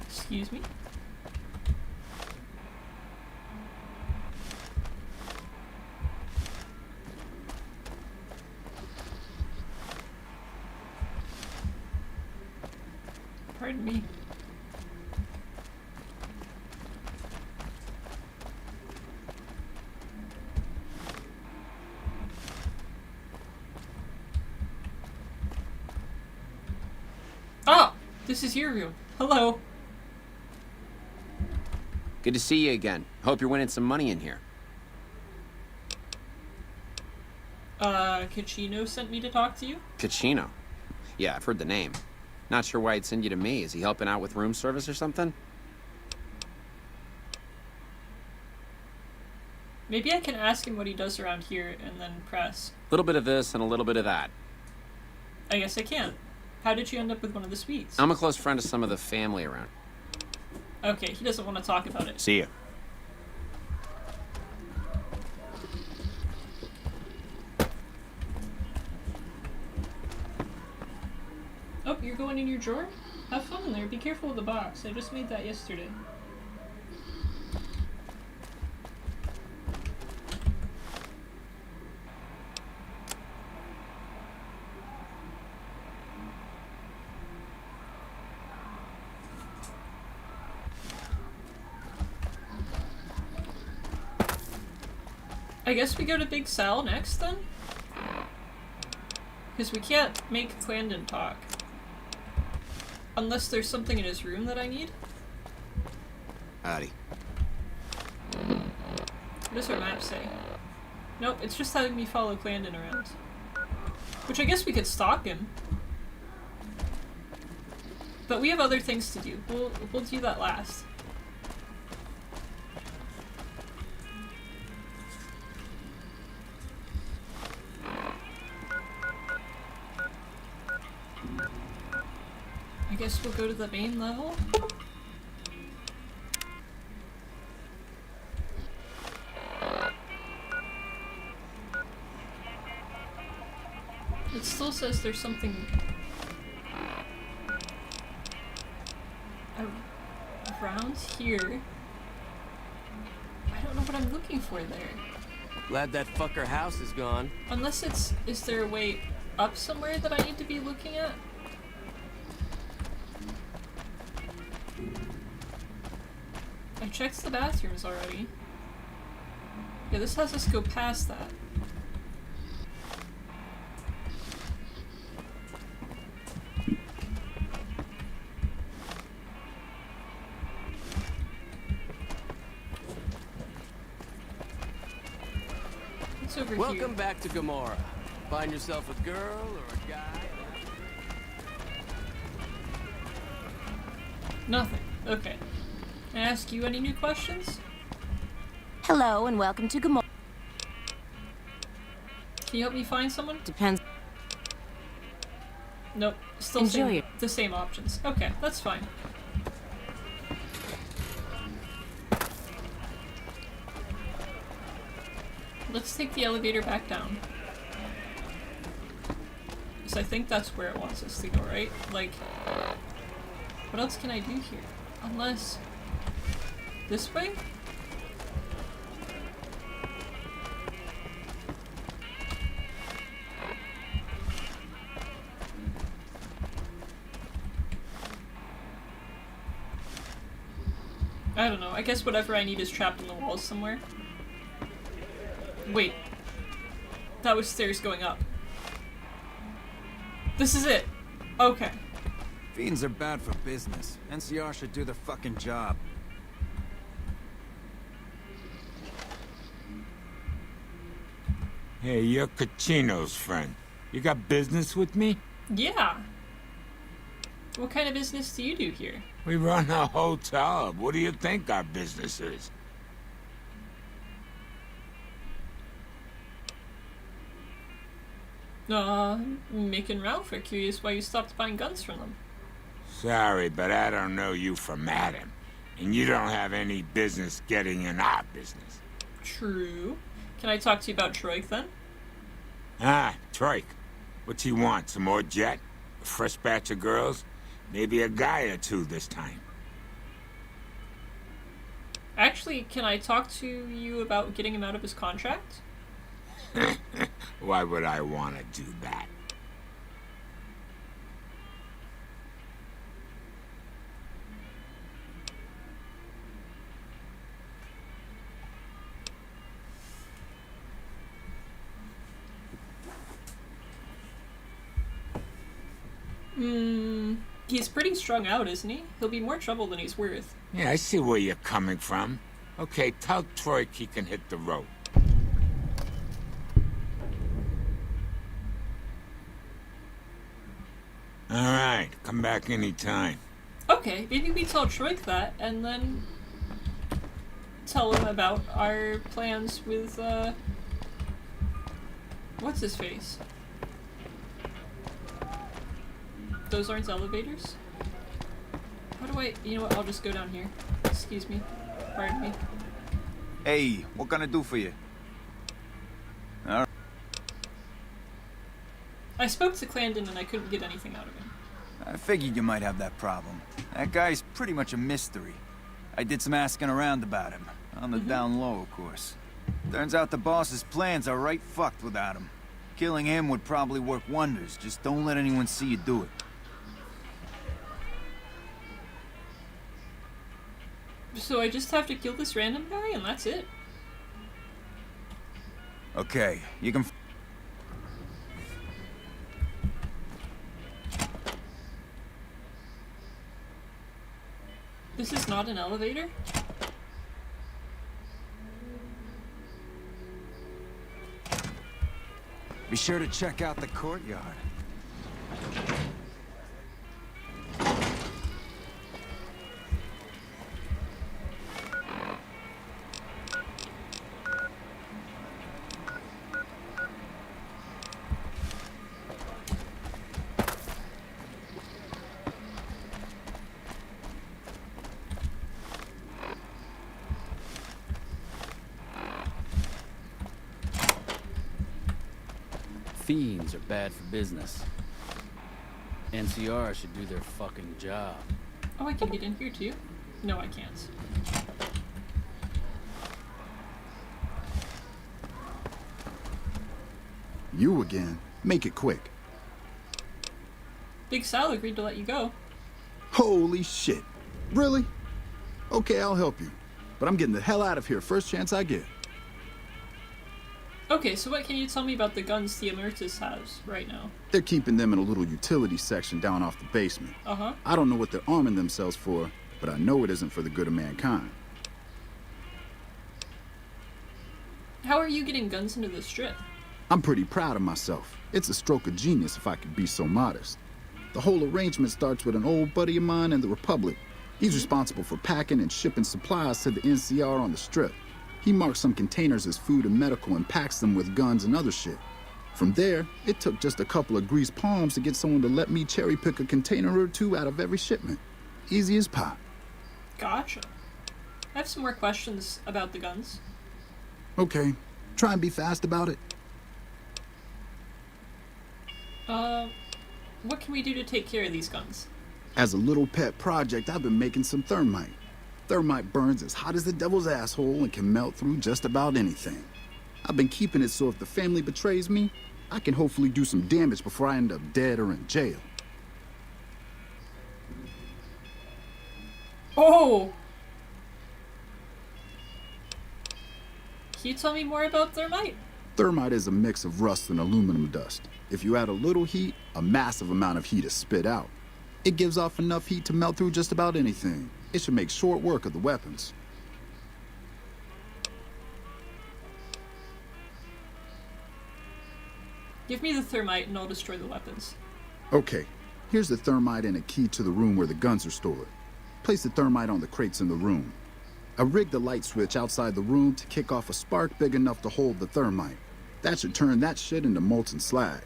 Excuse me? Pardon me. Ah! This is your room. Hello. Good to see you again. Hope you're winning some money in here. Kachino sent me to talk to you? Kachino? Yeah, I've heard the name. Not sure why he'd send you to me. Is he helping out with room service or something? Maybe I can ask him what he does around here and then press. A little bit of this and a little bit of that. I guess I can. How did you end up with one of the suites? I'm a close friend of some of the family around. Okay, he doesn't want to talk about it. See ya. Oh, you're going in your drawer? Have fun in there. Be careful with the box. I just made that yesterday. I guess we go to Big Sal next, then? Because we can't make Clandon talk. Unless there's something in his room that I need. Howdy. What does our map say? Nope, it's just having me follow Clandon around. Which I guess we could stalk him. But we have other things to do. We'll do that last. I guess we'll go to the main level. It still says there's something around here. I don't know what I'm looking for there. Glad that fucker house is gone. Unless it's... Is there a way up somewhere that I need to be looking at? I checked the bathrooms already. Yeah, this has us go past that. What's over here? Welcome back to Gomorrah. Find yourself a girl or a guy? Nothing. Okay. Can I ask you any new questions? Hello and welcome to Gomorrah. Can you help me find someone? Depends. Nope. Still Enjoy the same options. Okay, that's fine. Let's take the elevator back down. Because I think that's where it wants us to go, right? Like, what else can I do here? Unless... This way? I don't know. I guess whatever I need is trapped in the walls somewhere. Wait. That was stairs going up. This is it. Okay. Fiends are bad for business. NCR should do their fucking job. Hey, you're Cachino's friend. You got business with me? Yeah. What kind of business do you do here? We run a hotel. What do you think our business is? Mick and Ralph are curious why you stopped buying guns from them. Sorry, but I don't know you from Adam. And you don't have any business getting in our business. True. Can I talk to you about Troik then? Ah, Troik. What's he want? Some more jet? A fresh batch of girls? Maybe a guy or two this time. Actually, can I talk to you about getting him out of his contract? Why would I want to do that? He's pretty strung out, isn't he? He'll be more trouble than he's worth. Yeah, I see where you're coming from. Okay, tell Troik he can hit the road. Alright, come back anytime. Okay, maybe we tell Troik that, and then tell him about our plans with, what's his face? those aren't elevators? How do I... You know what, I'll just go down here. Excuse me. Pardon me. Hey, what can I do for you? All right. I spoke to Clandon and I couldn't get anything out of him. I figured you might have that problem. That guy's pretty much a mystery. I did some asking around about him. On the down low, of course. Turns out the boss's plans are right fucked without him. Killing him would probably work wonders. Just don't let anyone see you do it. So I just have to kill this random guy and that's it? Okay, you can... This is not an elevator? Be sure to check out the courtyard. Fiends are bad for business. NCR should do their fucking job. Oh, I can get in here too? No, I can't. You again. Make it quick. Big Sal agreed to let you go. Holy shit. Really? Okay, I'll help you. But I'm getting the hell out of here first chance I get. Okay, so what can you tell me about the guns the Emeritus has right now? They're keeping them in a little utility section down off the basement. Uh-huh. I don't know what they're arming themselves for, but I know it isn't for the good of mankind. How are you getting guns into the strip? I'm pretty proud of myself. It's a stroke of genius if I could be so modest. The whole arrangement starts with an old buddy of mine in the Republic. He's responsible for packing and shipping supplies to the NCR on the strip. He marks some containers as food and medical and packs them with guns and other shit. From there, it took just a couple of greased palms to get someone to let me cherry pick a container or two out of every shipment. Easy as pie. Gotcha. I have some more questions about the guns. Okay, try and be fast about it. What can we do to take care of these guns? As a little pet project, I've been making some thermite. Thermite burns as hot as the devil's asshole and can melt through just about anything. I've been keeping it so if the family betrays me, I can hopefully do some damage before I end up dead or in jail. Oh! Can you tell me more about thermite? Thermite is a mix of rust and aluminum dust. If you add a little heat, a massive amount of heat is spit out. It gives off enough heat to melt through just about anything. It should make short work of the weapons. Give me the thermite and I'll destroy the weapons. Okay, here's the thermite and a key to the room where the guns are stored. Place the thermite on the crates in the room. I rigged the light switch outside the room to kick off a spark big enough to hold the thermite. That should turn that shit into molten slag.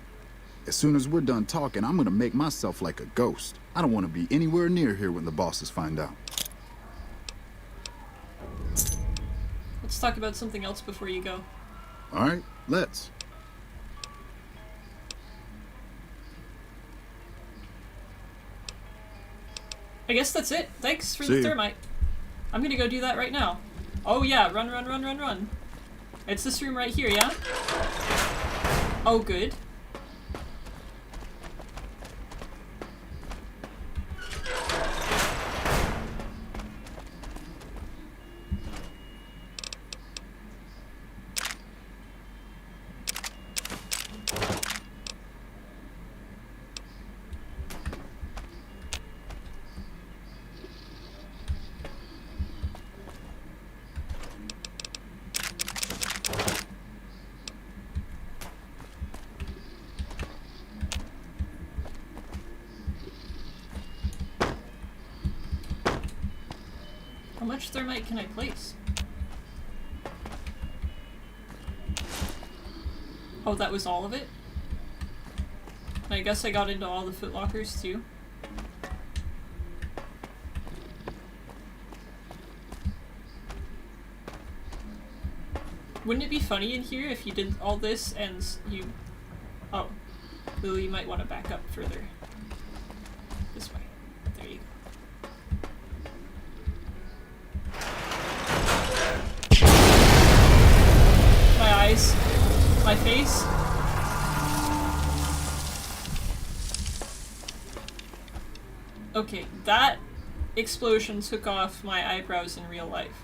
As soon as we're done talking, I'm gonna make myself like a ghost. I don't want to be anywhere near here when the bosses find out. Let's talk about something else before you go. All right, let's. I guess that's it. Thanks for See the ya. thermite. I'm gonna go do that right now. Oh yeah, run, run, run, run, run. It's this room right here, yeah? Oh, good. How much thermite can I place? Oh, that was all of it? I guess I got into all the footlockers too. Wouldn't it be funny in here if you did all this and you... Oh. Lily, you might want to back up further. This way. There you go. My eyes. My face. Okay, that explosion took off my eyebrows in real life.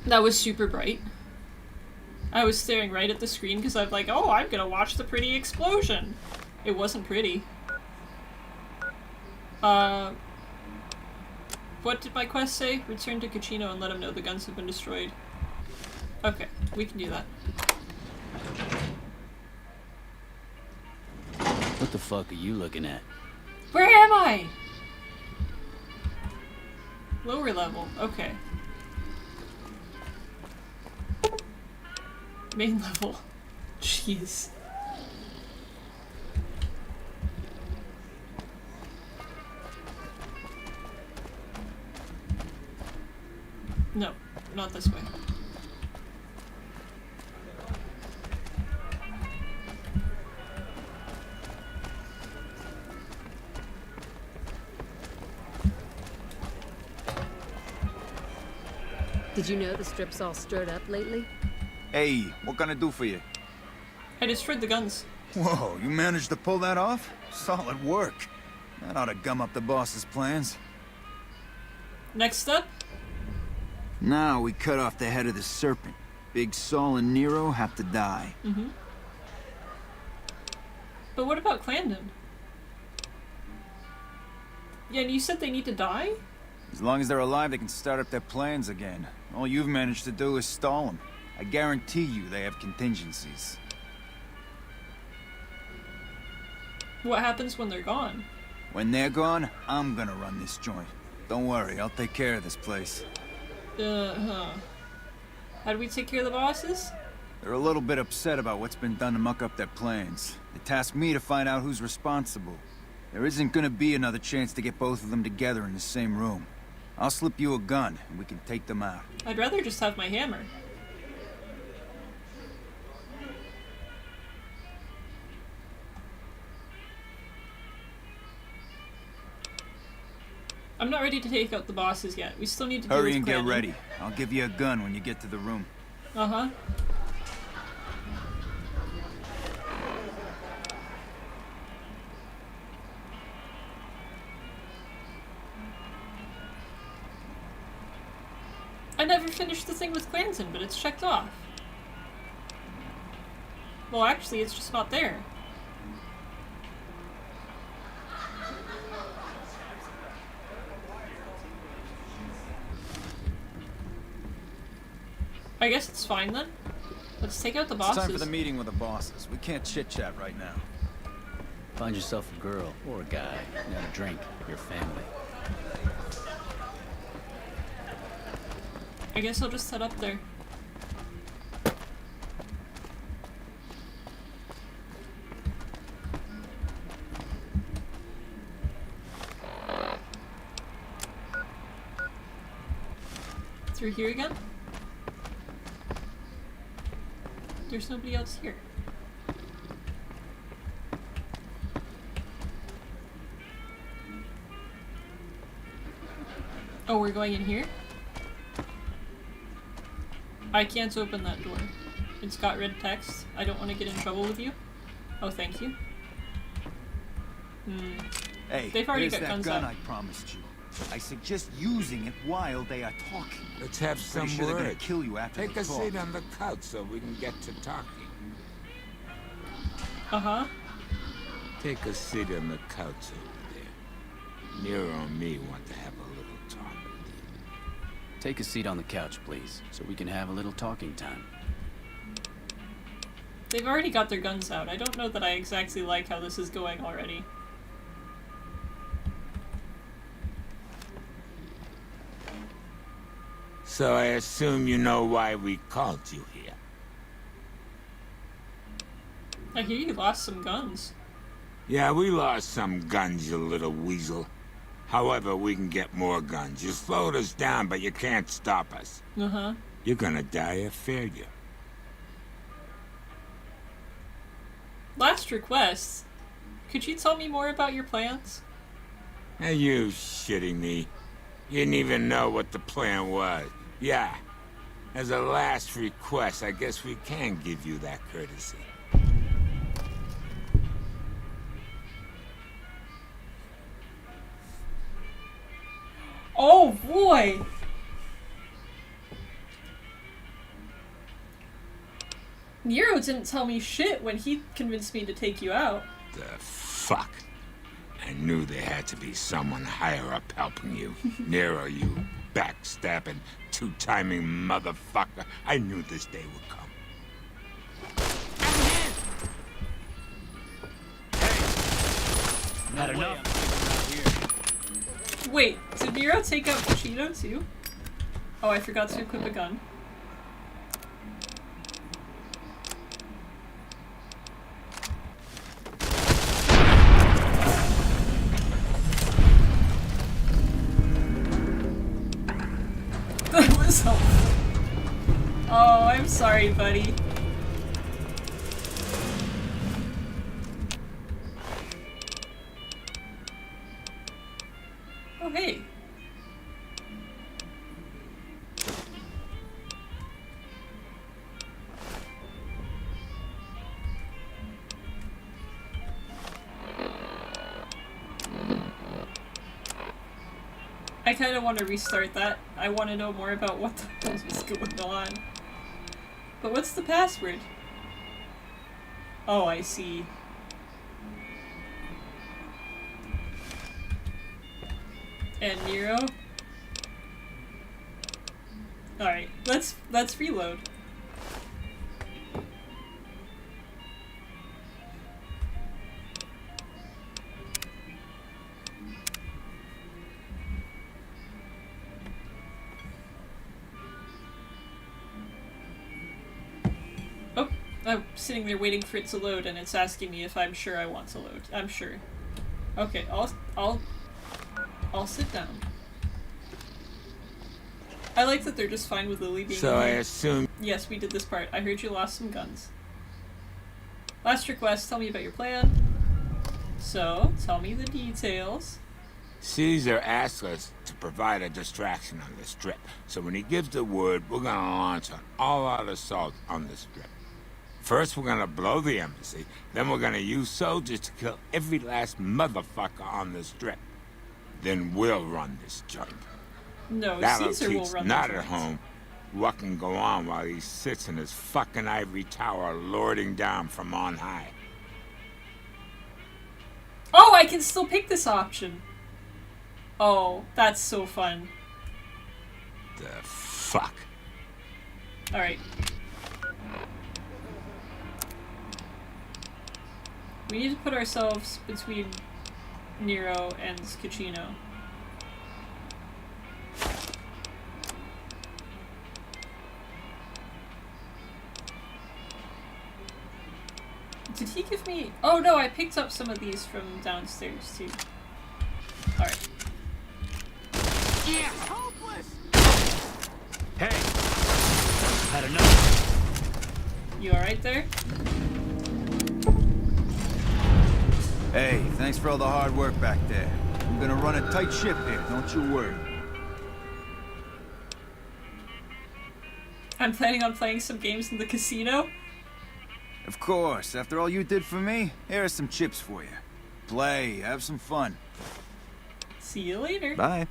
That was super bright. I was staring right at the screen because I'm like, oh, I'm gonna watch the pretty explosion. It wasn't pretty. What did my quest say? Return to Cucino and let him know the guns have been destroyed. Okay, we can do that. What the fuck are you looking at? Where am I? Lower level, okay. Main level. Jeez. No, not this way. Did you know the strip's all stirred up lately? Hey, what can I do for you? I destroyed the guns. Whoa, you managed to pull that off? Solid work. That ought to gum up the boss's plans. Next step? Now we cut off the head of the serpent. Big Saul and Nero have to die. Mm-hmm. But what about Clandon? Yeah, and you said they need to die? As long as they're alive, they can start up their plans again. All you've managed to do is stall them. I guarantee you they have contingencies. What happens when they're gone? When they're gone, I'm gonna run this joint. Don't worry, I'll take care of this place. How do we take care of the bosses? They're a little bit upset about what's been done to muck up their plans. They tasked me to find out who's responsible. There isn't gonna be another chance to get both of them together in the same room. I'll slip you a gun, and we can take them out. I'd rather just have my hammer. I'm not ready to take out the bosses yet. We still need to deal with Hurry and get Clandon. ready. I'll give you a gun when you get to the room. Uh-huh. I never finished the thing with Clandon, but it's checked off. Well, actually, it's just not there. I guess it's fine then. Let's take out the bosses. It's time for the meeting with the bosses. We can't chit-chat right now. Find yourself a girl or a guy, and have a drink, your family. I guess I'll just head up there. Through here again? There's nobody else here. Oh, we're going in here? I can't open that door. It's got red text. I don't want to get in trouble with you. Oh, thank you. Hey, they've already here's got that guns gun out. I promised you. I suggest using it while they are talking. Let's have Pretty some sure they're gonna words. kill you after Take the a talk. seat on the couch so we can get to talking. Uh-huh. Take a seat on the couch over there. Nero and me want to have a little talk with you. Take a seat on the couch, please, so we can have a little talking time. They've already got their guns out. I don't know that I exactly like how this is going already. So I assume you know why we called you here. I hear you lost some guns. Yeah, we lost some guns, you little weasel. However, we can get more guns. You slowed us down, but you can't stop us. Uh-huh. you're gonna die of failure. Last request. Could you tell me more about your plans? Are you shitting me? You didn't even know what the plan was. Yeah. As a last request, I guess we can give you that courtesy. Oh boy! Nero didn't tell me shit when he convinced me to take you out. The fuck? I knew there had to be someone higher up helping you. Nero, you backstabbing, two-timing motherfucker. I knew this day would come. Not enough. Wait, did Nero take out Cucino too? Oh, I forgot to equip a gun. That was helpful. Oh, I'm sorry, buddy. Oh, hey. I kind of want to restart that. I want to know more about what the hell is going on. But what's the password? Oh, I see. And Nero? Alright, let's reload. Oh, I'm sitting there waiting for it to load and it's asking me if I'm sure I want to load. I'm sure. Okay, I'll sit down. I like that they're just fine with Lily being So I here. assume... Yes, we did this part. I heard you lost some guns. Last request, tell me about your plan. So, tell me the details. Caesar asked us to provide a distraction on the strip. So when he gives the word, we're gonna launch an all-out assault on the strip. First, we're gonna blow the embassy. Then we're gonna use soldiers to kill every last motherfucker on the strip. Then we'll run this joint. No, That'll Caesar teach will run not the at joint. home what can go on while he sits in his fucking ivory tower lording down from on high. Oh, I can still pick this option. Oh, that's so fun. The fuck? Alright. We need to put ourselves between Nero and Cucino. Did he give me... Oh no, I picked up some of these from downstairs too. Alright. Yeah, hopeless! Hey! Had enough? You alright there? Hey, thanks for all the hard work back there. I'm gonna run a tight ship here, don't you worry. I'm planning on playing some games in the casino. Of course, after all you did for me, here are some chips for you. Play, have some fun. See you later. Bye.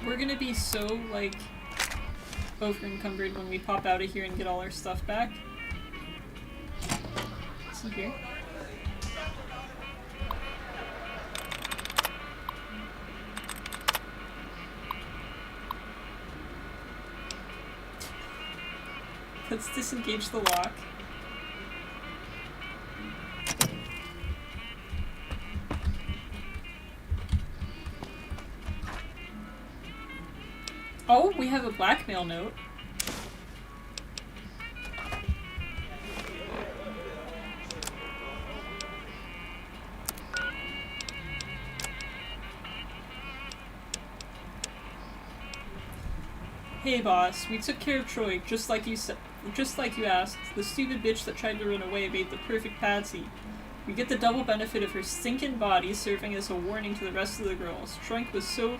We're gonna be so, like, over-encumbered when we pop out of here and get all our stuff back. See here. Let's disengage the lock. Oh, we have a blackmail note. Hey boss, we took care of Troy, just like you asked. The stupid bitch that tried to run away made the perfect patsy. We get the double benefit of her stinking body serving as a warning to the rest of the girls. Troink was so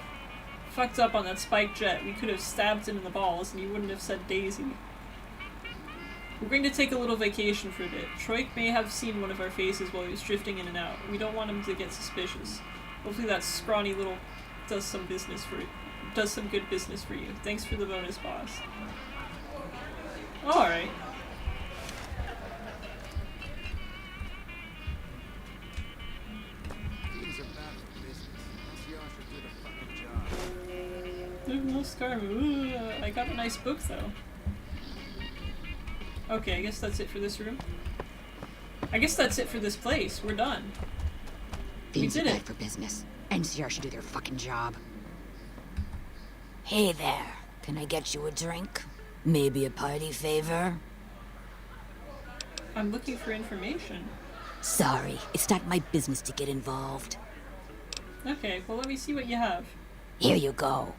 fucked up on that spiked jet, we could have stabbed him in the balls and he wouldn't have said Daisy. We're going to take a little vacation for a bit. Troik may have seen one of our faces while he was drifting in and out. We don't want him to get suspicious. Hopefully that scrawny little does some good business for you. Thanks for the bonus, boss. Alright. No scar. Ooh, I got a nice book though. Okay, I guess that's it for this room. I guess that's it for this place. We're done. Fiends are bad for business. NCR should do their fucking job. Hey there. Can I get you a drink? Maybe a party favor? I'm looking for information. Sorry, it's not my business to get involved. Okay, well let me see what you have. Here you go.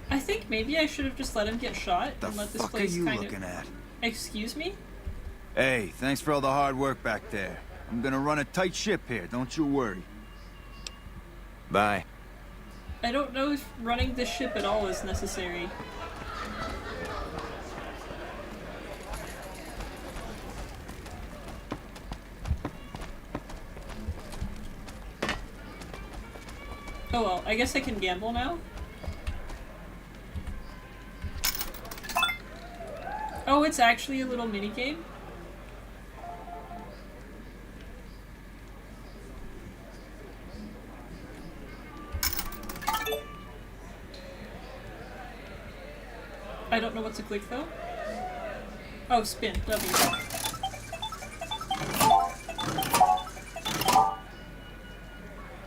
I think maybe I should have just let him get shot The and let this fuck place are you kind looking of... at? Excuse me? Hey, thanks for all the hard work back there. I'm gonna run a tight ship here, don't you worry. Bye. I don't know if running this ship at all is necessary. Oh well, I guess I can gamble now. Oh, it's actually a little minigame? I don't know what to click though. Oh, spin, W.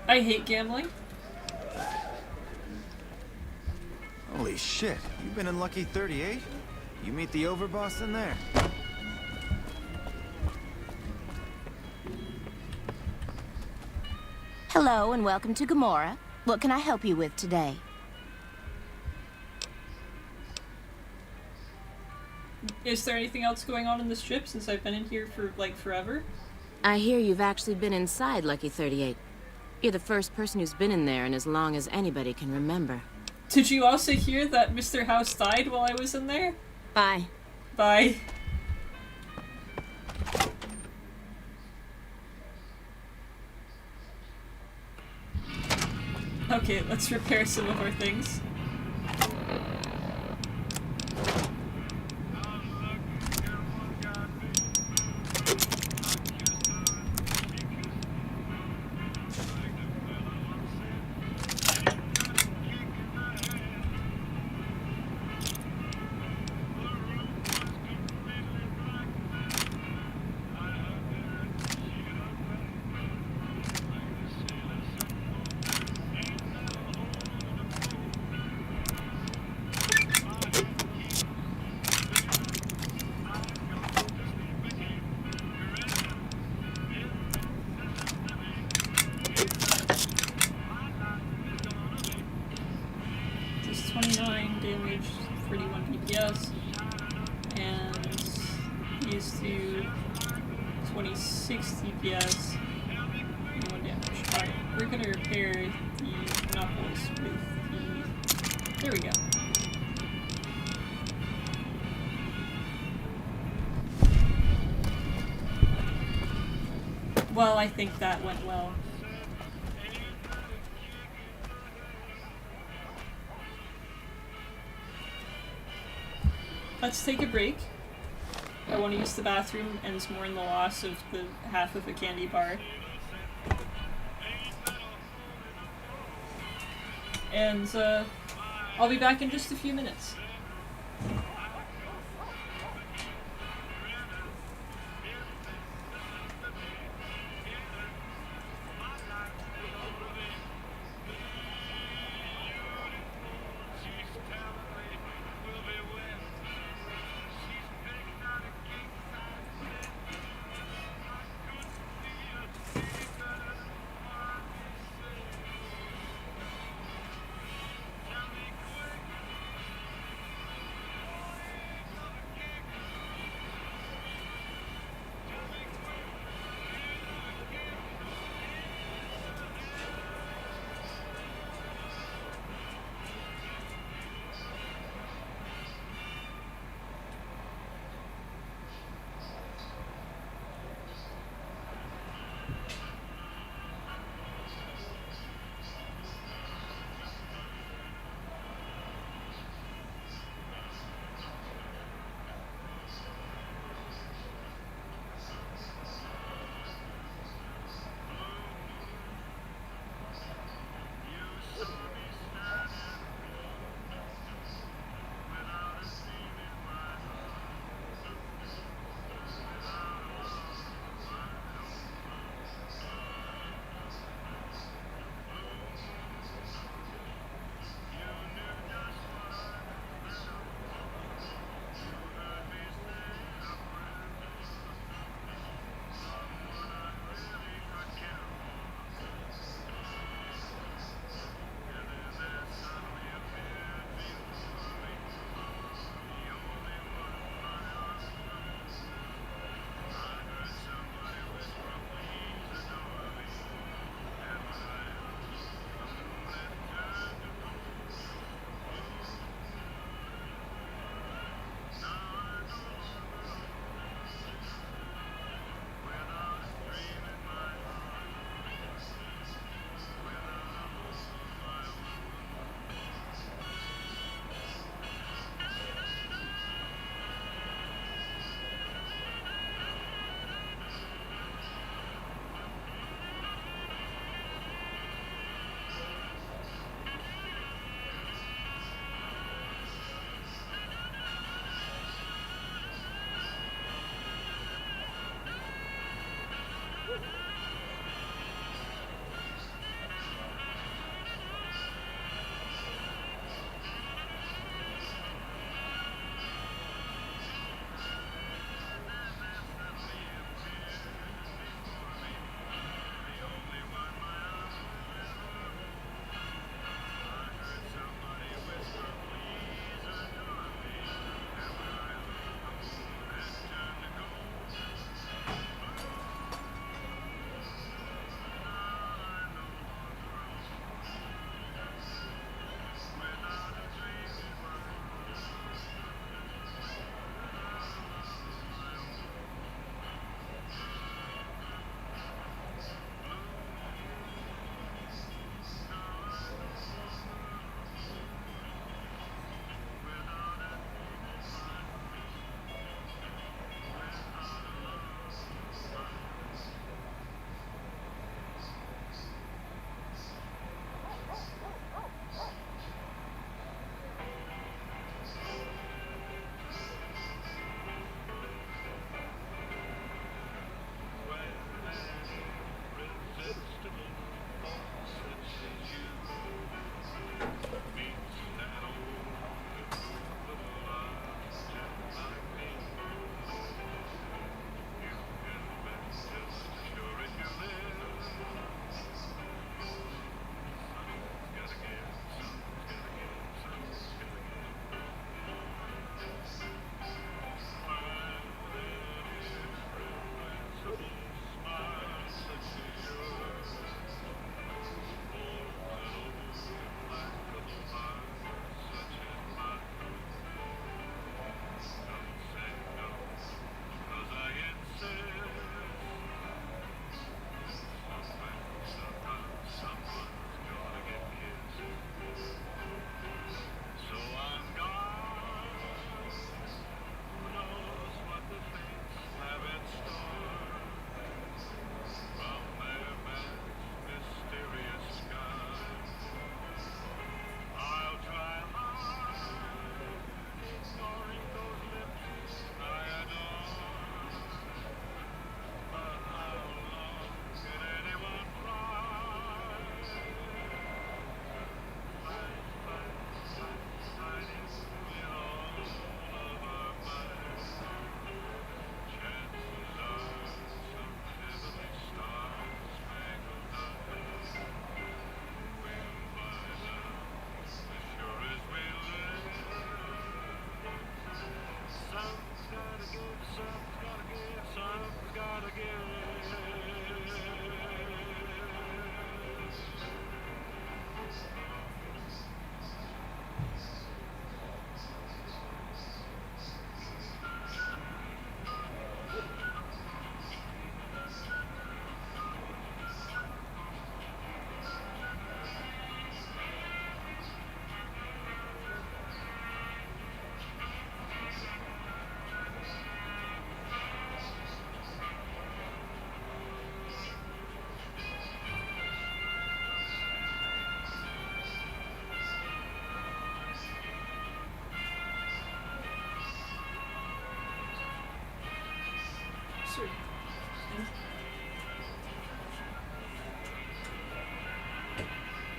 I hate gambling. Holy shit, you've been in Lucky 38? You meet the overboss in there? Hello and welcome to Gomorrah. What can I help you with today? Is there anything else going on in this ship since I've been in here for, like, forever? I hear you've actually been inside Lucky 38. You're the first person who's been in there in as long as anybody can remember. Did you also hear that Mr. House died while I was in there? Bye. Bye. Okay, let's repair some of our things. This 29 damage, 31 DPS, and these two 26 DPS, and 1 damage. Alright, we're gonna repair the monopolist with the... There we go. Well, I think that went well. Let's take a break. I want to use the bathroom ends more in the loss of the half of a candy bar. And I'll be back in just a few minutes.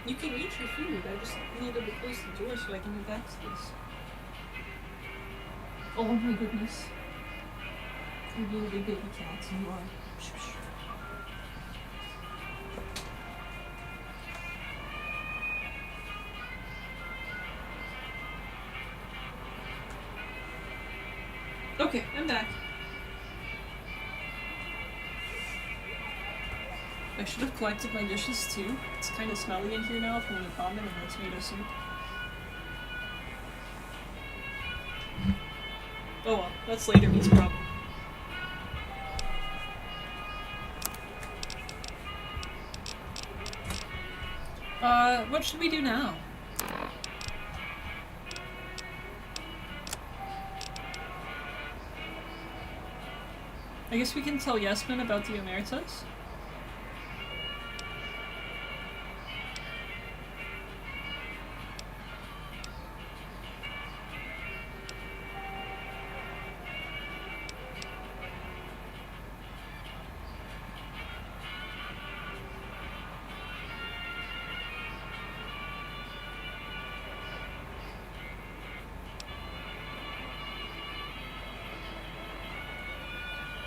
You can eat your food. I just needed to close the door so I can move back to this. Oh my goodness. You're being a big baby cat, you are. Okay, I'm back. I should have collected my dishes too. It's kind of smelly in here now from the ramen and the tomato soup. Oh well, that's later me's problem. What should we do now? I guess we can tell Yasmin about the Omertas.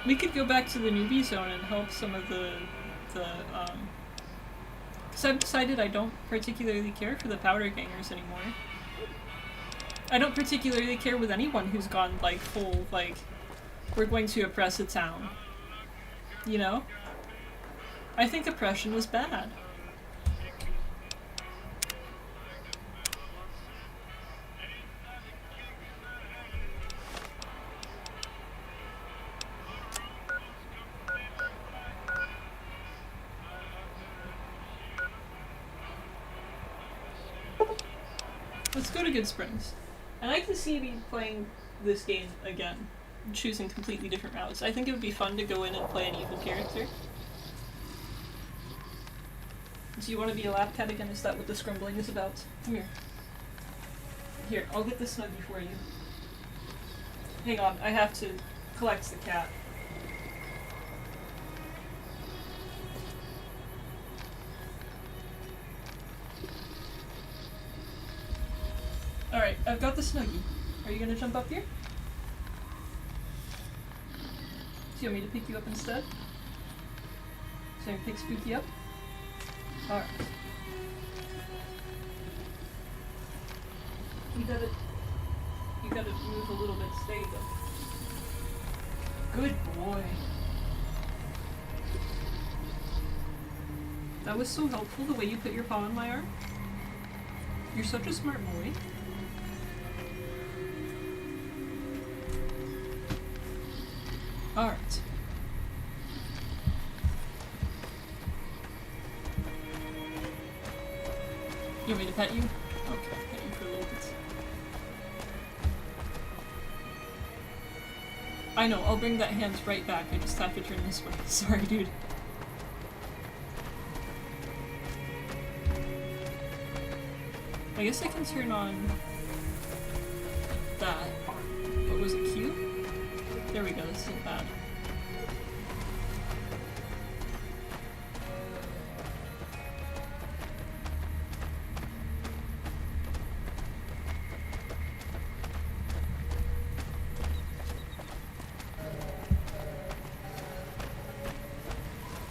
We could go back to the newbie zone and help some of because I've decided I don't particularly care for the powder gangers anymore. I don't particularly care with anyone who's gone, like, full, like, we're going to oppress a town. You know? I think oppression is bad. Let's go to Good Springs. I like to see me playing this game again, choosing completely different routes. I think it would be fun to go in and play an evil character. Do you want to be a lap cat again? Is that what the scrumbling is about? Come here. Here, I'll get the snuggie for you. Hang on, I have to collect the cat. Alright, I've got the snuggie. Are you gonna jump up here? Do you want me to pick you up instead? So I can pick Spooky up? Alright. You gotta move a little bit. There you go. Good boy. That was so helpful, the way you put your paw on my arm. You're such a smart boy. Alright. You want me to pet you? Okay, pet you for a little bit. I know, I'll bring that hand right back. I just have to turn this way. Sorry, dude. I guess I can turn on that. What was it, Q? There we go, this isn't bad.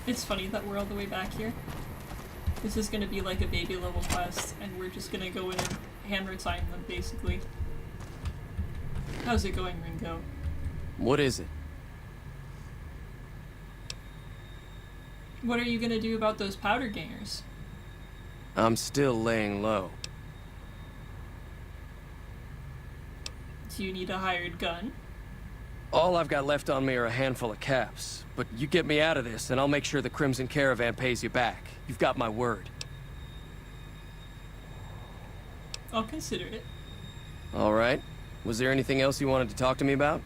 It's funny that we're all the way back here. This is gonna be like a baby level quest, and we're just gonna go in and hammer time them, basically. How's it going, Ringo? What is it? What are you gonna do about those powder gangers? I'm still laying low. Do you need a hired gun? All I've got left on me are a handful of caps. But you get me out of this, and I'll make sure the Crimson Caravan pays you back. You've got my word. I'll consider it. All right. Was there anything else you wanted to talk to me about?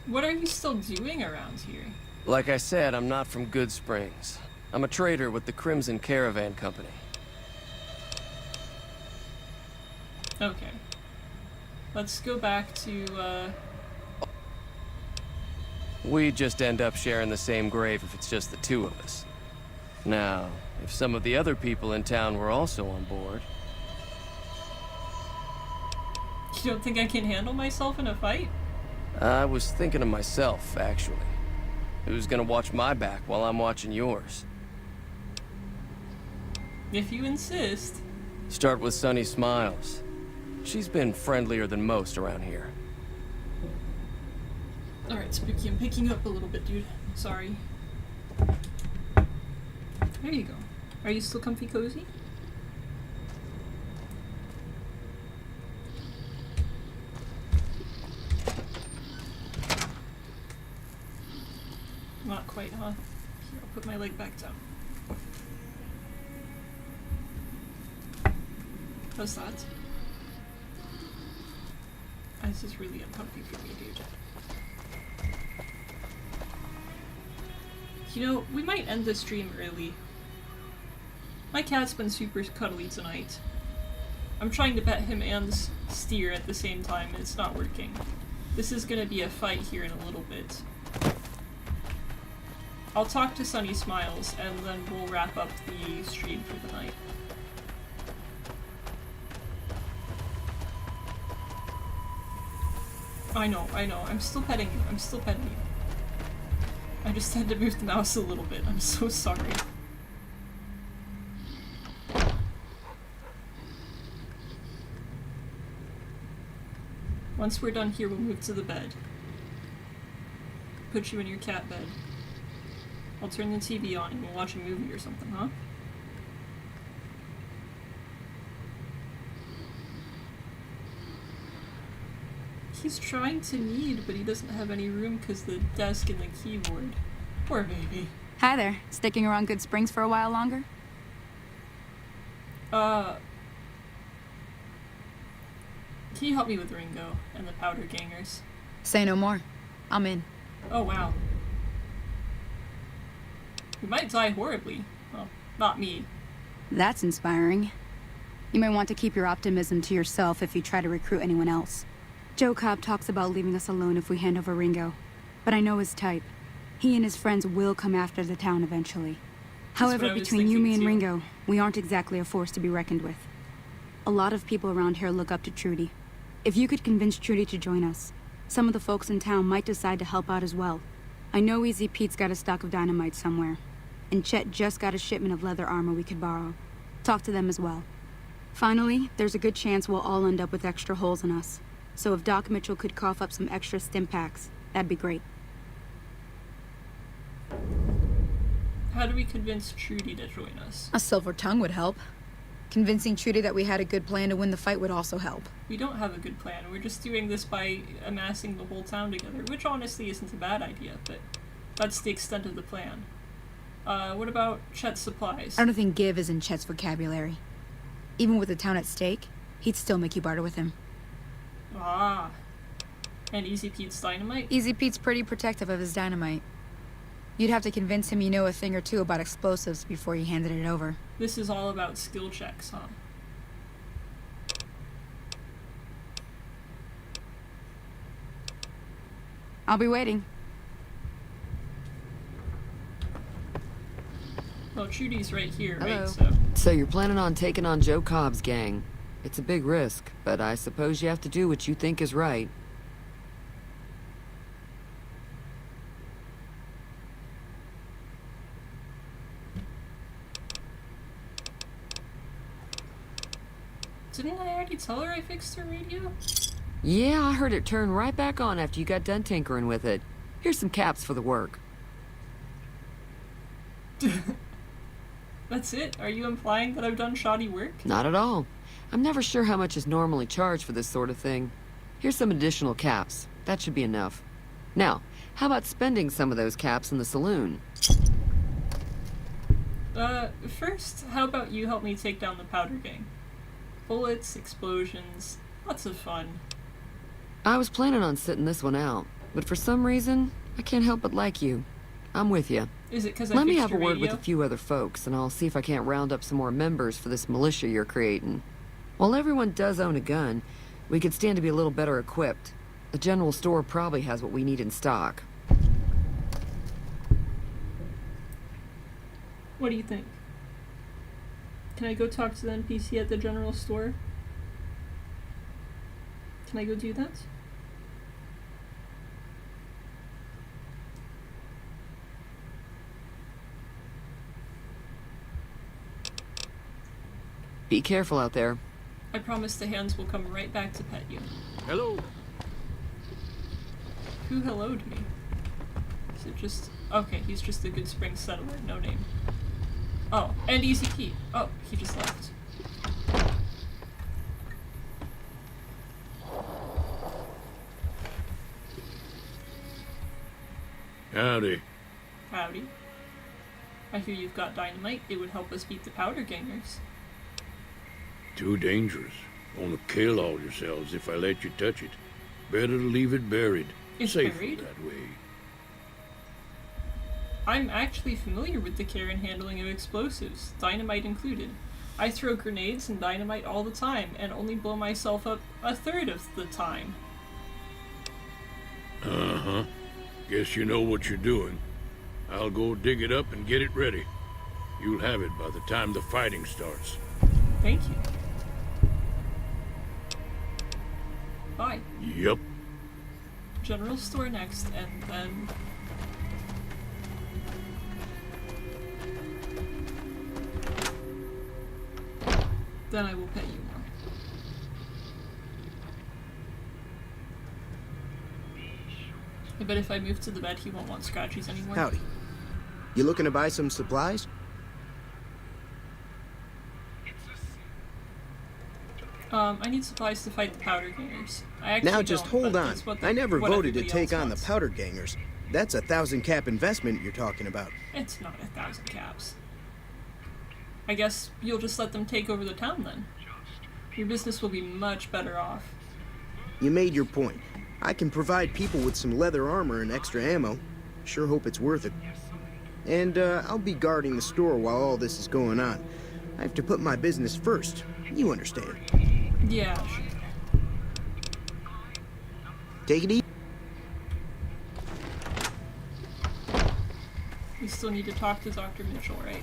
What are you still doing around here? Like I said, I'm not from Good Springs. I'm a trader with the Crimson Caravan Company. Okay. Let's go back to, We just end up sharing the same grave if it's just the two of us. Now, if some of the other people in town were also on board... You don't think I can handle myself in a fight? I was thinking of myself, actually. Who's gonna watch my back while I'm watching yours? If you insist. Start with Sunny Smiles. She's been friendlier than most around here. Alright, Spooky, I'm picking you up a little bit, dude. Sorry. There you go. Are you still comfy cozy? Not quite, huh? Here, I'll put my leg back down. How's that? This is really uncomfy for me, dude. You know, we might end this stream early. My cat's been super cuddly tonight. I'm trying to pet him and steer at the same time, and it's not working. This is gonna be a fight here in a little bit. I'll talk to Sunny Smiles, and then we'll wrap up the stream for the night. I know, I'm still petting you, I just had to move the mouse a little bit, I'm so sorry. Once we're done here, we'll move to the bed. Put you in your cat bed. I'll turn the TV on and we'll watch a movie or something, huh? He's trying to knead, but he doesn't have any room because the desk and the keyboard. Poor baby. Hi there. Sticking around Good Springs for a while longer? Can you help me with Ringo and the Powder Gangers? Say no more. I'm in. Oh, wow. We might die horribly. Well, not me. That's inspiring. You may want to keep your optimism to yourself if you try to recruit anyone else. Joe Cobb talks about leaving us alone if we hand over Ringo, but I know his type. He and his friends will come after the town eventually. However, between you, me, and Ringo, we aren't exactly a force to be reckoned with. A lot of people around here look up to Trudy. If you could convince Trudy to join us, some of the folks in town might decide to help out as well. I know Easy Pete's got a stock of dynamite somewhere, and Chet just got a shipment of leather armor we could borrow. Talk to them as well. Finally, there's a good chance we'll all end up with extra holes in us. So if Doc Mitchell could cough up some extra stim packs, that'd be great. How do we convince Trudy to join us? A silver tongue would help. Convincing Trudy that we had a good plan to win the fight would also help. We don't have a good plan. We're just doing this by amassing the whole town together, which honestly isn't a bad idea, but that's the extent of the plan. What about Chet's supplies? I don't think give is in Chet's vocabulary. Even with the town at stake, he'd still make you barter with him. Ah. And Easy Pete's dynamite? Easy Pete's pretty protective of his dynamite. You'd have to convince him you know a thing or two about explosives before you handed it over. This is all about skill checks, huh? I'll be waiting. Well, Trudy's right here, Hello. right? So you're planning on taking on Joe Cobb's gang. It's a big risk, but I suppose you have to do what you think is right. Didn't I already tell her I fixed her radio? Yeah, I heard it turn right back on after you got done tinkering with it. Here's some caps for the work. That's it? Are you implying that I've done shoddy work? Not at all. I'm never sure how much is normally charged for this sort of thing. Here's some additional caps. That should be enough. Now, how about spending some of those caps in the saloon? First, how about you help me take down the Powder Gang? Bullets, explosions, lots of fun. I was planning on sitting this one out, but for some reason, I can't help but like you. I'm with you. Is it because I Let me fixed have a your word radio? with a few other folks, and I'll see if I can't round up some more members for this militia you're creating. While everyone does own a gun, we could stand to be a little better equipped. The general store probably has what we need in stock. What do you think? Can I go talk to the NPC at the general store? Can I go do that? Be careful out there. I promise the hands will come right back to pet you. Hello. Who helloed me? Is it just... Okay, he's just a good spring settler, no name. Oh, and easy key. Oh, he just left. Howdy. Howdy. I hear you've got dynamite. It would help us beat the powder gangers. Too dangerous. Wanna kill all yourselves if I let you touch it. Better to leave it buried. It's Safer buried? that way. I'm actually familiar with the care and handling of explosives, dynamite included. I throw grenades and dynamite all the time, and only blow myself up a third of the time. Uh-huh. Guess you know what you're doing. I'll go dig it up and get it ready. You'll have it by the time the fighting starts. Thank you. Bye. Yup. General store next, and then... Then I will pet you more. I bet if I move to the bed, he won't want scratchies anymore. Howdy. You looking to buy some supplies? I need supplies to fight the powder gangers. I actually Now just don't, hold but on. that's what I never what voted to everybody take else on the wants. powder gangers. That's a 1,000 cap investment you're talking about. It's not 1,000 caps. I guess you'll just let them take over the town then. Your business will be much better off. You made your point. I can provide people with some leather armor and extra ammo. Sure hope it's worth it. And I'll be guarding the store while all this is going on. I have to put my business first. You understand. Yeah, sure. Take it easy. We still need to talk to Dr. Mitchell, right?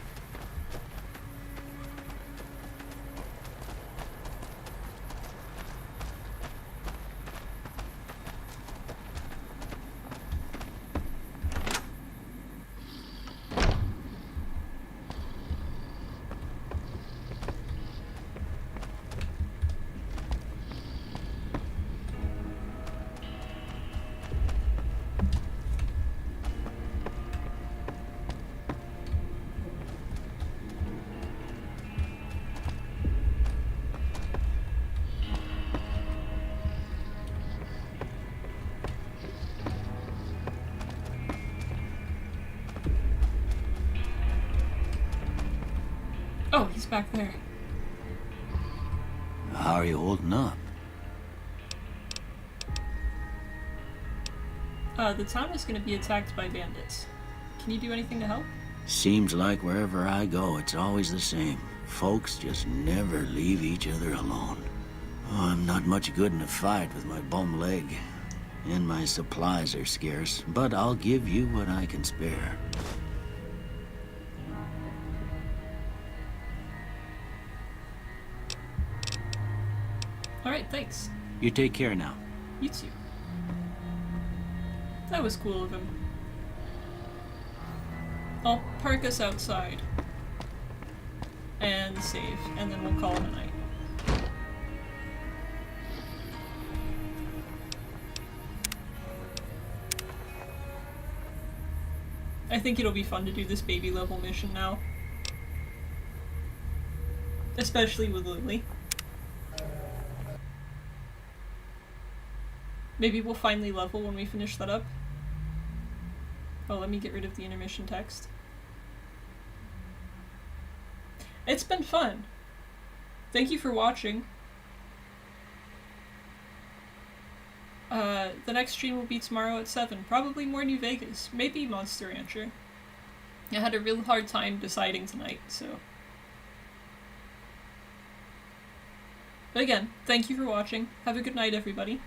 Oh, he's back there. How are you holding up? The town is going to be attacked by bandits. Can you do anything to help? Seems like wherever I go, it's always the same. Folks just never leave each other alone. Oh, I'm not much good in a fight with my bum leg. And my supplies are scarce, but I'll give you what I can spare. Alright, thanks. You take care now. You too. That was cool of him. I'll park us outside. And save, and then we'll call it a night. I think it'll be fun to do this baby level mission now. Especially with Lily. Maybe we'll finally level when we finish that up. Oh, let me get rid of the intermission text. It's been fun. Thank you for watching. The next stream will be tomorrow at 7. Probably more New Vegas. Maybe Monster Rancher. I had a real hard time deciding tonight, so... But again, thank you for watching. Have a good night, everybody.